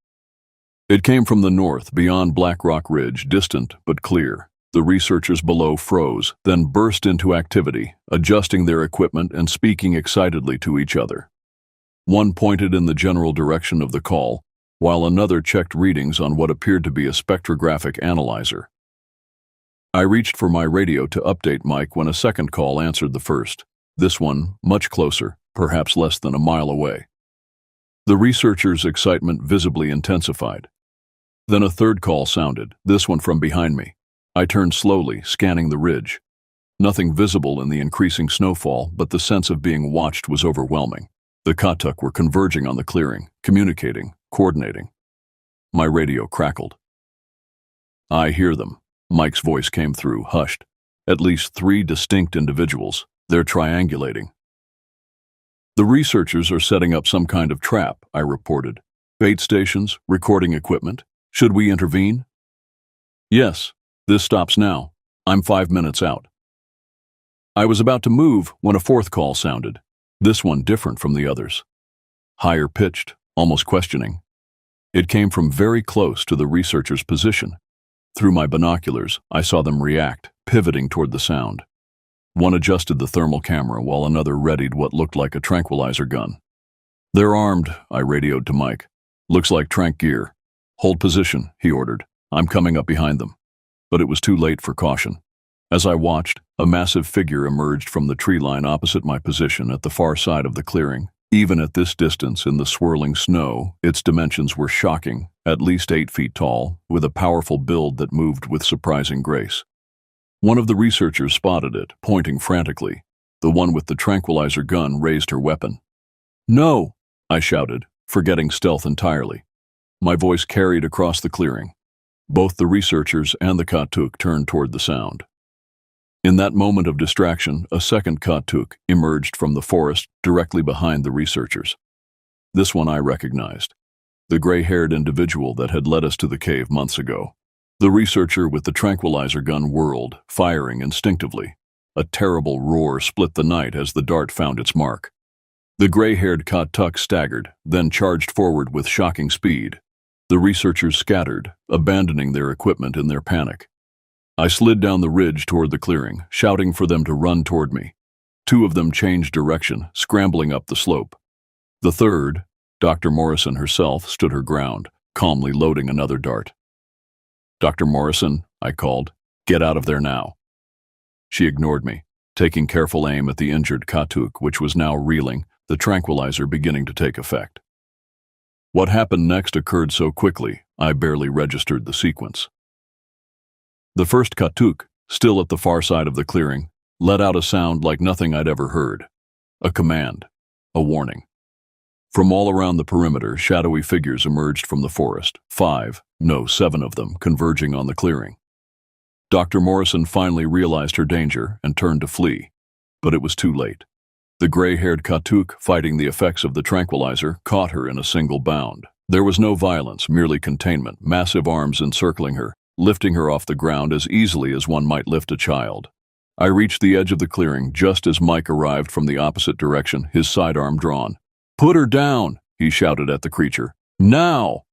It came from the north, beyond Black Rock Ridge, distant but clear. The researchers below froze, then burst into activity, adjusting their equipment and speaking excitedly to each other. One pointed in the general direction of the call, while another checked readings on what appeared to be a spectrographic analyzer. I reached for my radio to update Mike when a second call answered the first, this one much closer, perhaps less than a mile away. The researchers' excitement visibly intensified. Then a third call sounded, this one from behind me. I turned slowly, scanning the ridge. Nothing visible in the increasing snowfall, but the sense of being watched was overwhelming. The Katuk were converging on the clearing, communicating, coordinating. My radio crackled. I hear them. Mike's voice came through, hushed. At least 3 distinct individuals. They're triangulating. The researchers are setting up some kind of trap, I reported. Bait stations, recording equipment. Should we intervene? Yes. This stops now. I'm 5 minutes out. I was about to move when a fourth call sounded, this one different from the others. Higher pitched, almost questioning. It came from very close to the researcher's position. Through my binoculars, I saw them react, pivoting toward the sound. One adjusted the thermal camera while another readied what looked like a tranquilizer gun. They're armed, I radioed to Mike. Looks like tranq gear. Hold position, he ordered. I'm coming up behind them. But it was too late for caution. As I watched, a massive figure emerged from the tree line opposite my position at the far side of the clearing. Even at this distance in the swirling snow, its dimensions were shocking, at least 8 feet tall, with a powerful build that moved with surprising grace. One of the researchers spotted it, pointing frantically. The one with the tranquilizer gun raised her weapon. "No!" I shouted, forgetting stealth entirely. My voice carried across the clearing. Both the researchers and the Katuk turned toward the sound. In that moment of distraction, a second Katuk emerged from the forest directly behind the researchers. This one I recognized. The gray-haired individual that had led us to the cave months ago. The researcher with the tranquilizer gun whirled, firing instinctively. A terrible roar split the night as the dart found its mark. The gray-haired Katuk staggered, then charged forward with shocking speed. The researchers scattered, abandoning their equipment in their panic. I slid down the ridge toward the clearing, shouting for them to run toward me. 2 of them changed direction, scrambling up the slope. The third, Dr. Morrison herself, stood her ground, calmly loading another dart. "Dr. Morrison," I called, "get out of there now." She ignored me, taking careful aim at the injured Katuk, which was now reeling, the tranquilizer beginning to take effect. What happened next occurred so quickly, I barely registered the sequence. The first Katuk, still at the far side of the clearing, let out a sound like nothing I'd ever heard. A command, a warning. From all around the perimeter, shadowy figures emerged from the forest, 7 of them, converging on the clearing. Dr. Morrison finally realized her danger and turned to flee, but it was too late. The gray-haired Katuk, fighting the effects of the tranquilizer, caught her in a single bound. There was no violence, merely containment, massive arms encircling her, lifting her off the ground as easily as one might lift a child. I reached the edge of the clearing just as Mike arrived from the opposite direction, his sidearm drawn. "Put her down!" he shouted at the creature. "Now!"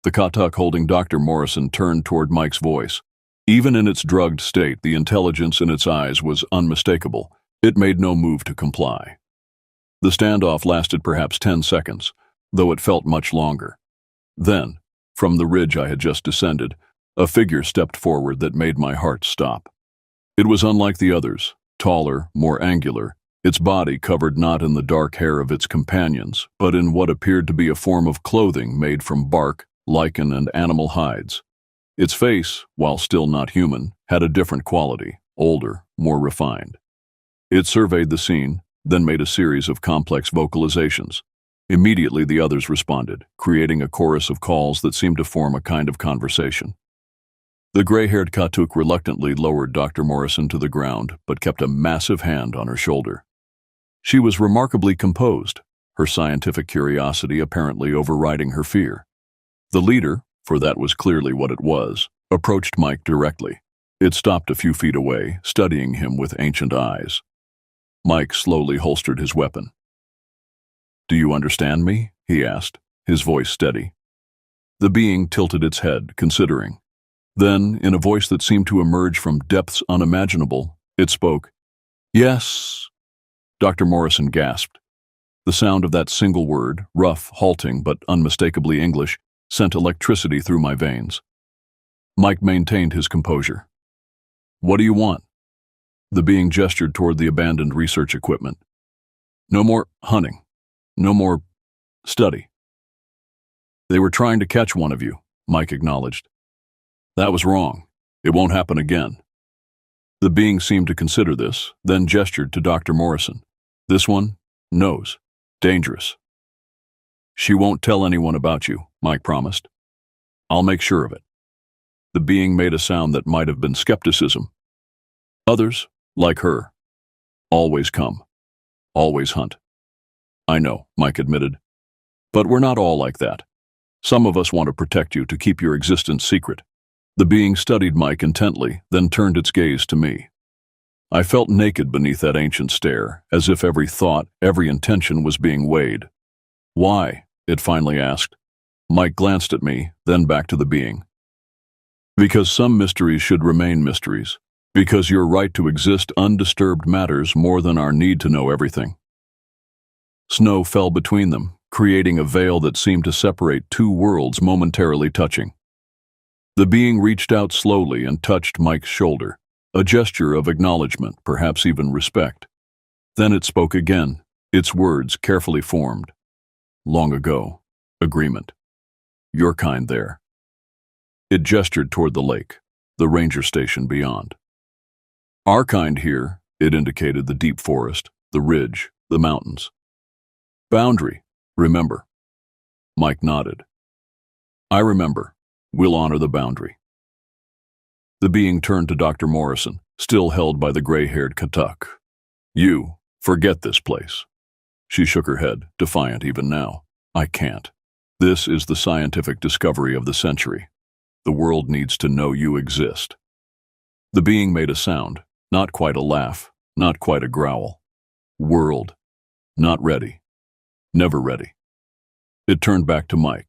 The Katuk holding Dr. Morrison turned toward Mike's voice. Even in its drugged state, the intelligence in its eyes was unmistakable. It made no move to comply. The standoff lasted perhaps 10 seconds, though it felt much longer. Then, from the ridge I had just descended, a figure stepped forward that made my heart stop. It was unlike the others, taller, more angular, its body covered not in the dark hair of its companions, but in what appeared to be a form of clothing made from bark, lichen, and animal hides. Its face, while still not human, had a different quality, older, more refined. It surveyed the scene, then made a series of complex vocalizations. Immediately the others responded, creating a chorus of calls that seemed to form a kind of conversation. The gray-haired Katuk reluctantly lowered Dr. Morrison to the ground, but kept a massive hand on her shoulder. She was remarkably composed, her scientific curiosity apparently overriding her fear. The leader, for that was clearly what it was, approached Mike directly. It stopped a few feet away, studying him with ancient eyes. Mike slowly holstered his weapon. "Do you understand me?" he asked, his voice steady. The being tilted its head, considering. Then, in a voice that seemed to emerge from depths unimaginable, it spoke. "Yes." Dr. Morrison gasped. The sound of that single word, rough, halting, but unmistakably English, sent electricity through my veins. Mike maintained his composure. "What do you want?" The being gestured toward the abandoned research equipment. "No more hunting. No more study." "They were trying to catch one of you," Mike acknowledged. "That was wrong. It won't happen again." The being seemed to consider this, then gestured to Dr. Morrison. "This one knows. Dangerous." "She won't tell anyone about you," Mike promised. "I'll make sure of it." The being made a sound that might have been skepticism. "Others, like her, always come. Always hunt." "I know," Mike admitted. "But we're not all like that. Some of us want to protect you, to keep your existence secret." The being studied Mike intently, then turned its gaze to me. I felt naked beneath that ancient stare, as if every thought, every intention was being weighed. "Why?" it finally asked. Mike glanced at me, then back to the being. "Because some mysteries should remain mysteries. Because your right to exist undisturbed matters more than our need to know everything." Snow fell between them, creating a veil that seemed to separate two worlds momentarily touching. The being reached out slowly and touched Mike's shoulder, a gesture of acknowledgement, perhaps even respect. Then it spoke again, its words carefully formed. "Long ago. Agreement. Your kind there." It gestured toward the lake, the ranger station beyond. "Our kind here," it indicated the deep forest, the ridge, the mountains. "Boundary, remember." Mike nodded. "I remember. We'll honor the boundary." The being turned to Dr. Morrison, still held by the gray-haired Katuk. "You, forget this place." She shook her head, defiant even now. "I can't. This is the scientific discovery of the century. The world needs to know you exist." The being made a sound, not quite a laugh, not quite a growl. "World. Not ready. Never ready." It turned back to Mike.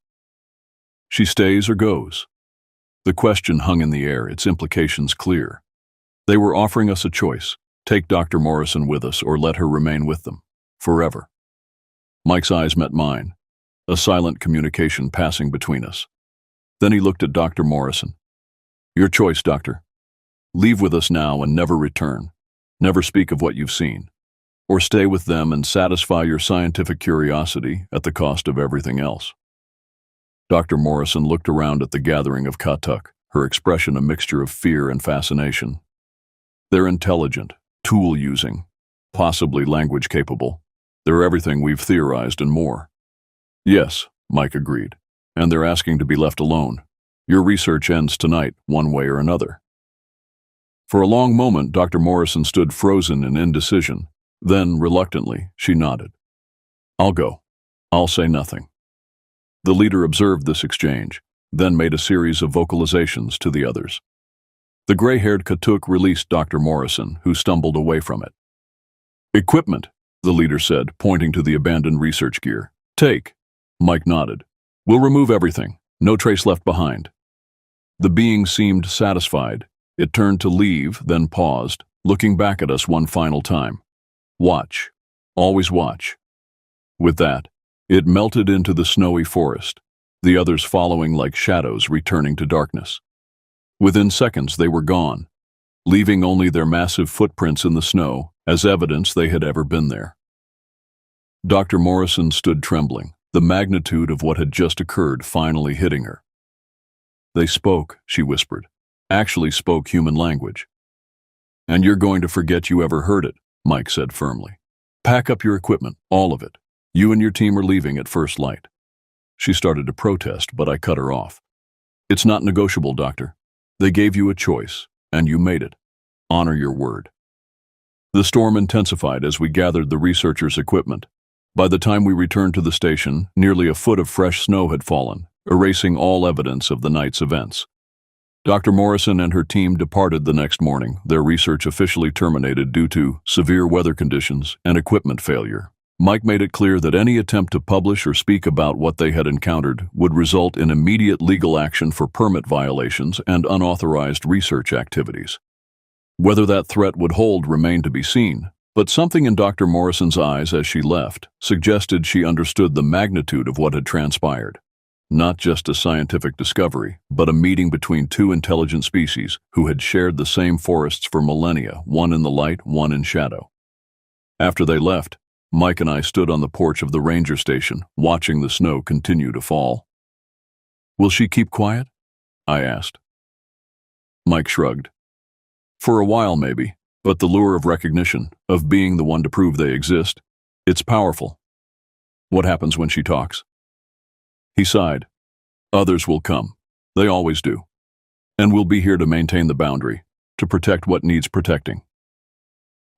"She stays or goes?" The question hung in the air, its implications clear. They were offering us a choice: take Dr. Morrison with us or let her remain with them, forever. Mike's eyes met mine, a silent communication passing between us. Then he looked at Dr. Morrison. "Your choice, Doctor. Leave with us now and never return. Never speak of what you've seen. Or stay with them and satisfy your scientific curiosity at the cost of everything else." Dr. Morrison looked around at the gathering of Katuk, her expression a mixture of fear and fascination. "They're intelligent, tool-using, possibly language-capable. They're everything we've theorized and more." "Yes," Mike agreed, "and they're asking to be left alone. Your research ends tonight, one way or another." For a long moment, Dr. Morrison stood frozen in indecision. Then, reluctantly, she nodded. "I'll go. I'll say nothing." The leader observed this exchange, then made a series of vocalizations to the others. The gray-haired Katuk released Dr. Morrison, who stumbled away from it. "Equipment," the leader said, pointing to the abandoned research gear. "Take." Mike nodded. "We'll remove everything. No trace left behind." The being seemed satisfied. It turned to leave, then paused, looking back at us one final time. "Watch. Always watch." With that, it melted into the snowy forest, the others following like shadows returning to darkness. Within seconds they were gone, leaving only their massive footprints in the snow as evidence they had ever been there. Dr. Morrison stood trembling, the magnitude of what had just occurred finally hitting her. "They spoke," she whispered, "actually spoke human language." "And you're going to forget you ever heard it," Mike said firmly. "Pack up your equipment, all of it. You and your team are leaving at first light." She started to protest, but I cut her off. "It's not negotiable, Doctor. They gave you a choice, and you made it. Honor your word. The storm intensified as we gathered the researchers' equipment. By the time we returned to the station, nearly a foot of fresh snow had fallen, erasing all evidence of the night's events. Dr. Morrison and her team departed the next morning, their research officially terminated due to severe weather conditions and equipment failure. Mike made it clear that any attempt to publish or speak about what they had encountered would result in immediate legal action for permit violations and unauthorized research activities. Whether that threat would hold remained to be seen, but something in Dr. Morrison's eyes as she left suggested she understood the magnitude of what had transpired. Not just a scientific discovery, but a meeting between two intelligent species who had shared the same forests for millennia, one in the light, one in shadow. After they left, Mike and I stood on the porch of the ranger station, watching the snow continue to fall. "Will she keep quiet?" I asked. Mike shrugged. "For a while, maybe, but the lure of recognition, of being the one to prove they exist, it's powerful." "What happens when she talks?" He sighed. "Others will come. They always do. And we'll be here to maintain the boundary, to protect what needs protecting."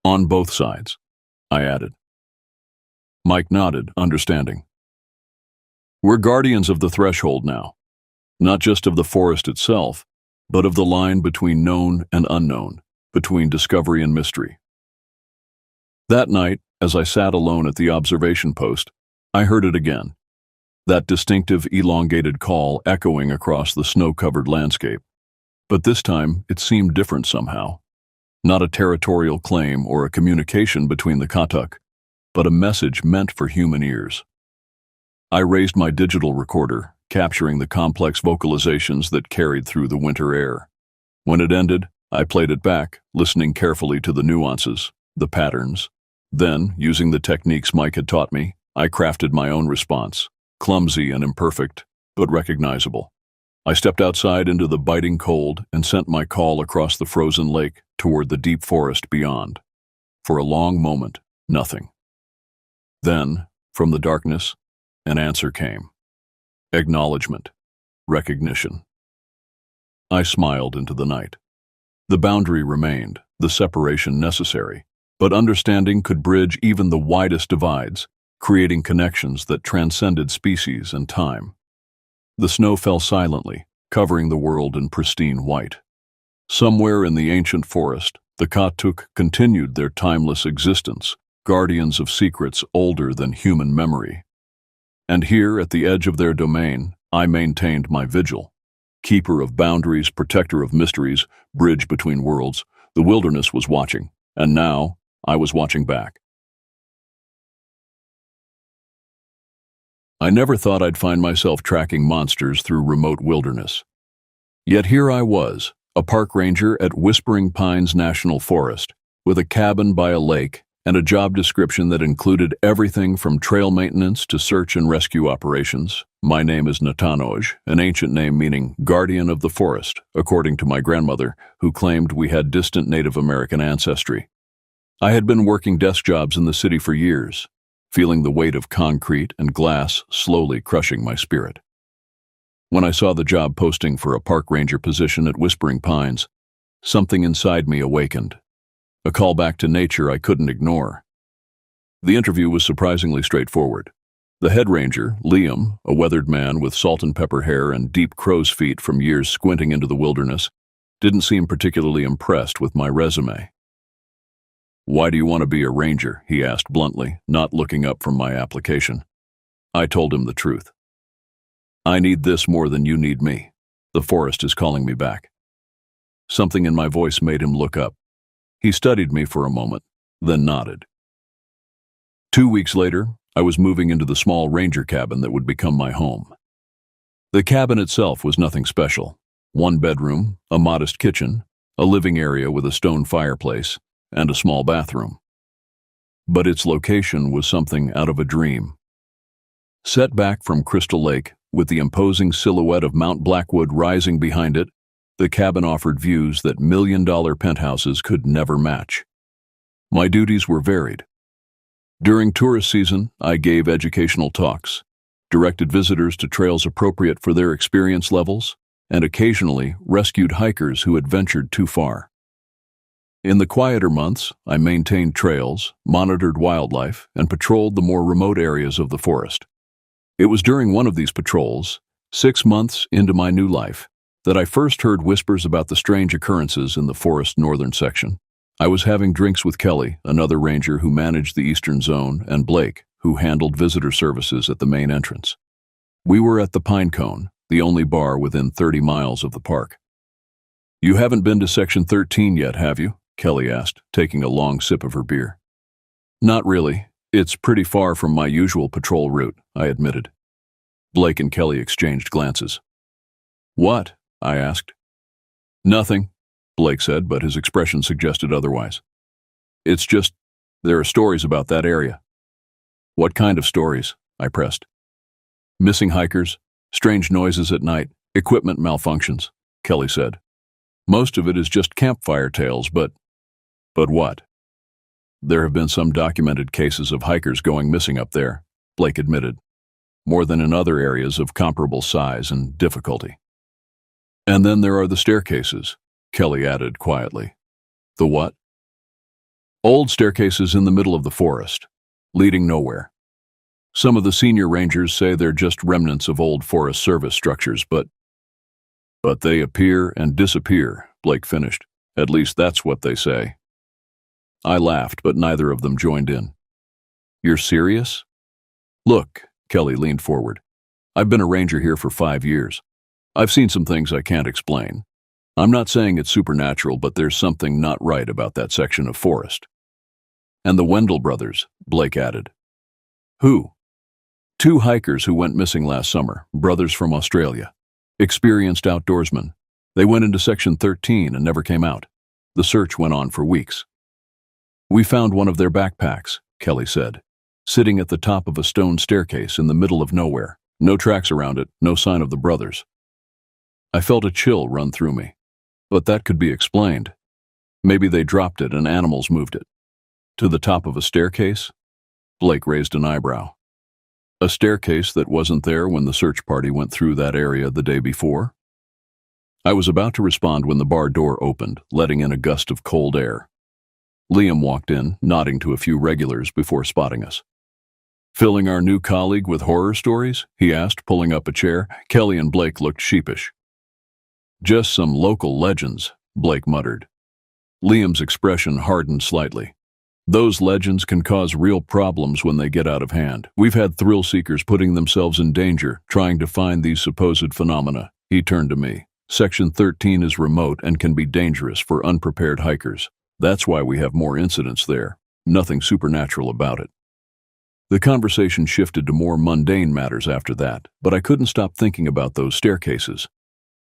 "On both sides," I added. Mike nodded, understanding. "We're guardians of the threshold now, not just of the forest itself, but of the line between known and unknown, between discovery and mystery." That night, as I sat alone at the observation post, I heard it again. That distinctive elongated call echoing across the snow-covered landscape. But this time, it seemed different somehow. Not a territorial claim or a communication between the Katuk, but a message meant for human ears. I raised my digital recorder, capturing the complex vocalizations that carried through the winter air. When it ended, I played it back, listening carefully to the nuances, the patterns. Then, using the techniques Mike had taught me, I crafted my own response. Clumsy and imperfect, but recognizable. I stepped outside into the biting cold and sent my call across the frozen lake toward the deep forest beyond. For a long moment, nothing. Then, from the darkness, an answer came. Acknowledgement. Recognition. I smiled into the night. The boundary remained, the separation necessary, but understanding could bridge even the widest divides, creating connections that transcended species and time. The snow fell silently, covering the world in pristine white. Somewhere in the ancient forest, the Katuk continued their timeless existence, guardians of secrets older than human memory. And here, at the edge of their domain, I maintained my vigil. Keeper of boundaries, protector of mysteries, bridge between worlds, the wilderness was watching, and now I was watching back. I never thought I'd find myself tracking monsters through remote wilderness. Yet here I was, a park ranger at Whispering Pines National Forest, with a cabin by a lake and a job description that included everything from trail maintenance to search and rescue operations. My name is Natanoj, an ancient name meaning guardian of the forest, according to my grandmother, who claimed we had distant Native American ancestry. I had been working desk jobs in the city for years, feeling the weight of concrete and glass slowly crushing my spirit. When I saw the job posting for a park ranger position at Whispering Pines, something inside me awakened. A call back to nature I couldn't ignore. The interview was surprisingly straightforward. The head ranger, Liam, a weathered man with salt and pepper hair and deep crow's feet from years squinting into the wilderness, didn't seem particularly impressed with my resume. "Why do you want to be a ranger?" he asked bluntly, not looking up from my application. I told him the truth. "I need this more than you need me. The forest is calling me back." Something in my voice made him look up. He studied me for a moment, then nodded. 2 weeks later, I was moving into the small ranger cabin that would become my home. The cabin itself was nothing special. 1 bedroom, a modest kitchen, a living area with a stone fireplace, and a small bathroom. But its location was something out of a dream. Set back from Crystal Lake, with the imposing silhouette of Mount Blackwood rising behind it, the cabin offered views that million-dollar penthouses could never match. My duties were varied. During tourist season, I gave educational talks, directed visitors to trails appropriate for their experience levels, and occasionally rescued hikers who had ventured too far. In the quieter months, I maintained trails, monitored wildlife, and patrolled the more remote areas of the forest. It was during one of these patrols, 6 months into my new life, that I first heard whispers about the strange occurrences in the forest's northern section. I was having drinks with Kelly, another ranger who managed the eastern zone, and Blake, who handled visitor services at the main entrance. We were at the Pine Cone, the only bar within 30 miles of the park. "You haven't been to Section 13 yet, have you?" Kelly asked, taking a long sip of her beer. "Not really. It's pretty far from my usual patrol route," I admitted. Blake and Kelly exchanged glances. "What?" I asked. "Nothing," Blake said, but his expression suggested otherwise. "It's just, there are stories about that area." "What kind of stories?" I pressed. "Missing hikers, strange noises at night, equipment malfunctions," Kelly said. "Most of it is just campfire tales, but what?" "There have been some documented cases of hikers going missing up there," Blake admitted, "more than in other areas of comparable size and difficulty." "And then there are the staircases," Kelly added quietly. "The what?" "Old staircases in the middle of the forest, leading nowhere. Some of the senior rangers say they're just remnants of old Forest Service structures, but they appear and disappear," Blake finished. "At least that's what they say." I laughed, but neither of them joined in. "You're serious?" "Look," Kelly leaned forward. "I've been a ranger here for 5 years. I've seen some things I can't explain. I'm not saying it's supernatural, but there's something not right about that section of forest." "And the Wendell brothers," Blake added. "Who?" "2 hikers who went missing last summer, brothers from Australia. Experienced outdoorsmen. They went into Section 13 and never came out. The search went on for weeks. We found one of their backpacks," Kelly said, "sitting at the top of a stone staircase in the middle of nowhere. No tracks around it, no sign of the brothers." I felt a chill run through me. But that could be explained. Maybe they dropped it and animals moved it. "To the top of a staircase?" Blake raised an eyebrow. "A staircase that wasn't there when the search party went through that area the day before?" I was about to respond when the bar door opened, letting in a gust of cold air. Liam walked in, nodding to a few regulars before spotting us. "Filling our new colleague with horror stories?" he asked, pulling up a chair. Kelly and Blake looked sheepish. "Just some local legends," Blake muttered. Liam's expression hardened slightly. "Those legends can cause real problems when they get out of hand. We've had thrill seekers putting themselves in danger trying to find these supposed phenomena." He turned to me. "Section 13 is remote and can be dangerous for unprepared hikers. That's why we have more incidents there. Nothing supernatural about it." The conversation shifted to more mundane matters after that, but I couldn't stop thinking about those staircases.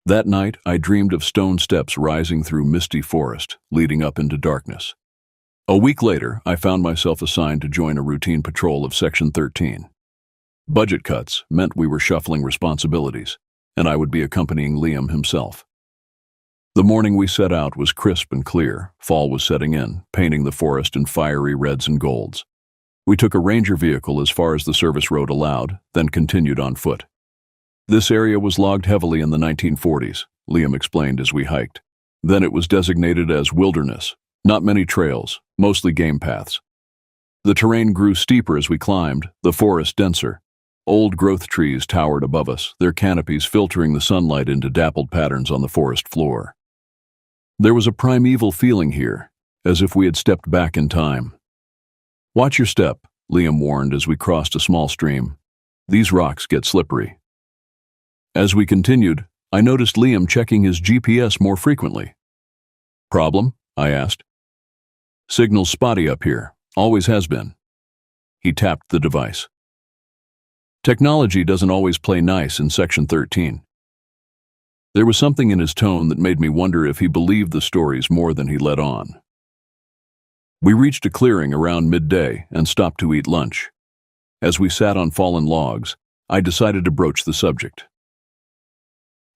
That night, I dreamed of stone steps rising through misty forest, leading up into darkness. A week later, I found myself assigned to join a routine patrol of Section 13. Budget cuts meant we were shuffling responsibilities, and I would be accompanying Liam himself. The morning we set out was crisp and clear. Fall was setting in, painting the forest in fiery reds and golds. We took a ranger vehicle as far as the service road allowed, then continued on foot. "This area was logged heavily in the 1940s, Liam explained as we hiked. Then it was designated as wilderness. Not many trails, mostly game paths. The terrain grew steeper as we climbed, the forest denser. Old growth trees towered above us, their canopies filtering the sunlight into dappled patterns on the forest floor. There was a primeval feeling here, as if we had stepped back in time. "Watch your step," Liam warned as we crossed a small stream. "These rocks get slippery." As we continued, I noticed Liam checking his GPS more frequently. "Problem?" I asked. "Signal's spotty up here, always has been." He tapped the device. "Technology doesn't always play nice in Section 13. There was something in his tone that made me wonder if he believed the stories more than he let on. We reached a clearing around midday and stopped to eat lunch. As we sat on fallen logs, I decided to broach the subject.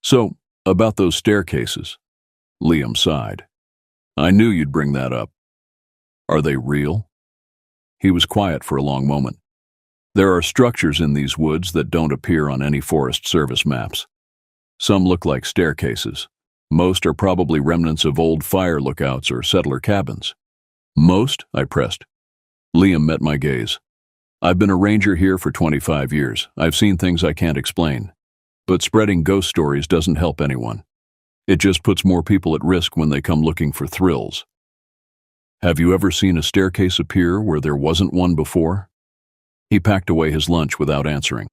"So, about those staircases," Liam sighed. "I knew you'd bring that up. Are they real?" He was quiet for a long moment. "There are structures in these woods that don't appear on any Forest Service maps. Some look like staircases. Most are probably remnants of old fire lookouts or settler cabins. Most? I pressed. Liam met my gaze. I've been a ranger here for 25 years. I've seen things I can't explain. But spreading ghost stories doesn't help anyone. It just puts more people at risk when they come looking for thrills. Have you ever seen a staircase appear where there wasn't one before? He packed away his lunch without answering.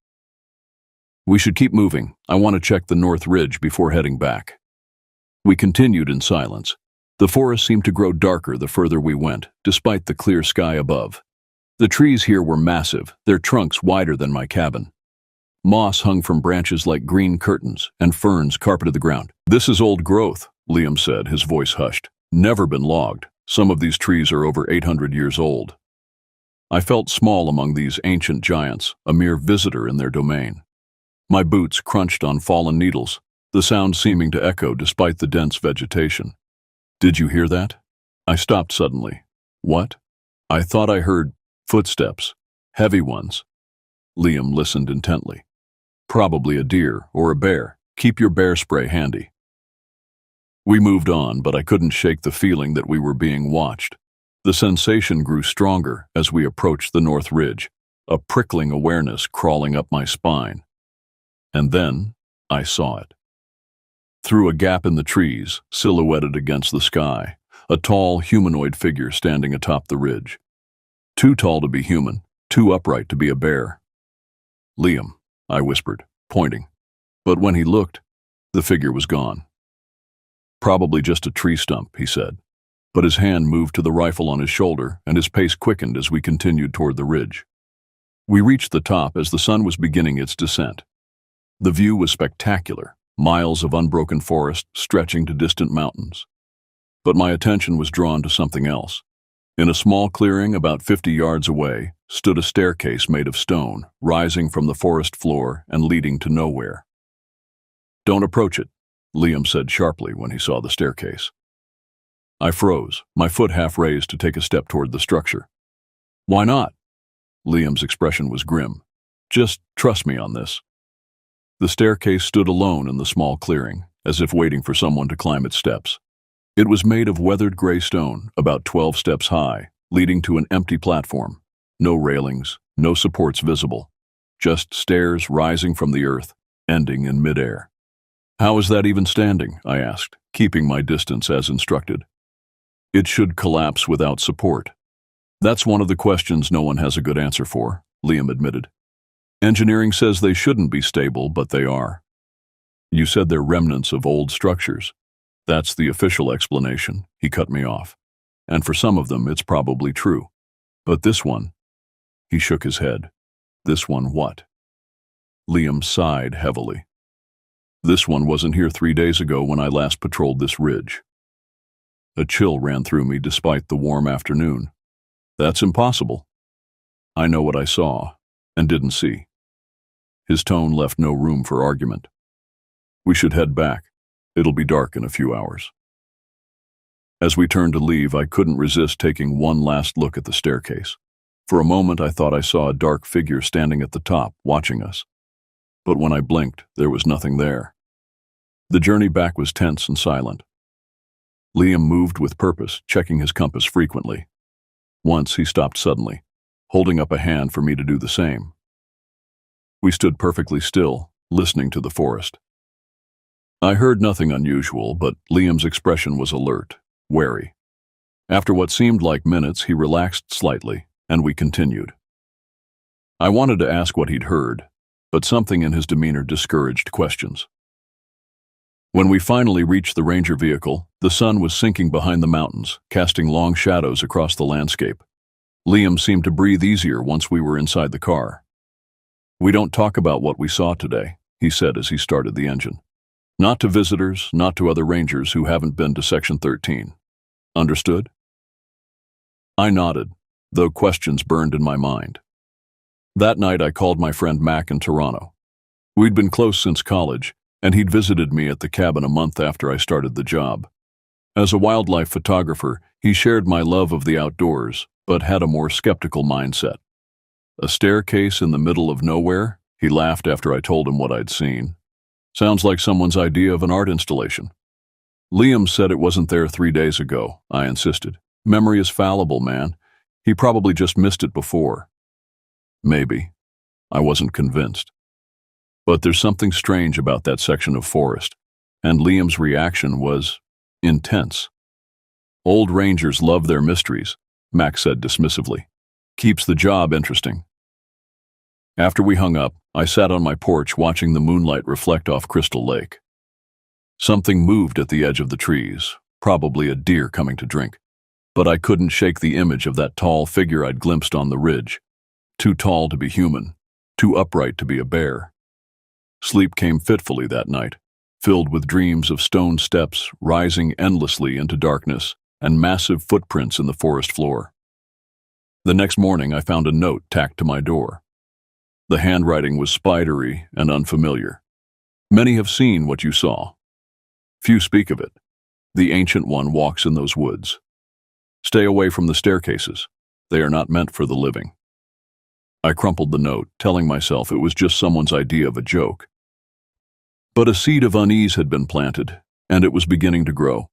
We should keep moving. I want to check the North Ridge before heading back. We continued in silence. The forest seemed to grow darker the further we went, despite the clear sky above. The trees here were massive, their trunks wider than my cabin. Moss hung from branches like green curtains, and ferns carpeted the ground. This is old growth, Liam said, his voice hushed. Never been logged. Some of these trees are over 800 years old. I felt small among these ancient giants, a mere visitor in their domain. My boots crunched on fallen needles, the sound seeming to echo despite the dense vegetation. Did you hear that? I stopped suddenly. What? I thought I heard footsteps, heavy ones. Liam listened intently. Probably a deer or a bear. Keep your bear spray handy. We moved on, but I couldn't shake the feeling that we were being watched. The sensation grew stronger as we approached the North Ridge, a prickling awareness crawling up my spine. And then I saw it. Through a gap in the trees, silhouetted against the sky, a tall humanoid figure standing atop the ridge. Too tall to be human, too upright to be a bear. Liam, I whispered, pointing. But when he looked, the figure was gone. Probably just a tree stump, he said. But his hand moved to the rifle on his shoulder, and his pace quickened as we continued toward the ridge. We reached the top as the sun was beginning its descent. The view was spectacular, miles of unbroken forest stretching to distant mountains. But my attention was drawn to something else. In a small clearing about 50 yards away stood a staircase made of stone, rising from the forest floor and leading to nowhere. Don't approach it, Liam said sharply when he saw the staircase. I froze, my foot half raised to take a step toward the structure. Why not? Liam's expression was grim. Just trust me on this. The staircase stood alone in the small clearing, as if waiting for someone to climb its steps. It was made of weathered gray stone, about 12 steps high, leading to an empty platform. No railings, no supports visible. Just stairs rising from the earth, ending in midair. How is that even standing? I asked, keeping my distance as instructed. It should collapse without support. That's one of the questions no one has a good answer for, Liam admitted. Engineering says they shouldn't be stable, but they are. You said they're remnants of old structures. That's the official explanation, he cut me off. And for some of them, it's probably true. But this one, he shook his head. This one what? Liam sighed heavily. This one wasn't here 3 days ago when I last patrolled this ridge. A chill ran through me despite the warm afternoon. That's impossible. I know what I saw and didn't see. His tone left no room for argument. We should head back. It'll be dark in a few hours. As we turned to leave, I couldn't resist taking one last look at the staircase. For a moment, I thought I saw a dark figure standing at the top, watching us. But when I blinked, there was nothing there. The journey back was tense and silent. Liam moved with purpose, checking his compass frequently. Once he stopped suddenly, holding up a hand for me to do the same. We stood perfectly still, listening to the forest. I heard nothing unusual, but Liam's expression was alert, wary. After what seemed like minutes, he relaxed slightly, and we continued. I wanted to ask what he'd heard, but something in his demeanor discouraged questions. When we finally reached the ranger vehicle, the sun was sinking behind the mountains, casting long shadows across the landscape. Liam seemed to breathe easier once we were inside the car. We don't talk about what we saw today, he said as he started the engine. Not to visitors, not to other rangers who haven't been to Section 13. Understood? I nodded, though questions burned in my mind. That night I called my friend Mac in Toronto. We'd been close since college, and he'd visited me at the cabin a month after I started the job. As a wildlife photographer, he shared my love of the outdoors, but had a more skeptical mindset. A staircase in the middle of nowhere? He laughed after I told him what I'd seen. Sounds like someone's idea of an art installation. Liam said it wasn't there 3 days ago, I insisted. Memory is fallible, man. He probably just missed it before. Maybe. I wasn't convinced. But there's something strange about that section of forest, and Liam's reaction was intense. Old rangers love their mysteries, Max said dismissively. Keeps the job interesting. After we hung up, I sat on my porch watching the moonlight reflect off Crystal Lake. Something moved at the edge of the trees, probably a deer coming to drink. But I couldn't shake the image of that tall figure I'd glimpsed on the ridge. Too tall to be human, too upright to be a bear. Sleep came fitfully that night, filled with dreams of stone steps rising endlessly into darkness and massive footprints in the forest floor. The next morning I found a note tacked to my door. The handwriting was spidery and unfamiliar. Many have seen what you saw. Few speak of it. The Ancient One walks in those woods. Stay away from the staircases. They are not meant for the living. I crumpled the note, telling myself it was just someone's idea of a joke. But a seed of unease had been planted, and it was beginning to grow.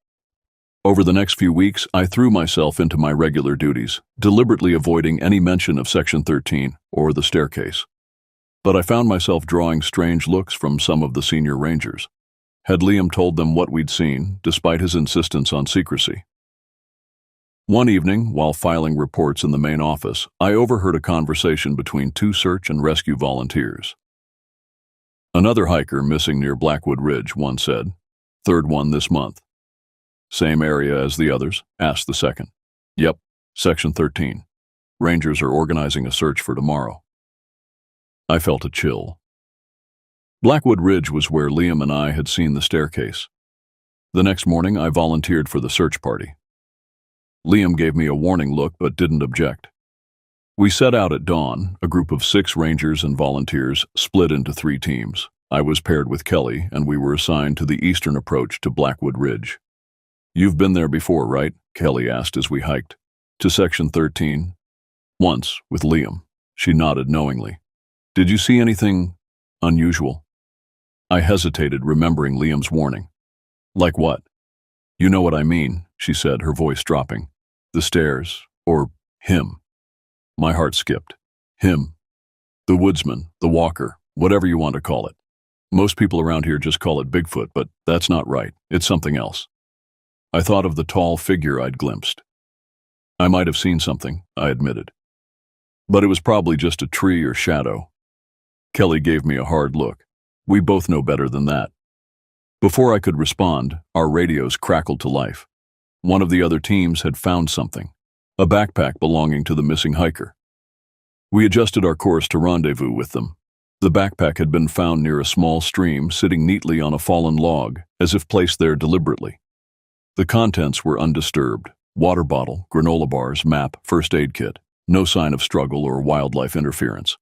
Over the next few weeks, I threw myself into my regular duties, deliberately avoiding any mention of Section 13 or the staircase. But I found myself drawing strange looks from some of the senior rangers. Had Liam told them what we'd seen, despite his insistence on secrecy? One evening, while filing reports in the main office, I overheard a conversation between 2 search and rescue volunteers. Another hiker missing near Blackwood Ridge, one said. 3rd one this month. Same area as the others? Asked the second. Yep, Section 13. Rangers are organizing a search for tomorrow. I felt a chill. Blackwood Ridge was where Liam and I had seen the staircase. The next morning, I volunteered for the search party. Liam gave me a warning look but didn't object. We set out at dawn, a group of 6 rangers and volunteers split into 3 teams. I was paired with Kelly, and we were assigned to the eastern approach to Blackwood Ridge. You've been there before, right? Kelly asked as we hiked. To Section 13? Once, with Liam. She nodded knowingly. Did you see anything unusual? I hesitated, remembering Liam's warning. Like what? You know what I mean, she said, her voice dropping. The stairs, or him. My heart skipped. Him. The woodsman, the walker, whatever you want to call it. Most people around here just call it Bigfoot, but that's not right. It's something else. I thought of the tall figure I'd glimpsed. I might have seen something, I admitted. But it was probably just a tree or shadow. Kelly gave me a hard look. We both know better than that. Before I could respond, our radios crackled to life. One of the other teams had found something, a backpack belonging to the missing hiker. We adjusted our course to rendezvous with them. The backpack had been found near a small stream, sitting neatly on a fallen log, as if placed there deliberately. The contents were undisturbed: water bottle, granola bars, map, first aid kit. No sign of struggle or wildlife interference.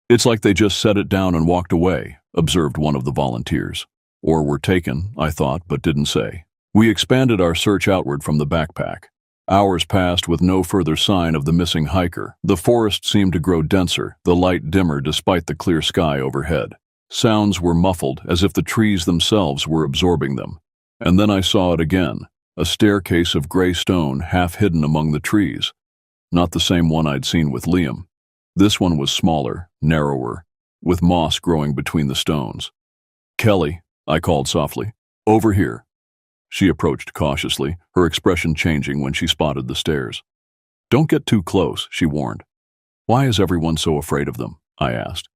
It's like they just set it down and walked away, observed one of the volunteers. Or were taken, I thought, but didn't say. We expanded our search outward from the backpack. Hours passed with no further sign of the missing hiker. The forest seemed to grow denser, the light dimmer despite the clear sky overhead. Sounds were muffled, as if the trees themselves were absorbing them. And then I saw it again, a staircase of gray stone half hidden among the trees. Not the same one I'd seen with Liam. This one was smaller, narrower, with moss growing between the stones. Kelly, I called softly. Over here. She approached cautiously, her expression changing when she spotted the stairs. Don't get too close, she warned. Why is everyone so afraid of them? I asked.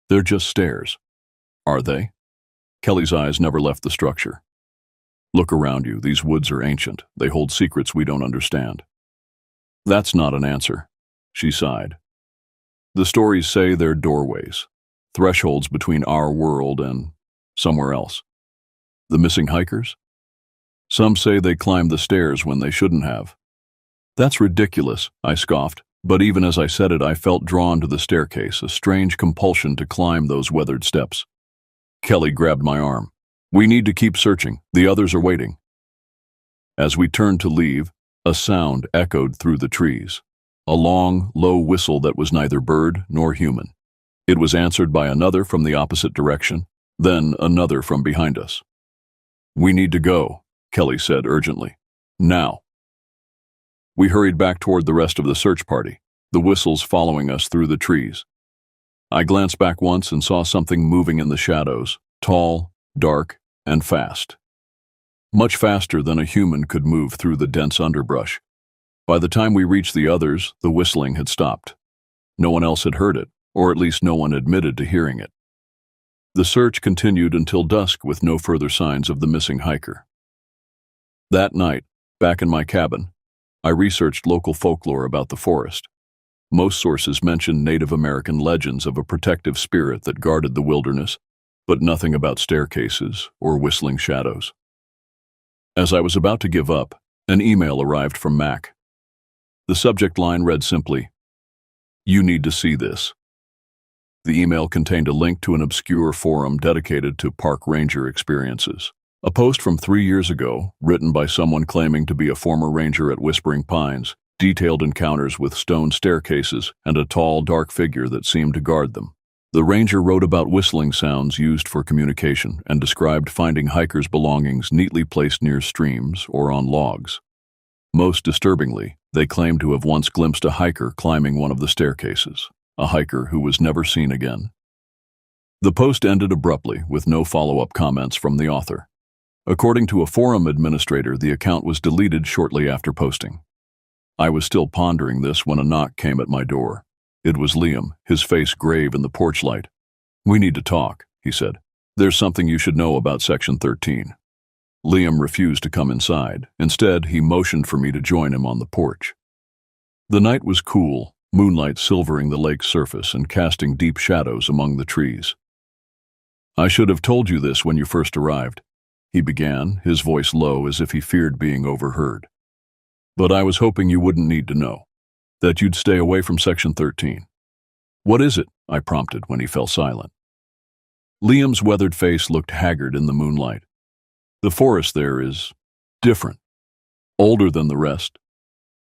They're just stairs. Are they? Kelly's eyes never left the structure. Look around you, these woods are ancient. They hold secrets we don't understand. That's not an answer, she sighed. The stories say they're doorways, thresholds between our world and somewhere else. The missing hikers? Some say they climbed the stairs when they shouldn't have. That's ridiculous, I scoffed, but even as I said it, I felt drawn to the staircase, a strange compulsion to climb those weathered steps. Kelly grabbed my arm. We need to keep searching. The others are waiting. As we turned to leave, a sound echoed through the trees. A long, low whistle that was neither bird nor human. It was answered by another from the opposite direction, Then another from behind us. "We need to go," Kelly said urgently. "Now." We hurried back toward the rest of the search party, the whistles following us through the trees. I glanced back once and saw something moving in the shadows, tall, dark, and fast. Much faster than a human could move through the dense underbrush. By the time we reached the others, the whistling had stopped. No one else had heard it, or at least no one admitted to hearing it. The search continued until dusk with no further signs of the missing hiker. That night, back in my cabin, I researched local folklore about the forest. Most sources mentioned Native American legends of a protective spirit that guarded the wilderness, but nothing about staircases or whistling shadows. As I was about to give up, an email arrived from Mac. The subject line read simply, "You need to see this." The email contained a link to an obscure forum dedicated to parkranger experiences. A post from 3 years ago, written by someone claiming to be a former ranger at Whispering Pines, detailed encounters with stone staircases and a tall, dark figure that seemed to guard them. The ranger wrote about whistling sounds used for communication and described finding hikers' belongings neatly placed near streams or on logs. Most disturbingly, they claimed to have once glimpsed a hiker climbing one of the staircases, a hiker who was never seen again. The post ended abruptly with no follow-up comments from the author. According to a forum administrator, the account was deleted shortly after posting. I was still pondering this when a knock came at my door. It was Liam, his face grave in the porch light. "We need to talk," he said. "There's something you should know about Section 13. Liam refused to come inside. Instead, he motioned for me to join him on the porch. The night was cool, moonlight silvering the lake's surface and casting deep shadows among the trees. "I should have told you this when you first arrived," he began, his voice low as if he feared being overheard. "But I was hoping you wouldn't need to know, that you'd stay away from Section 13. "What is it?" I prompted when he fell silent. Liam's weathered face looked haggard in the moonlight. "The forest there is different, older than the rest.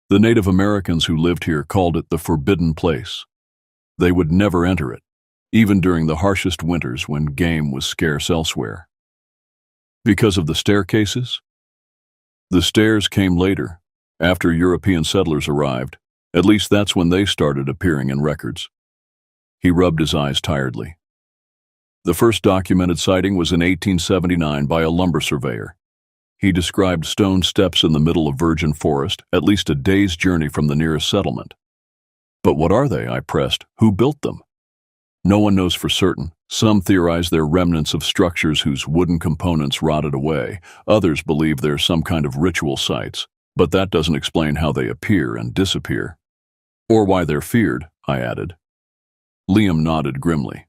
The Native Americans who lived here called it the Forbidden Place. They would never enter it, even during the harshest winters when game was scarce elsewhere." "Because of the staircases?" "The stairs came later, after European settlers arrived. At least that's when they started appearing in records." He rubbed his eyes tiredly. "The first documented sighting was in 1879 by a lumber surveyor. He described stone steps in the middle of virgin forest, at least a day's journey from the nearest settlement." "But what are they?" I pressed. "Who built them?" "No one knows for certain. Some theorize they're remnants of structures whose wooden components rotted away. Others believe they're some kind of ritual sites, but that doesn't explain how they appear and disappear. Or why they're feared," I added. Liam nodded grimly.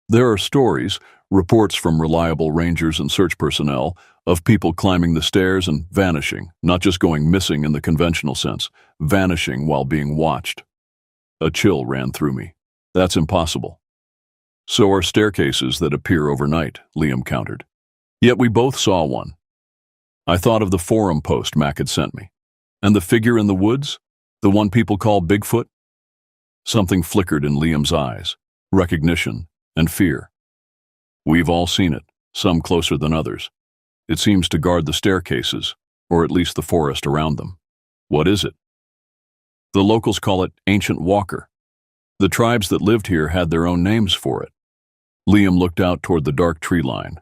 "There are stories, reports from reliable rangers and search personnel, of people climbing the stairs and vanishing, not just going missing in the conventional sense, vanishing while being watched." A chill ran through me. "That's impossible." "So are staircases that appear overnight," Liam countered. "Yet we both saw one." I thought of the forum post Mac had sent me. "And the figure in the woods? The one people call Bigfoot?" Something flickered in Liam's eyes, recognition and fear. "We've all seen it, some closer than others. It seems to guard the staircases, or at least the forest around them." "What is it?" "The locals call it Ancient Walker. The tribes that lived here had their own names for it." Liam looked out toward the dark tree line.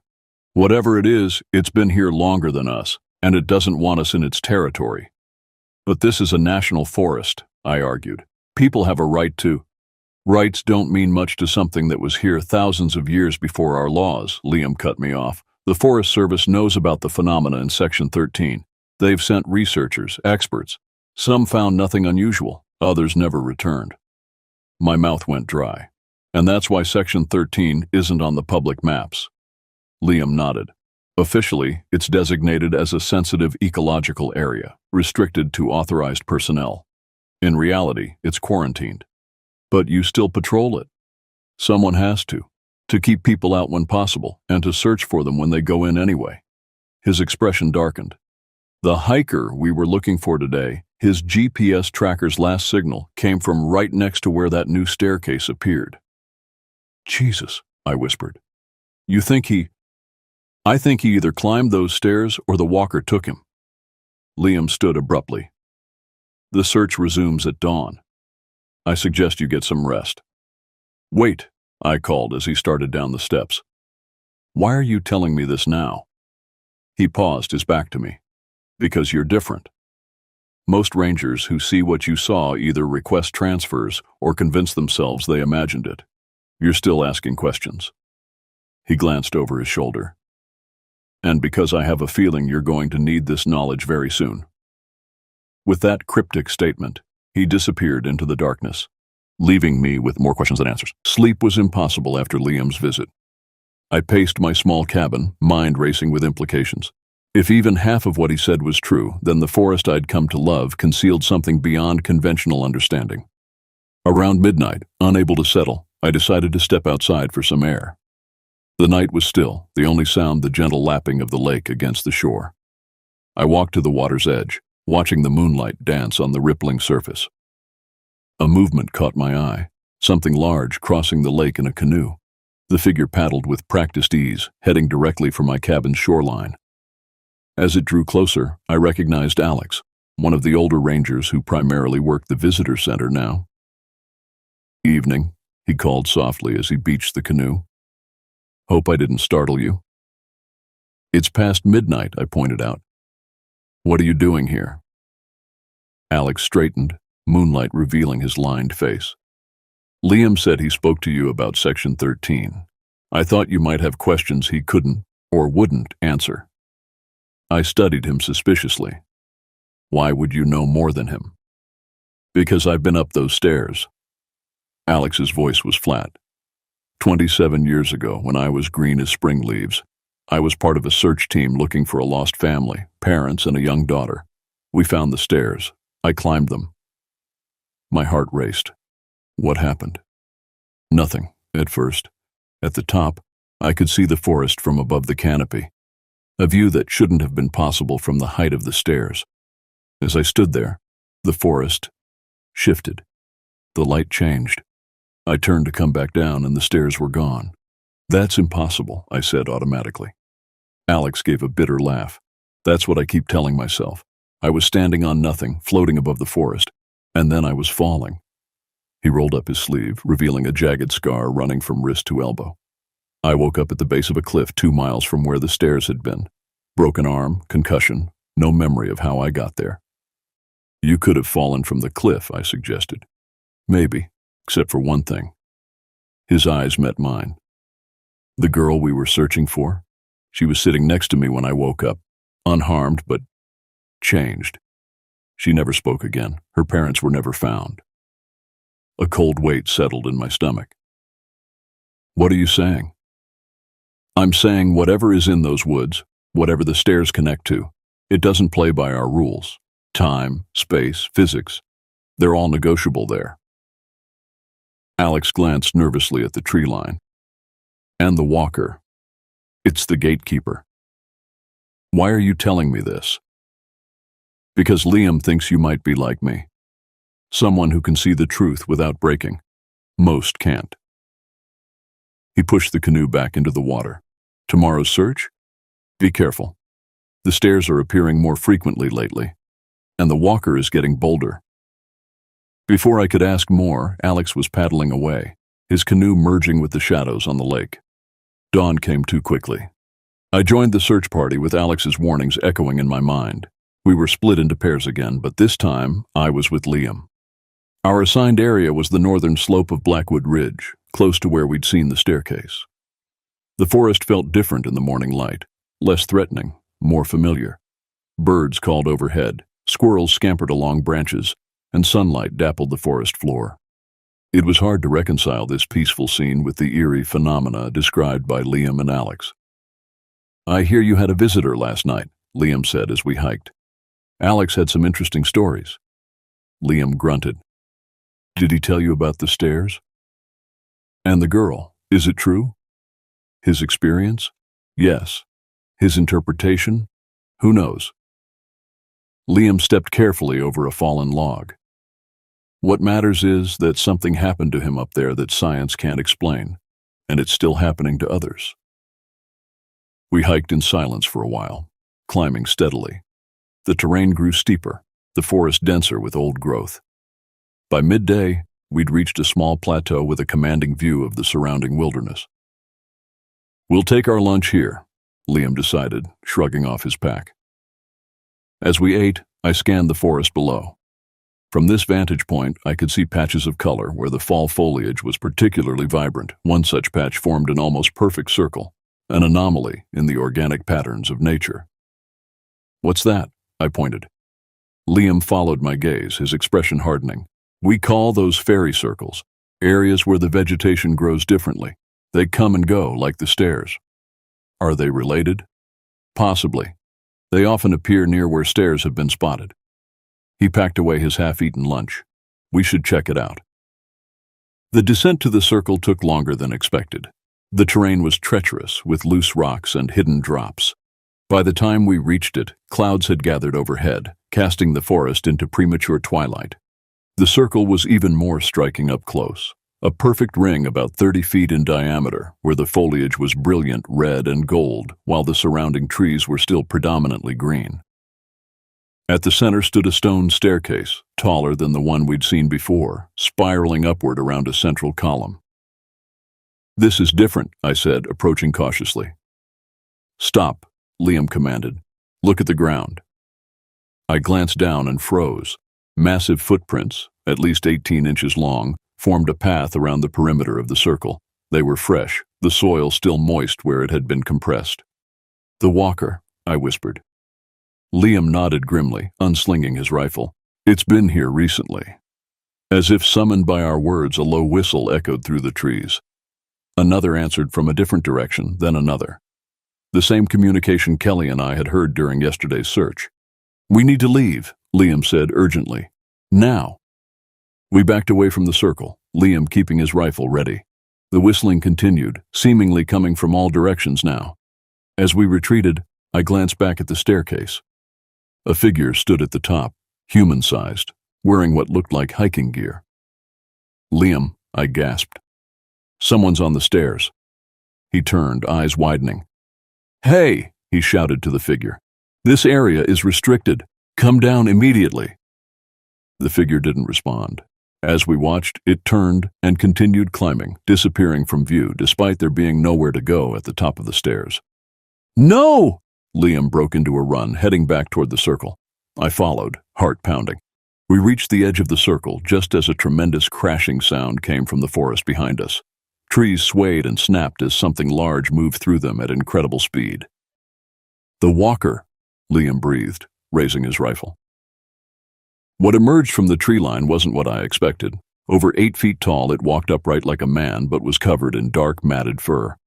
"Whatever it is, it's been here longer than us, and it doesn't want us in its territory." "But this is a national forest," I argued. "People have a right to—" "Rights don't mean much to something that was here thousands of years before our laws," Liam cut me off. "The Forest Service knows about the phenomena in Section 13. They've sent researchers, experts. Some found nothing unusual, others never returned." My mouth went dry. "And that's why Section 13 isn't on the public maps." Liam nodded. "Officially, it's designated as a sensitive ecological area, restricted to authorized personnel. In reality, it's quarantined. But you still patrol it. Someone has to keep people out when possible, and to search for them when they go in anyway." His expression darkened. "The hiker we were looking for today, his GPS tracker's last signal came from right next to where that new staircase appeared." "Jesus," I whispered. You think he... I think he either climbed those stairs or the walker took him. Liam stood abruptly. The search resumes at dawn. I suggest you get some rest. Wait, I called as he started down the steps. Why are you telling me this now? He paused, his back to me. Because you're different. Most rangers who see what you saw either request transfers or convince themselves they imagined it. You're still asking questions. He glanced over his shoulder. And because I have a feeling you're going to need this knowledge very soon. With that cryptic statement, he disappeared into the darkness, leaving me with more questions than answers. Sleep was impossible after Liam's visit. I paced my small cabin, mind racing with implications. If even half of what he said was true, then the forest I'd come to love concealed something beyond conventional understanding. Around midnight, unable to settle, I decided to step outside for some air. The night was still, the only sound the gentle lapping of the lake against the shore. I walked to the water's edge, watching the moonlight dance on the rippling surface. A movement caught my eye, something large crossing the lake in a canoe. The figure paddled with practiced ease, heading directly for my cabin's shoreline. As it drew closer, I recognized Alex, one of the older rangers who primarily worked the visitor center now. Evening, he called softly as he beached the canoe. Hope I didn't startle you. It's past midnight, I pointed out. What are you doing here? Alex straightened, moonlight revealing his lined face. Liam said he spoke to you about Section 13. I thought you might have questions he couldn't or wouldn't answer. I studied him suspiciously. Why would you know more than him? Because I've been up those stairs. Alex's voice was flat. 27 years ago, when I was green as spring leaves, I was part of a search team looking for a lost family, parents, and a young daughter. We found the stairs. I climbed them. My heart raced. What happened? Nothing, at first. At the top, I could see the forest from above the canopy, a view that shouldn't have been possible from the height of the stairs. As I stood there, the forest shifted. The light changed. I turned to come back down and the stairs were gone. That's impossible, I said automatically. Alex gave a bitter laugh. That's what I keep telling myself. I was standing on nothing, floating above the forest, and then I was falling. He rolled up his sleeve, revealing a jagged scar running from wrist to elbow. I woke up at the base of a cliff 2 miles from where the stairs had been. Broken arm, concussion, no memory of how I got there. You could have fallen from the cliff, I suggested. Maybe, except for one thing. His eyes met mine. The girl we were searching for? She was sitting next to me when I woke up, unharmed but changed. She never spoke again. Her parents were never found. A cold weight settled in my stomach. What are you saying? I'm saying whatever is in those woods, whatever the stairs connect to, it doesn't play by our rules. Time, space, physics, they're all negotiable there. Alex glanced nervously at the tree line. And the walker. It's the gatekeeper. Why are you telling me this? Because Liam thinks you might be like me. Someone who can see the truth without breaking. Most can't. He pushed the canoe back into the water. Tomorrow's search? Be careful. The stairs are appearing more frequently lately, and the walker is getting bolder. Before I could ask more, Alex was paddling away, his canoe merging with the shadows on the lake. Dawn came too quickly. I joined the search party with Alex's warnings echoing in my mind. We were split into pairs again, but this time I was with Liam. Our assigned area was the northern slope of Blackwood Ridge, close to where we'd seen the staircase. The forest felt different in the morning light, less threatening, more familiar. Birds called overhead, squirrels scampered along branches, and sunlight dappled the forest floor. It was hard to reconcile this peaceful scene with the eerie phenomena described by Liam and Alex. I hear you had a visitor last night, Liam said as we hiked. Alex had some interesting stories. Liam grunted. Did he tell you about the stairs? And the girl, is it true? His experience? Yes. His interpretation? Who knows? Liam stepped carefully over a fallen log. What matters is that something happened to him up there that science can't explain, and it's still happening to others. We hiked in silence for a while, climbing steadily. The terrain grew steeper, the forest denser with old growth. By midday, we'd reached a small plateau with a commanding view of the surrounding wilderness. "We'll take our lunch here," Liam decided, shrugging off his pack. As we ate, I scanned the forest below. From this vantage point, I could see patches of color where the fall foliage was particularly vibrant. One such patch formed an almost perfect circle, an anomaly in the organic patterns of nature. "What's that?" I pointed. Liam followed my gaze, his expression hardening. "We call those fairy circles, areas where the vegetation grows differently. They come and go like the stairs." "Are they related?" "Possibly. They often appear near where stairs have been spotted." He packed away his half-eaten lunch. "We should check it out." The descent to the circle took longer than expected. The terrain was treacherous, with loose rocks and hidden drops. By the time we reached it, clouds had gathered overhead, casting the forest into premature twilight. The circle was even more striking up close, a perfect ring about 30 feet in diameter, where the foliage was brilliant red and gold, while the surrounding trees were still predominantly green. At the center stood a stone staircase, taller than the one we'd seen before, spiraling upward around a central column. "This is different," I said, approaching cautiously. "Stop," Liam commanded. "Look at the ground." I glanced down and froze. Massive footprints, at least 18 inches long, formed a path around the perimeter of the circle. They were fresh, the soil still moist where it had been compressed. "The walker," I whispered. Liam nodded grimly, unslinging his rifle. "It's been here recently." As if summoned by our words, a low whistle echoed through the trees. Another answered from a different direction, then another. The same communication Kelly and I had heard during yesterday's search. "We need to leave," Liam said urgently. "Now." We backed away from the circle, Liam keeping his rifle ready. The whistling continued, seemingly coming from all directions now. As we retreated, I glanced back at the staircase. A figure stood at the top, human-sized, wearing what looked like hiking gear. "Liam," I gasped. "Someone's on the stairs." He turned, eyes widening. "Hey!" he shouted to the figure. "This area is restricted. Come down immediately." The figure didn't respond. As we watched, it turned and continued climbing, disappearing from view despite there being nowhere to go at the top of the stairs. "No!" Liam broke into a run, heading back toward the circle. I followed, heart pounding. We reached the edge of the circle just as a tremendous crashing sound came from the forest behind us. Trees swayed and snapped as something large moved through them at incredible speed. "The walker," Liam breathed, raising his rifle. What emerged from the tree line wasn't what I expected. Over 8 feet tall, it walked upright like a man but was covered in dark, matted fur.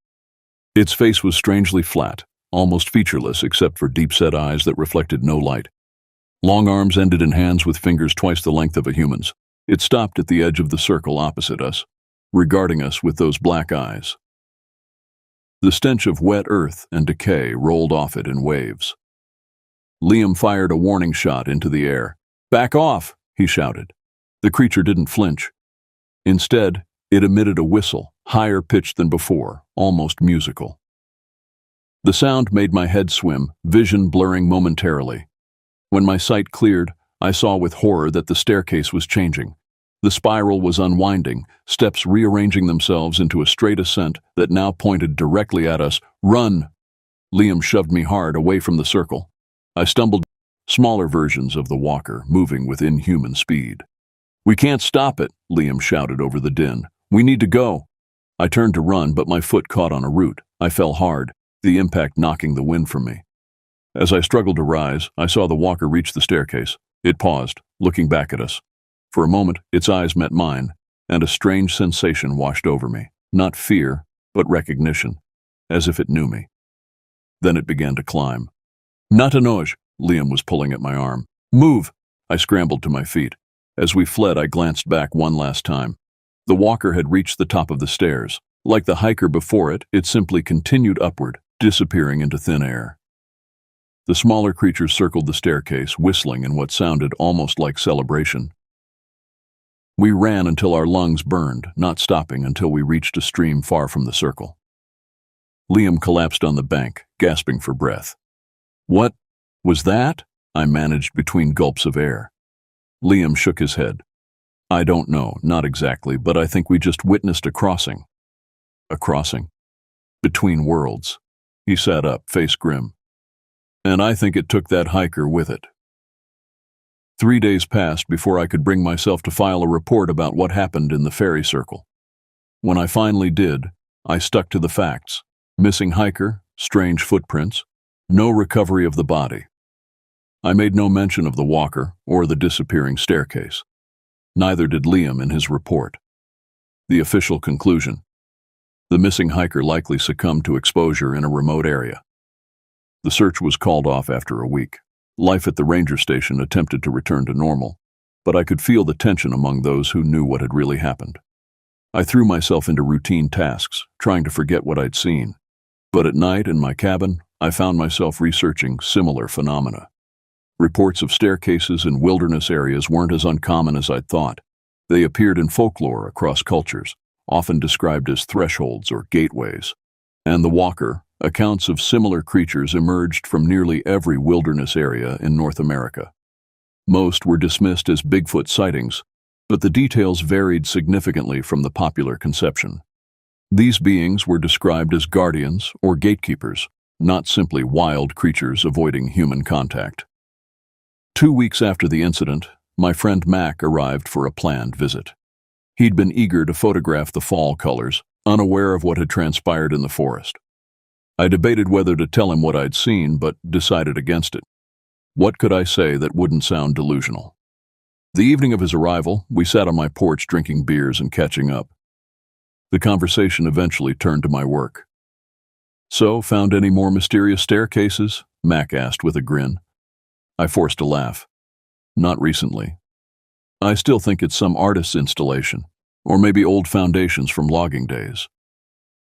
Its face was strangely flat, almost featureless except for deep-set eyes that reflected no light. Long arms ended in hands with fingers twice the length of a human's. It stopped at the edge of the circle opposite us, regarding us with those black eyes. The stench of wet earth and decay rolled off it in waves. Liam fired a warning shot into the air. "Back off!" he shouted. The creature didn't flinch. Instead, it emitted a whistle, higher pitched than before, almost musical. The sound made my head swim, vision blurring momentarily. When my sight cleared, I saw with horror that the staircase was changing. The spiral was unwinding, steps rearranging themselves into a straight ascent that now pointed directly at us. "Run!" Liam shoved me hard away from the circle. I stumbled, smaller versions of the walker, moving with inhuman speed. "We can't stop it," Liam shouted over the din. "We need to go." I turned to run, but my foot caught on a root. I fell hard, the impact knocking the wind from me. As I struggled to rise, I saw the walker reach the staircase. It paused, looking back at us. For a moment, its eyes met mine, and a strange sensation washed over me. Not fear, but recognition, as if it knew me. Then it began to climb. "Natanoj!" Liam was pulling at my arm. "Move!" I scrambled to my feet. As we fled, I glanced back one last time. The walker had reached the top of the stairs. Like the hiker before it, it simply continued upward, disappearing into thin air. The smaller creatures circled the staircase, whistling in what sounded almost like celebration. We ran until our lungs burned, not stopping until we reached a stream far from the circle. Liam collapsed on the bank, gasping for breath. What was that? I managed between gulps of air. Liam shook his head. I don't know, not exactly, but I think we just witnessed a crossing. A crossing? Between worlds. He sat up, face grim. And I think it took that hiker with it. 3 days passed before I could bring myself to file a report about what happened in the fairy circle. When I finally did, I stuck to the facts. Missing hiker, strange footprints, no recovery of the body. I made no mention of the walker or the disappearing staircase. Neither did Liam in his report. The official conclusion: the missing hiker likely succumbed to exposure in a remote area. The search was called off after a week. Life at the ranger station attempted to return to normal, but I could feel the tension among those who knew what had really happened. I threw myself into routine tasks, trying to forget what I'd seen. But at night in my cabin, I found myself researching similar phenomena. Reports of staircases in wilderness areas weren't as uncommon as I'd thought. They appeared in folklore across cultures, often described as thresholds or gateways. And the walker, accounts of similar creatures emerged from nearly every wilderness area in North America. Most were dismissed as Bigfoot sightings, but the details varied significantly from the popular conception. These beings were described as guardians or gatekeepers, not simply wild creatures avoiding human contact. 2 weeks after the incident, my friend Mac arrived for a planned visit. He'd been eager to photograph the fall colors, unaware of what had transpired in the forest. I debated whether to tell him what I'd seen, but decided against it. What could I say that wouldn't sound delusional? The evening of his arrival, we sat on my porch drinking beers and catching up. The conversation eventually turned to my work. So, found any more mysterious staircases? Mac asked with a grin. I forced a laugh. Not recently. I still think it's some artist's installation, or maybe old foundations from logging days.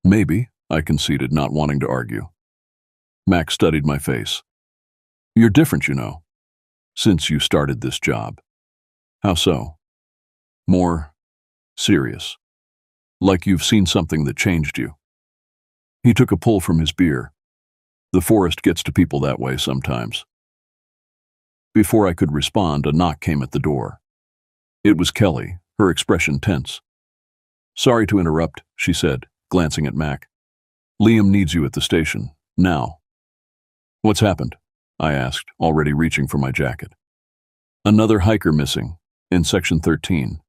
Maybe, I conceded, not wanting to argue. Mac studied my face. You're different, you know, since you started this job. How so? More serious. Like you've seen something that changed you. He took a pull from his beer. The forest gets to people that way sometimes. Before I could respond, a knock came at the door. It was Kelly, her expression tense. Sorry to interrupt, she said, glancing at Mac. Liam needs you at the station, now. What's happened? I asked, already reaching for my jacket. Another hiker missing, in section 13.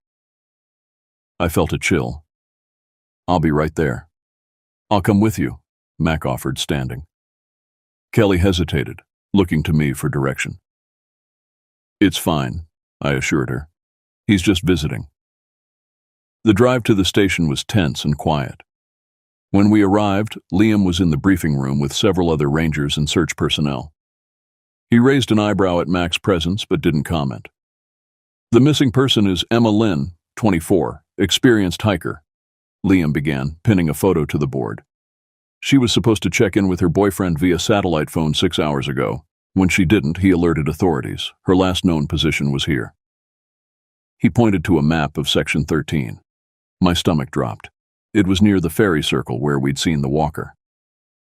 I felt a chill. I'll be right there. I'll come with you, Mac offered, standing. Kelly hesitated, looking to me for direction. It's fine, I assured her. He's just visiting. The drive to the station was tense and quiet. When we arrived, Liam was in the briefing room with several other rangers and search personnel. He raised an eyebrow at Mac's presence but didn't comment. The missing person is Emma Lynn, 24, experienced hiker. Liam began, pinning a photo to the board. She was supposed to check in with her boyfriend via satellite phone 6 hours ago. When she didn't, he alerted authorities. Her last known position was here. He pointed to a map of Section 13. My stomach dropped. It was near the ferry circle where we'd seen the walker.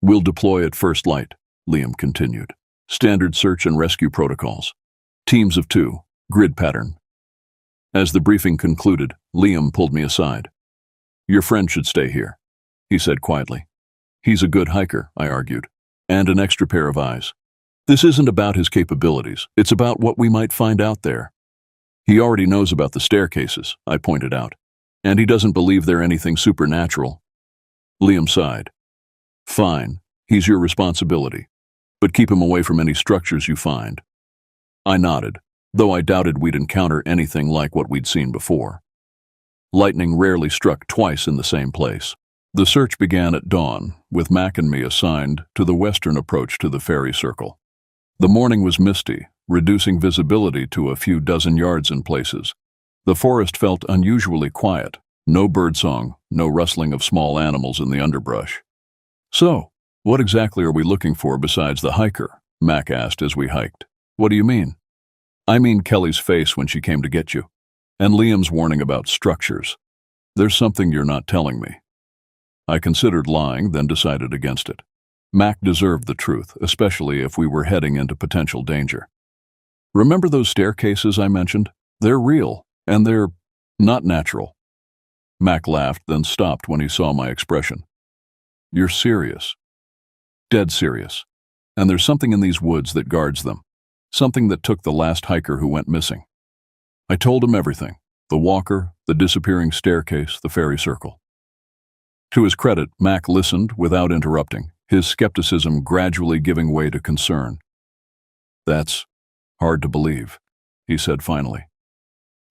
We'll deploy at first light, Liam continued. Standard search and rescue protocols. Teams of 2, grid pattern. As the briefing concluded, Liam pulled me aside. Your friend should stay here, he said quietly. He's a good hiker, I argued, and an extra pair of eyes. This isn't about his capabilities, it's about what we might find out there. He already knows about the staircases, I pointed out, and he doesn't believe they're anything supernatural. Liam sighed. Fine, he's your responsibility, but keep him away from any structures you find. I nodded, though I doubted we'd encounter anything like what we'd seen before. Lightning rarely struck twice in the same place. The search began at dawn, with Mac and me assigned to the western approach to the ferry circle. The morning was misty, reducing visibility to a few dozen yards in places. The forest felt unusually quiet, no birdsong, no rustling of small animals in the underbrush. So, what exactly are we looking for besides the hiker? Mac asked as we hiked. What do you mean? I mean Kelly's face when she came to get you, and Liam's warning about structures. There's something you're not telling me. I considered lying, then decided against it. Mac deserved the truth, especially if we were heading into potential danger. Remember those staircases I mentioned? They're real, and they're not natural. Mac laughed, then stopped when he saw my expression. You're serious. Dead serious. And there's something in these woods that guards them. Something that took the last hiker who went missing. I told him everything. The walker, the disappearing staircase, the fairy circle. To his credit, Mac listened without interrupting, his skepticism gradually giving way to concern. That's hard to believe, he said finally.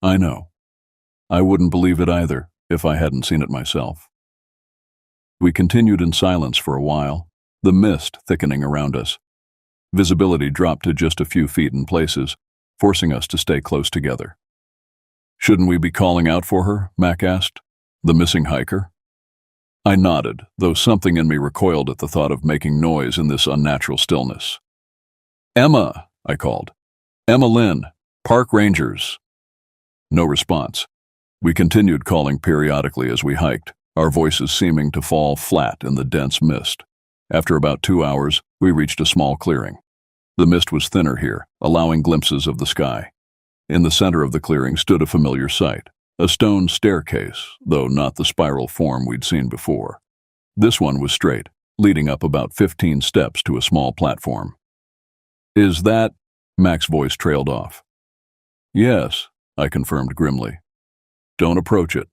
I know. I wouldn't believe it either if I hadn't seen it myself. We continued in silence for a while, the mist thickening around us. Visibility dropped to just a few feet in places, forcing us to stay close together. Shouldn't we be calling out for her? Mac asked. The missing hiker? I nodded, though something in me recoiled at the thought of making noise in this unnatural stillness. Emma, I called. Emma Lynn, Park Rangers. No response. We continued calling periodically as we hiked, our voices seeming to fall flat in the dense mist. After about 2 hours, we reached a small clearing. The mist was thinner here, allowing glimpses of the sky. In the center of the clearing stood a familiar sight, a stone staircase, though not the spiral form we'd seen before. This one was straight, leading up about 15 steps to a small platform. Is that... Mac's voice trailed off. Yes, I confirmed grimly. Don't approach it.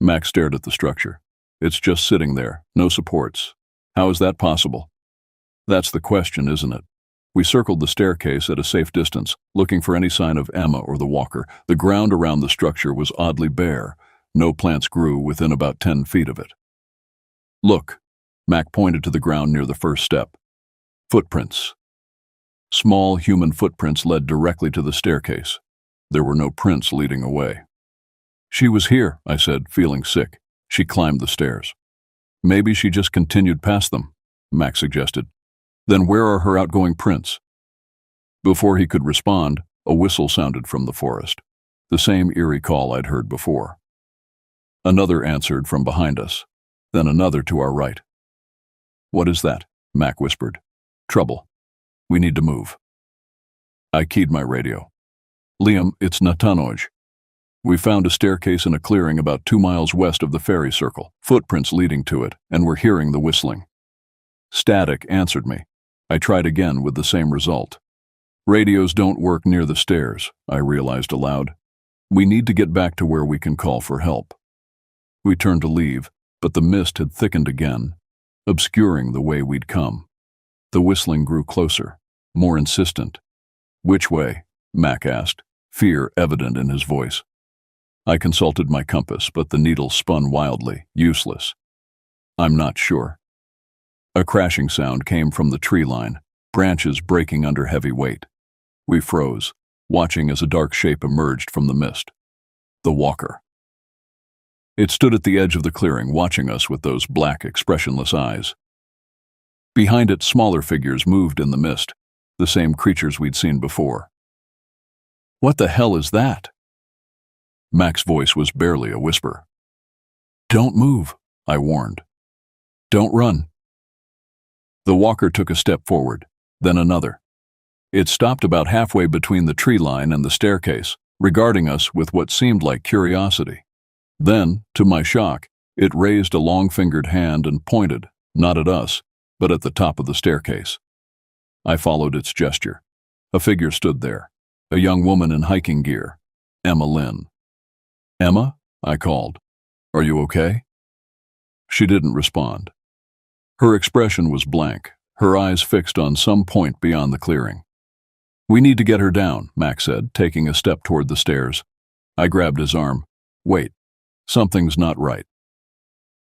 Mac stared at the structure. It's just sitting there, no supports. How is that possible? That's the question, isn't it? We circled the staircase at a safe distance, looking for any sign of Emma or the walker. The ground around the structure was oddly bare. No plants grew within about 10 feet of it. Look, Mac pointed to the ground near the first step. Footprints. Small human footprints led directly to the staircase. There were no prints leading away. She was here, I said, feeling sick. She climbed the stairs. Maybe she just continued past them, Mac suggested. Then where are her outgoing prints? Before he could respond, a whistle sounded from the forest, the same eerie call I'd heard before. Another answered from behind us, then another to our right. What is that? Mac whispered. Trouble. We need to move. I keyed my radio. Liam, it's Natanoj. We found a staircase in a clearing about 2 miles west of the fairy circle, footprints leading to it, and we're hearing the whistling. Static answered me. I tried again with the same result. Radios don't work near the stairs, I realized aloud. We need to get back to where we can call for help. We turned to leave, but the mist had thickened again, obscuring the way we'd come. The whistling grew closer, more insistent. Which way? Mac asked, fear evident in his voice. I consulted my compass, but the needle spun wildly, useless. I'm not sure. A crashing sound came from the tree line, branches breaking under heavy weight. We froze, watching as a dark shape emerged from the mist. The walker. It stood at the edge of the clearing, watching us with those black, expressionless eyes. Behind it, smaller figures moved in the mist, the same creatures we'd seen before. What the hell is that? Mac's voice was barely a whisper. Don't move, I warned. Don't run. The walker took a step forward, then another. It stopped about halfway between the tree line and the staircase, regarding us with what seemed like curiosity. Then, to my shock, it raised a long-fingered hand and pointed, not at us, but at the top of the staircase. I followed its gesture. A figure stood there, a young woman in hiking gear, Emma Lynn. Emma? I called. Are you okay? She didn't respond. Her expression was blank, her eyes fixed on some point beyond the clearing. We need to get her down, Mac said, taking a step toward the stairs. I grabbed his arm. Wait, something's not right.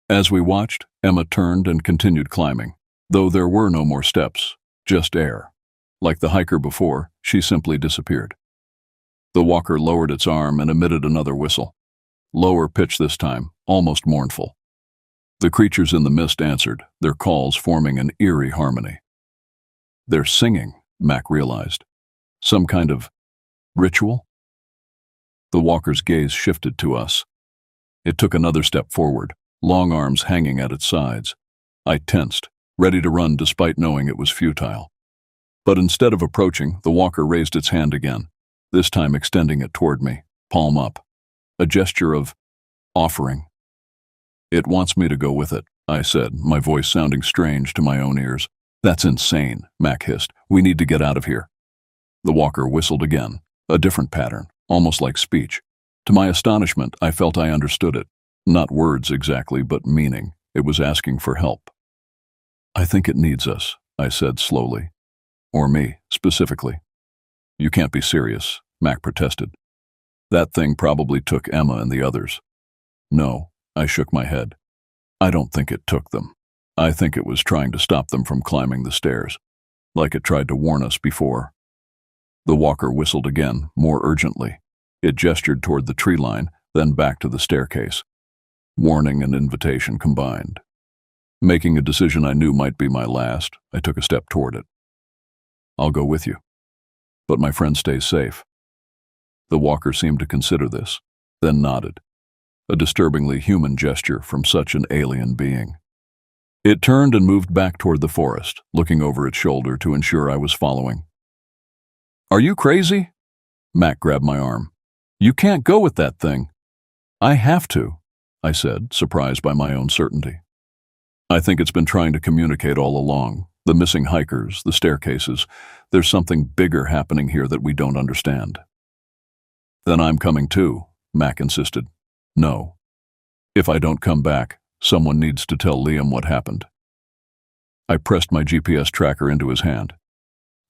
As we watched, Emma turned and continued climbing, though there were no more steps, just air. Like the hiker before, she simply disappeared. The walker lowered its arm and emitted another whistle. Lower pitch this time, almost mournful. The creatures in the mist answered, their calls forming an eerie harmony. They're singing, Mac realized. Some kind of ritual? The walker's gaze shifted to us. It took another step forward, long arms hanging at its sides. I tensed, ready to run despite knowing it was futile. But instead of approaching, the walker raised its hand again, this time extending it toward me, palm up. A gesture of offering. "It wants me to go with it," I said, my voice sounding strange to my own ears. "That's insane," Mac hissed. "We need to get out of here." The walker whistled again, a different pattern, almost like speech. To my astonishment, I felt I understood it. Not words exactly, but meaning. It was asking for help. "I think it needs us," I said slowly. "Or me, specifically." "You can't be serious," Mac protested. "That thing probably took Emma and the others." "No," I shook my head. "I don't think it took them. I think it was trying to stop them from climbing the stairs, like it tried to warn us before." The walker whistled again, more urgently. It gestured toward the tree line, then back to the staircase. Warning and invitation combined. Making a decision I knew might be my last, I took a step toward it. "I'll go with you. But my friend stays safe." The walker seemed to consider this, then nodded. A disturbingly human gesture from such an alien being. It turned and moved back toward the forest, looking over its shoulder to ensure I was following. "Are you crazy?" Mac grabbed my arm. "You can't go with that thing." "I have to," I said, surprised by my own certainty. "I think it's been trying to communicate all along. The missing hikers, the staircases. There's something bigger happening here that we don't understand." "Then I'm coming too," Mac insisted. "No. If I don't come back, someone needs to tell Liam what happened." I pressed my GPS tracker into his hand.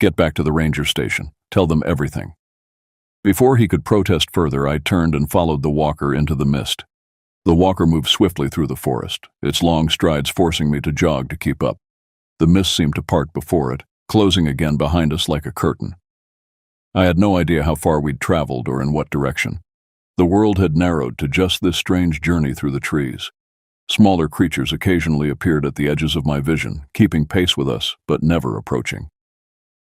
"Get back to the ranger station. Tell them everything." Before he could protest further, I turned and followed the walker into the mist. The walker moved swiftly through the forest, its long strides forcing me to jog to keep up. The mist seemed to part before it, closing again behind us like a curtain. I had no idea how far we'd traveled or in what direction. The world had narrowed to just this strange journey through the trees. Smaller creatures occasionally appeared at the edges of my vision, keeping pace with us, but never approaching.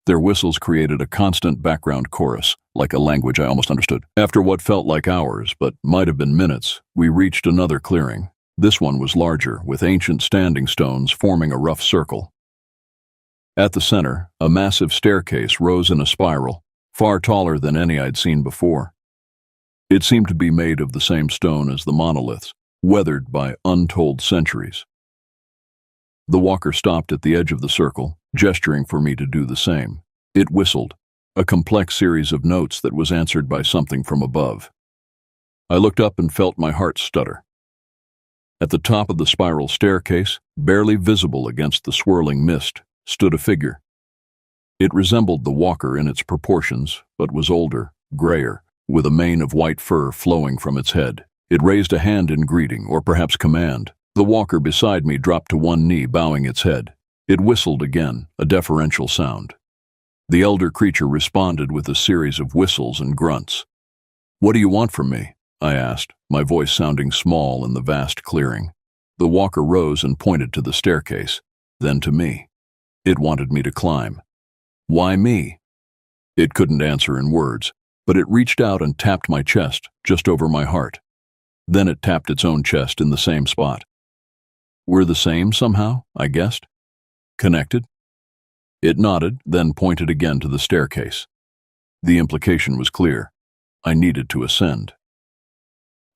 Their whistles created a constant background chorus, like a language I almost understood. After what felt like hours, but might have been minutes, we reached another clearing. This one was larger, with ancient standing stones forming a rough circle. At the center, a massive staircase rose in a spiral, far taller than any I'd seen before. It seemed to be made of the same stone as the monoliths, weathered by untold centuries. The walker stopped at the edge of the circle, gesturing for me to do the same. It whistled, a complex series of notes that was answered by something from above. I looked up and felt my heart stutter. At the top of the spiral staircase, barely visible against the swirling mist, stood a figure. It resembled the walker in its proportions, but was older, grayer, with a mane of white fur flowing from its head. It raised a hand in greeting, or perhaps command. The walker beside me dropped to one knee, bowing its head. It whistled again, a deferential sound. The elder creature responded with a series of whistles and grunts. "What do you want from me?" I asked, my voice sounding small in the vast clearing. The walker rose and pointed to the staircase, then to me. It wanted me to climb. "Why me?" It couldn't answer in words, but it reached out and tapped my chest, just over my heart. Then it tapped its own chest in the same spot. "We're the same somehow," I guessed. "Connected?" It nodded, then pointed again to the staircase. The implication was clear. I needed to ascend.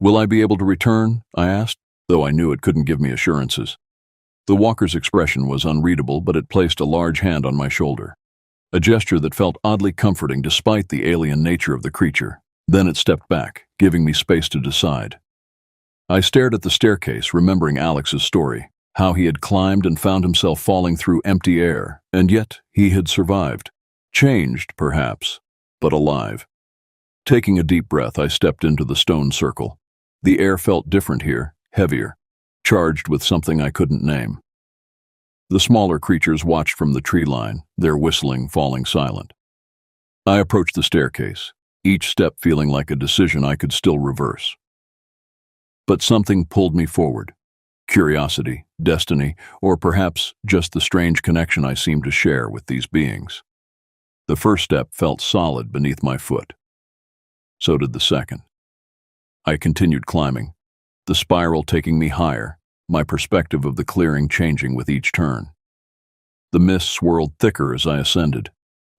"Will I be able to return?" I asked, though I knew it couldn't give me assurances. The walker's expression was unreadable, but it placed a large hand on my shoulder. A gesture that felt oddly comforting despite the alien nature of the creature. Then it stepped back, giving me space to decide. I stared at the staircase, remembering Alex's story, how he had climbed and found himself falling through empty air, and yet he had survived. Changed, perhaps, but alive. Taking a deep breath, I stepped into the stone circle. The air felt different here, heavier, charged with something I couldn't name. The smaller creatures watched from the tree line, their whistling falling silent. I approached the staircase, each step feeling like a decision I could still reverse. But something pulled me forward. Curiosity, destiny, or perhaps just the strange connection I seemed to share with these beings. The first step felt solid beneath my foot. So did the second. I continued climbing, the spiral taking me higher, my perspective of the clearing changing with each turn. The mist swirled thicker as I ascended,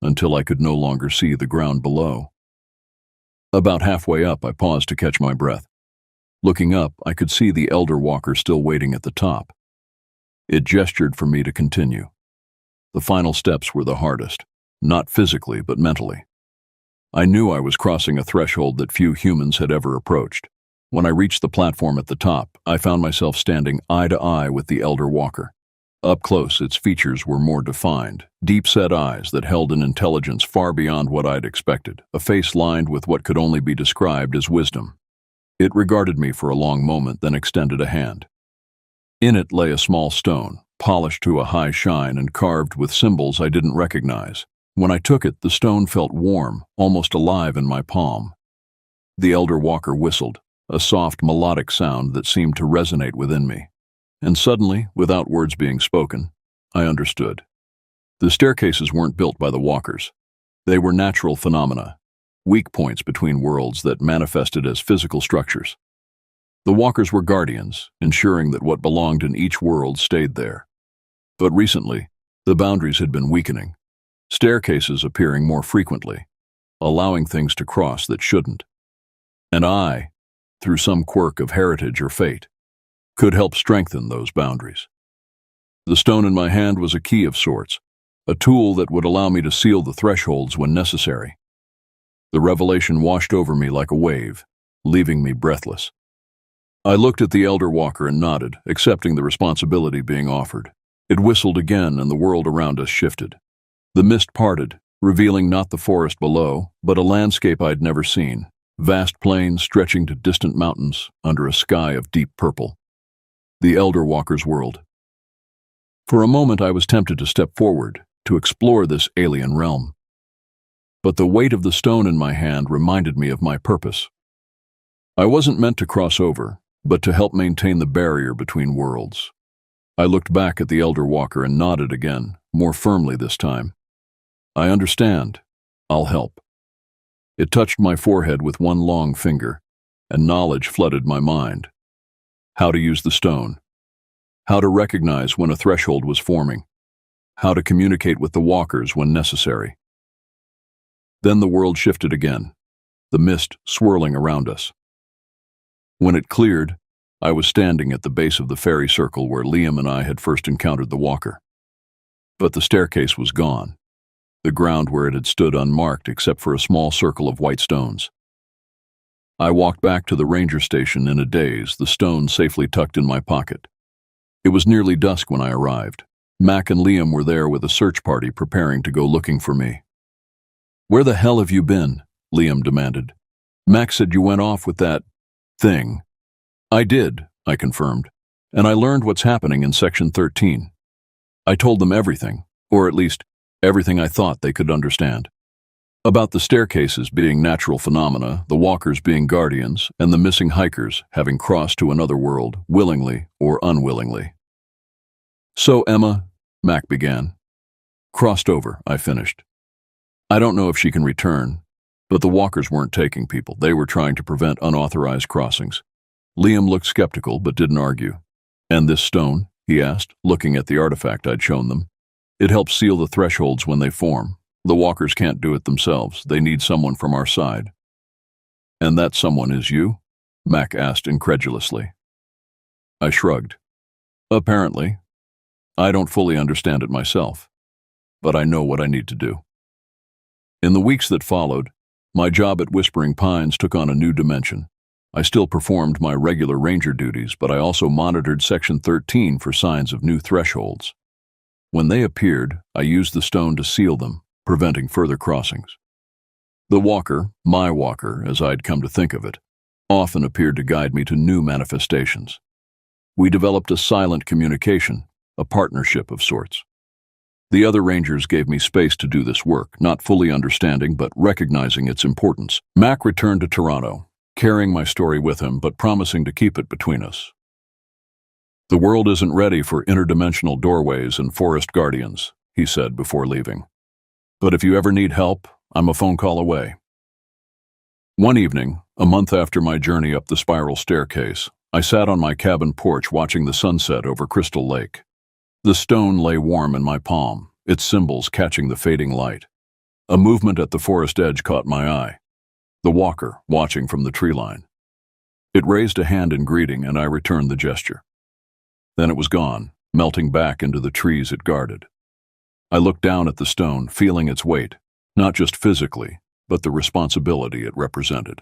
until I could no longer see the ground below. About halfway up, I paused to catch my breath. Looking up, I could see the elder walker still waiting at the top. It gestured for me to continue. The final steps were the hardest, not physically but mentally. I knew I was crossing a threshold that few humans had ever approached. When I reached the platform at the top, I found myself standing eye to eye with the elder walker. Up close, its features were more defined, deep-set eyes that held an intelligence far beyond what I'd expected, a face lined with what could only be described as wisdom. It regarded me for a long moment, then extended a hand. In it lay a small stone, polished to a high shine and carved with symbols I didn't recognize. When I took it, the stone felt warm, almost alive in my palm. The elder walker whistled, a soft, melodic sound that seemed to resonate within me. And suddenly, without words being spoken, I understood. The staircases weren't built by the walkers. They were natural phenomena, weak points between worlds that manifested as physical structures. The walkers were guardians, ensuring that what belonged in each world stayed there. But recently, the boundaries had been weakening, staircases appearing more frequently, allowing things to cross that shouldn't. And I, through some quirk of heritage or fate, could help strengthen those boundaries. The stone in my hand was a key of sorts, a tool that would allow me to seal the thresholds when necessary. The revelation washed over me like a wave, leaving me breathless. I looked at the elder walker and nodded, accepting the responsibility being offered. It whistled again, and the world around us shifted. The mist parted, revealing not the forest below, but a landscape I'd never seen, vast plains stretching to distant mountains under a sky of deep purple. The elder walker's world. For a moment I was tempted to step forward, to explore this alien realm. But the weight of the stone in my hand reminded me of my purpose. I wasn't meant to cross over, but to help maintain the barrier between worlds. I looked back at the elder walker and nodded again, more firmly this time. I understand. I'll help. It touched my forehead with one long finger, and knowledge flooded my mind. How to use the stone. How to recognize when a threshold was forming. How to communicate with the walkers when necessary. Then the world shifted again, the mist swirling around us. When it cleared, I was standing at the base of the fairy circle where Liam and I had first encountered the walker. But the staircase was gone, the ground where it had stood unmarked except for a small circle of white stones. I walked back to the ranger station in a daze, the stone safely tucked in my pocket. It was nearly dusk when I arrived. Mac and Liam were there with a search party preparing to go looking for me. "Where the hell have you been?" Liam demanded. "Mac said you went off with that thing." "I did," I confirmed, "and I learned what's happening in Section 13. I told them everything, or at least everything I thought they could understand. About the staircases being natural phenomena, the walkers being guardians, and the missing hikers having crossed to another world, willingly or unwillingly." "So Emma," Mac began. "Crossed over," I finished. "I don't know if she can return, but the walkers weren't taking people. They were trying to prevent unauthorized crossings." Liam looked skeptical but didn't argue. "And this stone?" he asked, looking at the artifact I'd shown them. "It helps seal the thresholds when they form. The walkers can't do it themselves. They need someone from our side." "And that someone is you?" Mac asked incredulously. I shrugged. "Apparently. I don't fully understand it myself, but I know what I need to do." In the weeks that followed, my job at Whispering Pines took on a new dimension. I still performed my regular ranger duties, but I also monitored Section 13 for signs of new thresholds. When they appeared, I used the stone to seal them, preventing further crossings. The walker, my walker, as I'd come to think of it, often appeared to guide me to new manifestations. We developed a silent communication, a partnership of sorts. The other rangers gave me space to do this work, not fully understanding but recognizing its importance. Mac returned to Toronto, carrying my story with him but promising to keep it between us. "The world isn't ready for interdimensional doorways and forest guardians," he said before leaving. "But if you ever need help, I'm a phone call away." One evening, a month after my journey up the spiral staircase, I sat on my cabin porch watching the sunset over Crystal Lake. The stone lay warm in my palm, its symbols catching the fading light. A movement at the forest edge caught my eye. The walker, watching from the tree line. It raised a hand in greeting, and I returned the gesture. Then it was gone, melting back into the trees it guarded. I looked down at the stone, feeling its weight, not just physically, but the responsibility it represented.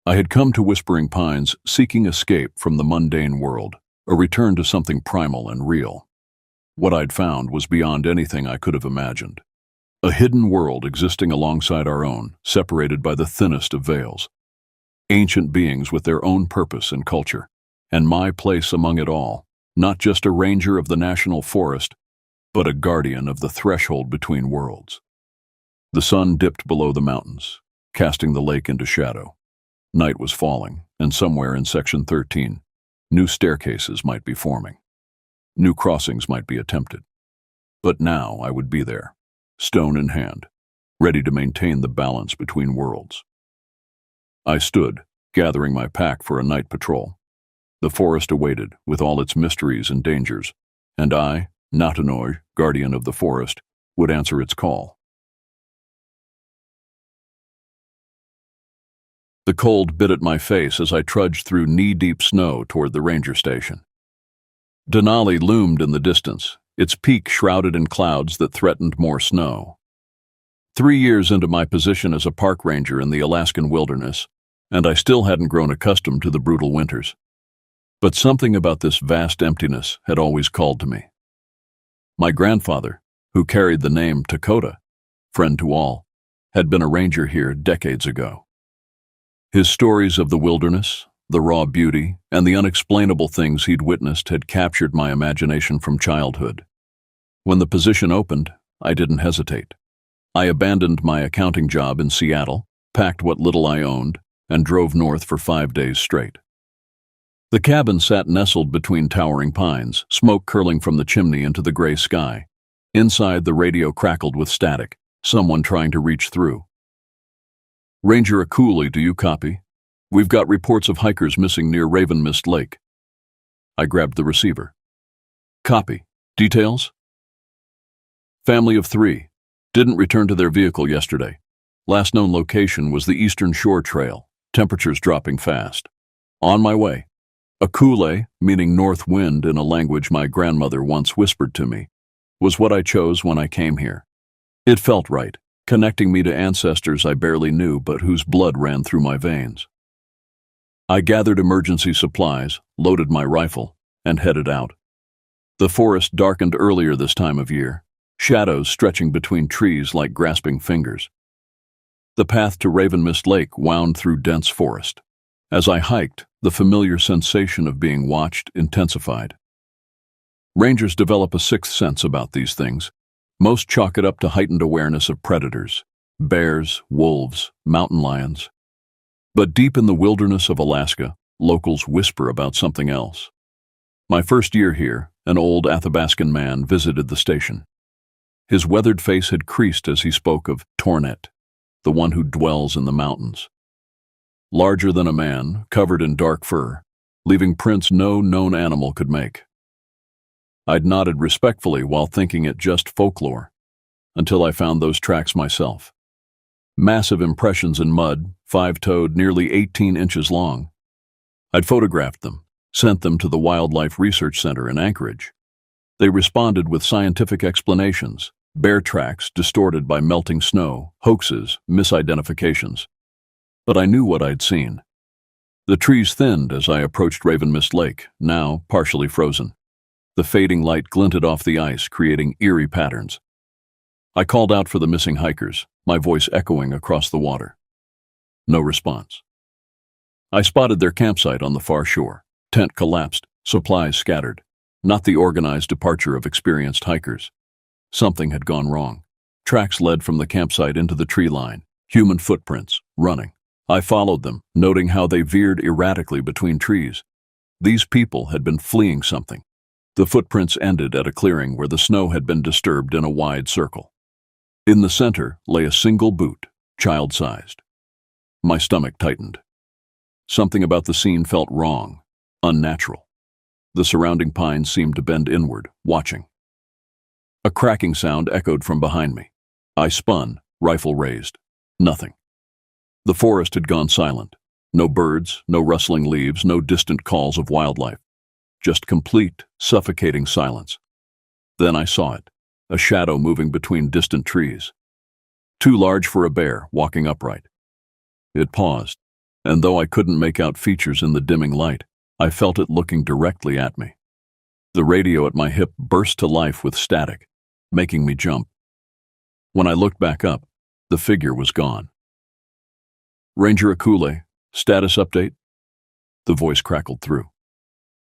I had come to Whispering Pines seeking escape from the mundane world, a return to something primal and real. What I'd found was beyond anything I could have imagined. A hidden world existing alongside our own, separated by the thinnest of veils. Ancient beings with their own purpose and culture, and my place among it all, not just a ranger of the national forest, but a guardian of the threshold between worlds. The sun dipped below the mountains, casting the lake into shadow. Night was falling, and somewhere in Section 13, new staircases might be forming. New crossings might be attempted. But now I would be there, stone in hand, ready to maintain the balance between worlds. I stood, gathering my pack for a night patrol. The forest awaited, with all its mysteries and dangers, and I, Natanoi, guardian of the forest, would answer its call. The cold bit at my face as I trudged through knee-deep snow toward the ranger station. Denali loomed in the distance, its peak shrouded in clouds that threatened more snow. 3 years into my position as a park ranger in the Alaskan wilderness, and I still hadn't grown accustomed to the brutal winters. But something about this vast emptiness had always called to me. My grandfather, who carried the name Dakota, friend to all, had been a ranger here decades ago. His stories of the wilderness, the raw beauty, and the unexplainable things he'd witnessed had captured my imagination from childhood. When the position opened, I didn't hesitate. I abandoned my accounting job in Seattle, packed what little I owned, and drove north for 5 days straight. The cabin sat nestled between towering pines, smoke curling from the chimney into the gray sky. Inside, the radio crackled with static, someone trying to reach through. "Ranger Akuli, do you copy? We've got reports of hikers missing near Raven Mist Lake." I grabbed the receiver. "Copy. Details?" "Family of 3. Didn't return to their vehicle yesterday. Last known location was the Eastern Shore Trail. Temperatures dropping fast. On my way." Akule, meaning north wind in a language my grandmother once whispered to me, was what I chose when I came here. It felt right, connecting me to ancestors I barely knew but whose blood ran through my veins. I gathered emergency supplies, loaded my rifle, and headed out. The forest darkened earlier this time of year, shadows stretching between trees like grasping fingers. The path to Raven Mist Lake wound through dense forest. As I hiked, the familiar sensation of being watched intensified. Rangers develop a sixth sense about these things. Most chalk it up to heightened awareness of predators, bears, wolves, mountain lions. But deep in the wilderness of Alaska, locals whisper about something else. My first year here, an old Athabascan man visited the station. His weathered face had creased as he spoke of Tornet, the one who dwells in the mountains. Larger than a man, covered in dark fur, leaving prints no known animal could make. I'd nodded respectfully while thinking it just folklore, until I found those tracks myself. Massive impressions in mud, 5-toed, nearly 18 inches long. I'd photographed them, sent them to the Wildlife Research Center in Anchorage. They responded with scientific explanations, bear tracks distorted by melting snow, hoaxes, misidentifications. But I knew what I'd seen. The trees thinned as I approached Raven Mist Lake, now partially frozen. The fading light glinted off the ice, creating eerie patterns. I called out for the missing hikers, my voice echoing across the water. No response. I spotted their campsite on the far shore. Tent collapsed, supplies scattered. Not the organized departure of experienced hikers. Something had gone wrong. Tracks led from the campsite into the tree line, human footprints, running. I followed them, noting how they veered erratically between trees. These people had been fleeing something. The footprints ended at a clearing where the snow had been disturbed in a wide circle. In the center lay a single boot, child-sized. My stomach tightened. Something about the scene felt wrong. unnatural. The surrounding pines seemed to bend inward, watching. A cracking sound echoed from behind me. I spun, rifle raised. Nothing. The forest had gone silent. No birds, no rustling leaves, no distant calls of wildlife. Just complete, suffocating silence. Then I saw it, a shadow moving between distant trees. Too large for a bear, walking upright. It paused, and though I couldn't make out features in the dimming light, I felt it looking directly at me. The radio at my hip burst to life with static, making me jump. When I looked back up, the figure was gone. "Ranger Akule, status update?" The voice crackled through.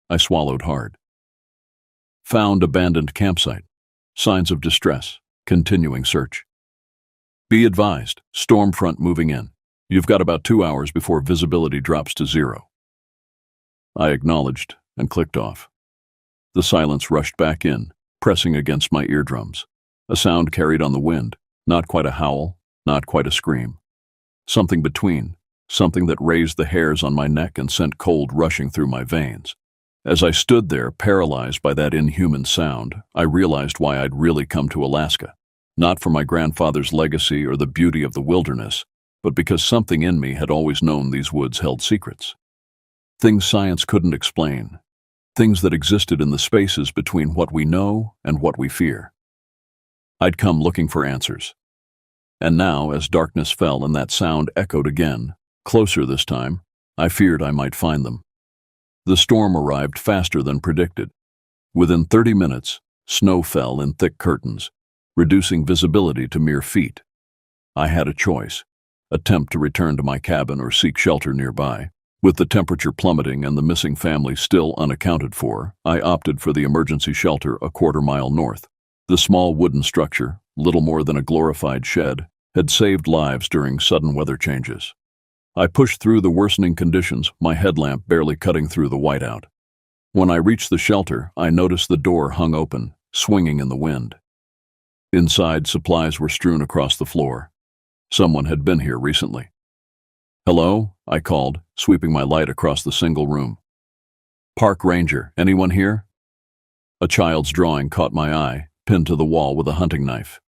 I swallowed hard. "Found abandoned campsite. Signs of distress. Continuing search. Be advised, storm front moving in. You've got about 2 hours before visibility drops to 0. I acknowledged and clicked off. The silence rushed back in, pressing against my eardrums. A sound carried on the wind, not quite a howl, not quite a scream. Something between, something that raised the hairs on my neck and sent cold rushing through my veins. As I stood there, paralyzed by that inhuman sound, I realized why I'd really come to Alaska. Not for my grandfather's legacy or the beauty of the wilderness, but because something in me had always known these woods held secrets. Things science couldn't explain. Things that existed in the spaces between what we know and what we fear. I'd come looking for answers. And now, as darkness fell and that sound echoed again, closer this time, I feared I might find them. The storm arrived faster than predicted. Within 30 minutes, snow fell in thick curtains, reducing visibility to mere feet. I had a choice: attempt to return to my cabin or seek shelter nearby. With the temperature plummeting and the missing family still unaccounted for, I opted for the emergency shelter a quarter-mile north. The small wooden structure, little more than a glorified shed, had saved lives during sudden weather changes. I pushed through the worsening conditions, my headlamp barely cutting through the whiteout. When I reached the shelter, I noticed the door hung open, swinging in the wind. Inside, supplies were strewn across the floor. Someone had been here recently. "Hello?" I called, sweeping my light across the single room. "Parkranger, anyone here?" A child's drawing caught my eye, pinned to the wall with a hunting knife.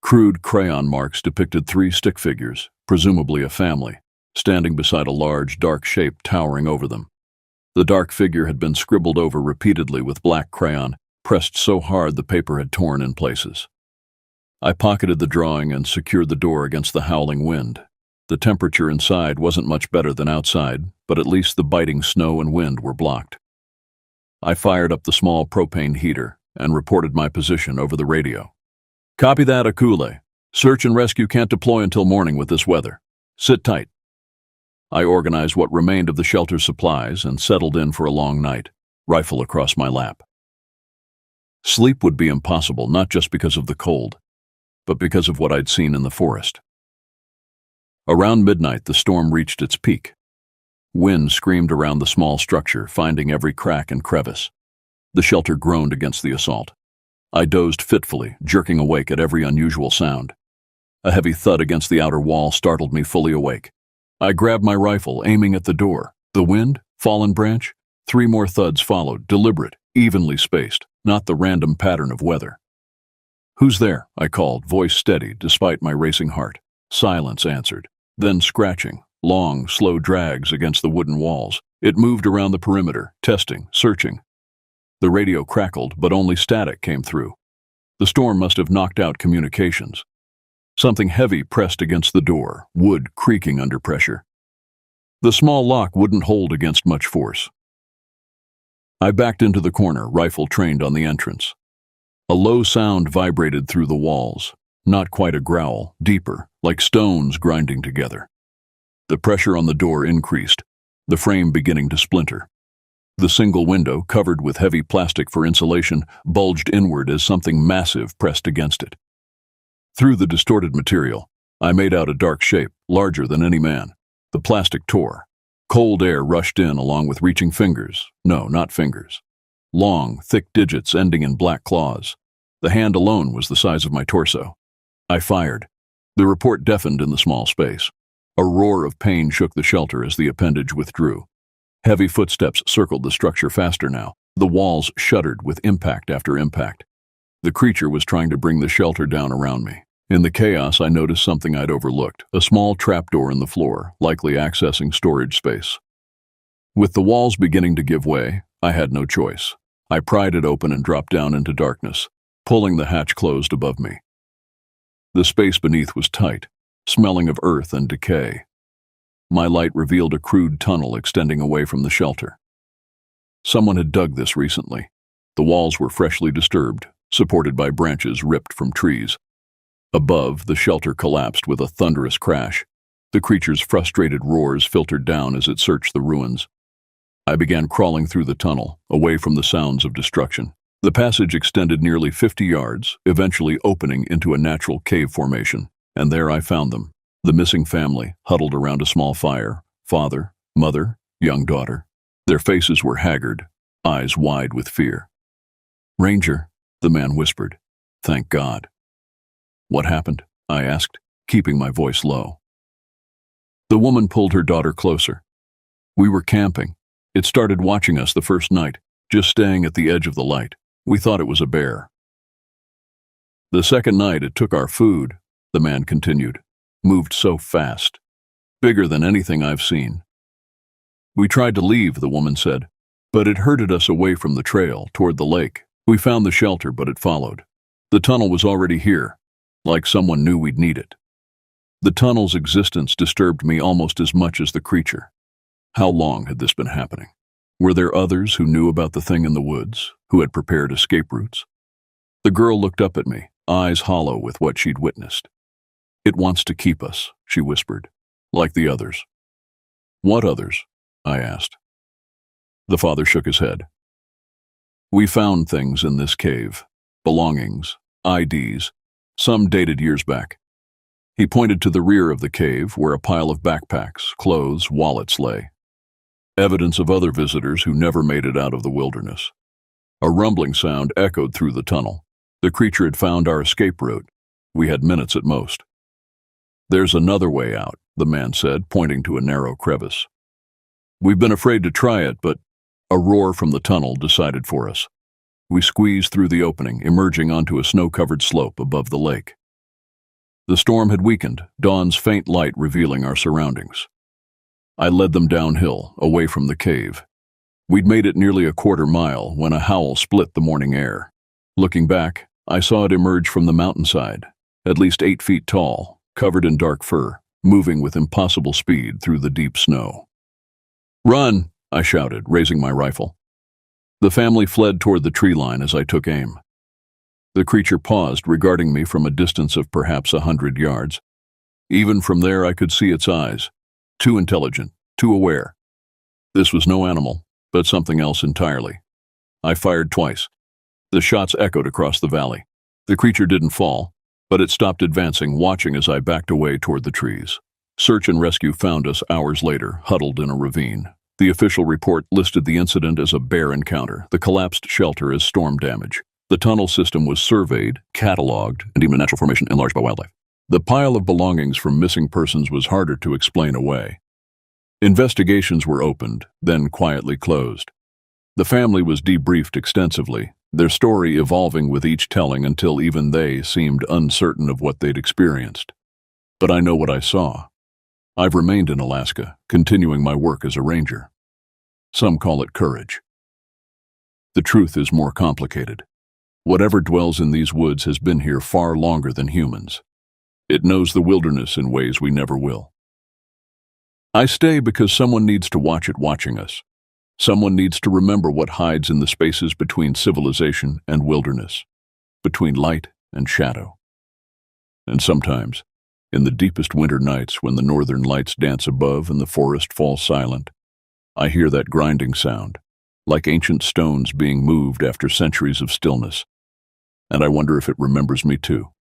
Crude crayon marks depicted 3 stick figures, presumably a family, standing beside a large, dark shape towering over them. The dark figure had been scribbled over repeatedly with black crayon, pressed so hard the paper had torn in places. I pocketed the drawing and secured the door against the howling wind. The temperature inside wasn't much better than outside, but at least the biting snow and wind were blocked. I fired up the small propane heater and reported my position over the radio. "Copy that, Akule. Search and rescue can't deploy until morning with this weather. Sit tight." I organized what remained of the shelter's supplies and settled in for a long night, rifle across my lap. Sleep would be impossible, not just because of the cold, but because of what I'd seen in the forest. Around midnight, the storm reached its peak. Wind screamed around the small structure, finding every crack and crevice. The shelter groaned against the assault. I dozed fitfully, jerking awake at every unusual sound. A heavy thud against the outer wall startled me fully awake. I grabbed my rifle, aiming at the door. The wind, fallen branch, 3 more thuds followed, deliberate, evenly spaced, not the random pattern of weather. "Who's there?" I called, voice steady despite my racing heart. Silence answered, then scratching, long, slow drags against the wooden walls. It moved around the perimeter, testing, searching. The radio crackled, but only static came through. The storm must have knocked out communications. Something heavy pressed against the door, wood creaking under pressure. The small lock wouldn't hold against much force. I backed into the corner, rifle trained on the entrance. A low sound vibrated through the walls, not quite a growl, deeper, like stones grinding together. The pressure on the door increased, the frame beginning to splinter. The single window, covered with heavy plastic for insulation, bulged inward as something massive pressed against it. Through the distorted material, I made out a dark shape, larger than any man. The plastic tore. Cold air rushed in along with reaching fingers. No, not fingers. Long, thick digits ending in black claws. The hand alone was the size of my torso. I fired. The report deafened in the small space. A roar of pain shook the shelter as the appendage withdrew. Heavy footsteps circled the structure faster now. The walls shuddered with impact after impact. The creature was trying to bring the shelter down around me. In the chaos, I noticed something I'd overlooked, a small trapdoor in the floor, likely accessing storage space. With the walls beginning to give way, I had no choice. I pried it open and dropped down into darkness, pulling the hatch closed above me. The space beneath was tight, smelling of earth and decay. My light revealed a crude tunnel extending away from the shelter. Someone had dug this recently. The walls were freshly disturbed, supported by branches ripped from trees. Above, the shelter collapsed with a thunderous crash. The creature's frustrated roars filtered down as it searched the ruins. I began crawling through the tunnel, away from the sounds of destruction. The passage extended nearly 50 yards, eventually opening into a natural cave formation, and there I found them, the missing family, huddled around a small fire, father, mother, young daughter. Their faces were haggard, eyes wide with fear. "Ranger," the man whispered. "Thank God." "What happened?" I asked, keeping my voice low. The woman pulled her daughter closer. "We were camping. It started watching us the first night, just staying at the edge of the light. We thought it was a bear. The second night it took our food," the man continued. "Moved so fast. Bigger than anything I've seen. We tried to leave," the woman said, "but it herded us away from the trail, toward the lake. We found the shelter, but it followed. The tunnel was already here, like someone knew we'd need it. The tunnel's existence disturbed me almost as much as the creature. How long had this been happening? Were there others who knew about the thing in the woods, who had prepared escape routes?" The girl looked up at me, eyes hollow with what she'd witnessed. "It wants to keep us," she whispered, "like the others." "What others?" I asked. The father shook his head. "We found things in this cave, belongings, IDs, some dated years back." He pointed to the rear of the cave where a pile of backpacks, clothes, wallets lay. Evidence of other visitors who never made it out of the wilderness. A rumbling sound echoed through the tunnel. The creature had found our escape route. We had minutes at most. "There's another way out," the man said, pointing to a narrow crevice. "We've been afraid to try it, but..." A roar from the tunnel decided for us. We squeezed through the opening, emerging onto a snow-covered slope above the lake. The storm had weakened, dawn's faint light revealing our surroundings. I led them downhill, away from the cave. We'd made it nearly a quarter mile when a howl split the morning air. Looking back, I saw it emerge from the mountainside, at least 8 feet tall, covered in dark fur, moving with impossible speed through the deep snow. "Run!" I shouted, raising my rifle. The family fled toward the tree line as I took aim. The creature paused, regarding me from a distance of perhaps 100 yards. Even from there I could see its eyes. Too intelligent, too aware. This was no animal, but something else entirely. I fired twice. The shots echoed across the valley. The creature didn't fall, but it stopped advancing, watching as I backed away toward the trees. Search and rescue found us hours later, huddled in a ravine. The official report listed the incident as a bear encounter, the collapsed shelter as storm damage. The tunnel system was surveyed, catalogued, and deemed a natural formation enlarged by wildlife. The pile of belongings from missing persons was harder to explain away. Investigations were opened, then quietly closed. The family was debriefed extensively, their story evolving with each telling until even they seemed uncertain of what they'd experienced. But I know what I saw. I've remained in Alaska, continuing my work as a ranger. Some call it courage. The truth is more complicated. Whatever dwells in these woods has been here far longer than humans. It knows the wilderness in ways we never will. I stay because someone needs to watch it watching us. Someone needs to remember what hides in the spaces between civilization and wilderness, between light and shadow. And sometimes, in the deepest winter nights when the northern lights dance above and the forest falls silent, I hear that grinding sound, like ancient stones being moved after centuries of stillness, and I wonder if it remembers me too.